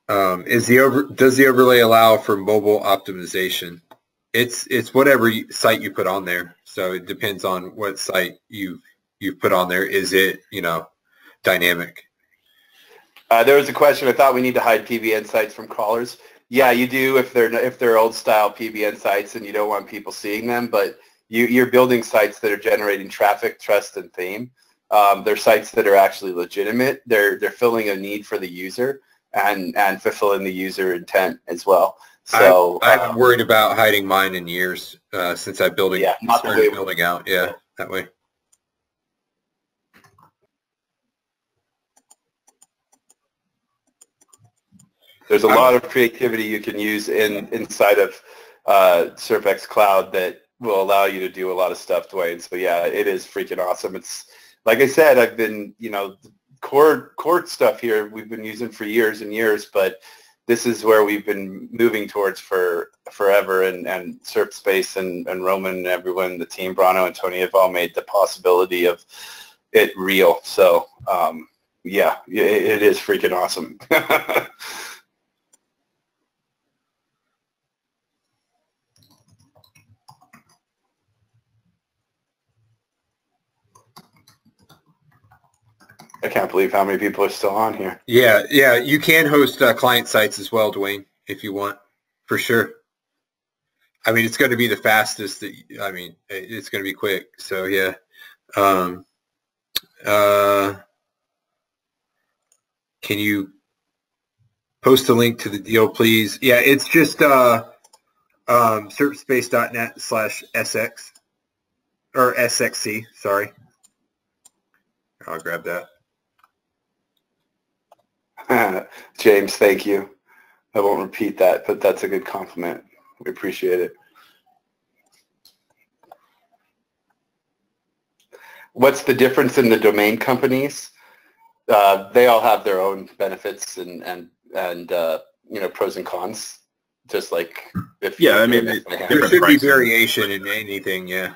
Does the overlay allow for mobile optimization? It's whatever site you put on there. So it depends on what site you've put on there. Is it, dynamic? There was a question. I thought we need to hide PBN sites from crawlers. Yeah, you do if they're old style PBN sites and you don't want people seeing them. But you're building sites that are generating traffic, trust, and theme. They're sites that are actually legitimate. They're filling a need for the user and fulfilling the user intent as well. So I haven't worried about hiding mine in years since I started building out. Yeah, that way. There's a lot of creativity you can use inside of SerpX Cloud that will allow you to do a lot of stuff, Dwayne. So yeah, it is freaking awesome. It's like I said, I've been, core stuff here we've been using for years and years, but this is where we've been moving towards for forever. And SerpSpace and Roman and everyone, the team, Brano and Tony, have all made the possibility of it real. So yeah, it is freaking awesome. I can't believe how many people are still on here. Yeah, you can host client sites as well, Dwayne, if you want, for sure. I mean, it's going to be the fastest. It's going to be quick. So yeah. Can you post a link to the deal, please? Yeah, it's just serpspace.net/SX or SXC. Sorry, I'll grab that. James, thank you. I won't repeat that, but that's a good compliment. We appreciate it. What's the difference in the domain companies? They all have their own benefits and pros and cons. Just like if there should be variation in anything. Yeah.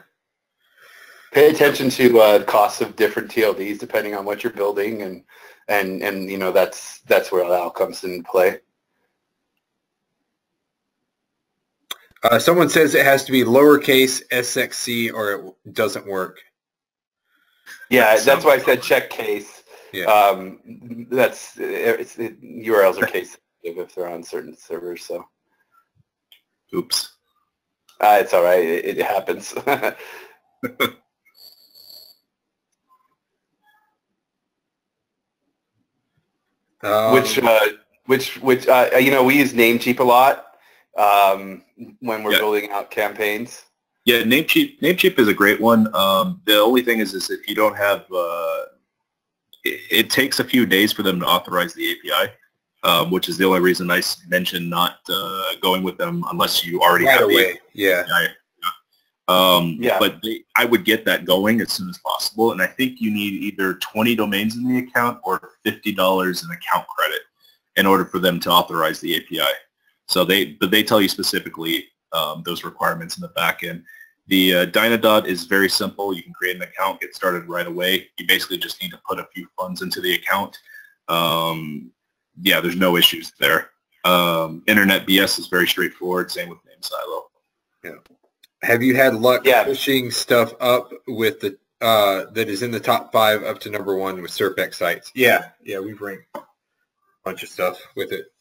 Pay attention to costs of different TLDs depending on what you're building, and that's where that comes into play. Someone says it has to be lowercase SXC or it doesn't work. Yeah, that's why I said check case. Yeah. URLs are case sensitive if they're on certain servers. So. Oops. It's all right. It happens. Which we use Namecheap a lot when we're building out campaigns. Yeah, Namecheap is a great one. The only thing is if you don't have, it takes a few days for them to authorize the API, which is the only reason I mentioned not going with them unless you already have the API. Yeah. But I would get that going as soon as possible, and I think you need either 20 domains in the account or $50 in account credit in order for them to authorize the API. So they tell you specifically those requirements in the back end. The Dynadot is very simple. You can create an account, get started right away. You basically just need to put a few funds into the account. There's no issues there. Internet BS is very straightforward. Same with NameSilo. Yeah. Have you had luck pushing stuff up with the that is in the top 5 up to number 1 with SerpX sites? Yeah, we've ranked a bunch of stuff with it.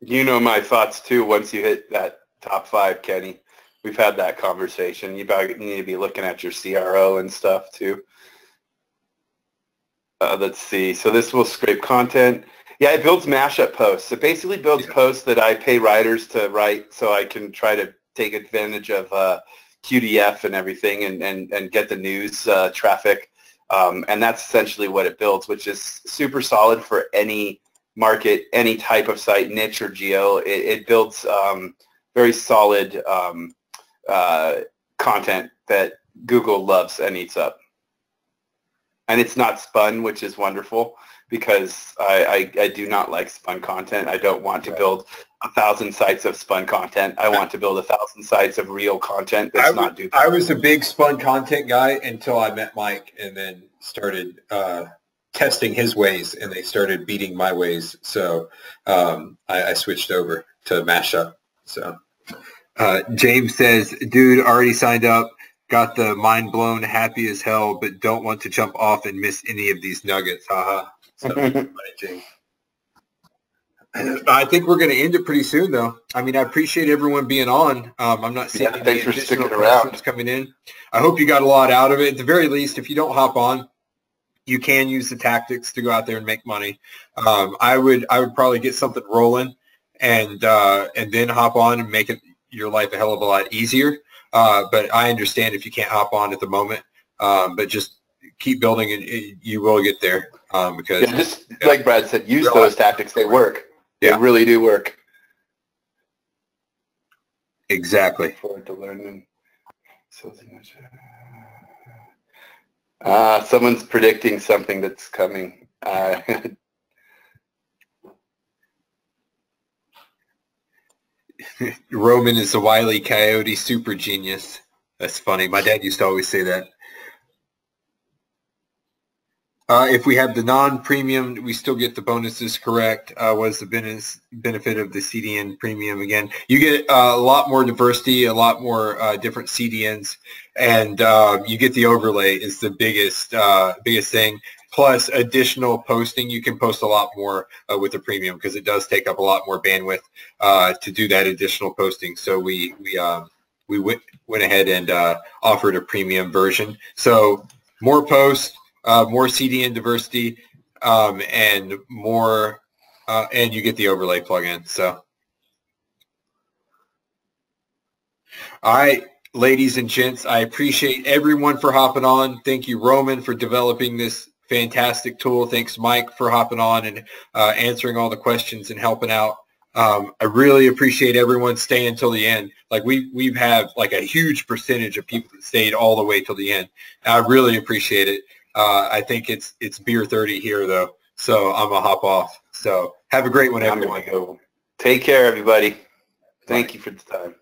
You know my thoughts too. Once you hit that top 5, Kenny, we've had that conversation. You need to be looking at your CRO and stuff too. Let's see. So this will scrape content. Yeah, it builds mashup posts. It basically builds posts that I pay writers to write so I can try to take advantage of QDF and everything and get the news traffic. And that's essentially what it builds, which is super solid for any market, any type of site, niche or geo. It builds very solid content that Google loves and eats up. and it's not spun, which is wonderful because I do not like spun content. I don't want to build 1,000 sites of spun content. I want to build 1,000 sites of real content that's not duplicated. I was a big spun content guy until I met Mike and then started testing his ways, and they started beating my ways. So I switched over to mashup. So James says, dude, already signed up. Got the mind blown, happy as hell, but don't want to jump off and miss any of these nuggets. Haha. So, James. I think we're going to end it pretty soon, though. I mean, I appreciate everyone being on. I'm not seeing any thanks for additional sticking around. questions coming in. I hope you got a lot out of it. At the very least, if you don't hop on, you can use the tactics to go out there and make money. I would probably get something rolling and then hop on and make your life a hell of a lot easier. But I understand if you can't hop on at the moment. But just keep building, and you will get there. Because just like Brad said, use those tactics. They work. They really do work. Exactly. Forward to learning. Someone's predicting something that's coming. Roman is a Wile E. Coyote super genius. That's funny. My dad used to always say that. If we have the non-premium, we still get the bonuses, correct? What is the benefit of the CDN premium again? You get a lot more diversity, a lot more different CDNs, and you get the overlay is the biggest thing. Plus additional posting. You can post a lot more with the premium because it does take up a lot more bandwidth to do that additional posting. So we went ahead and offered a premium version. So more posts. More CDN diversity, and more, and you get the overlay plugin. So, all right, ladies and gents, I appreciate everyone for hopping on. Thank you, Roman, for developing this fantastic tool. Thanks, Mike, for hopping on and answering all the questions and helping out. I really appreciate everyone staying until the end. Like we've have like a huge percentage of people that stayed all the way till the end. I really appreciate it. I think it's beer 30 here though, so I'm gonna hop off. So have a great one, everyone. Go. Take care, everybody. Thank you for the time.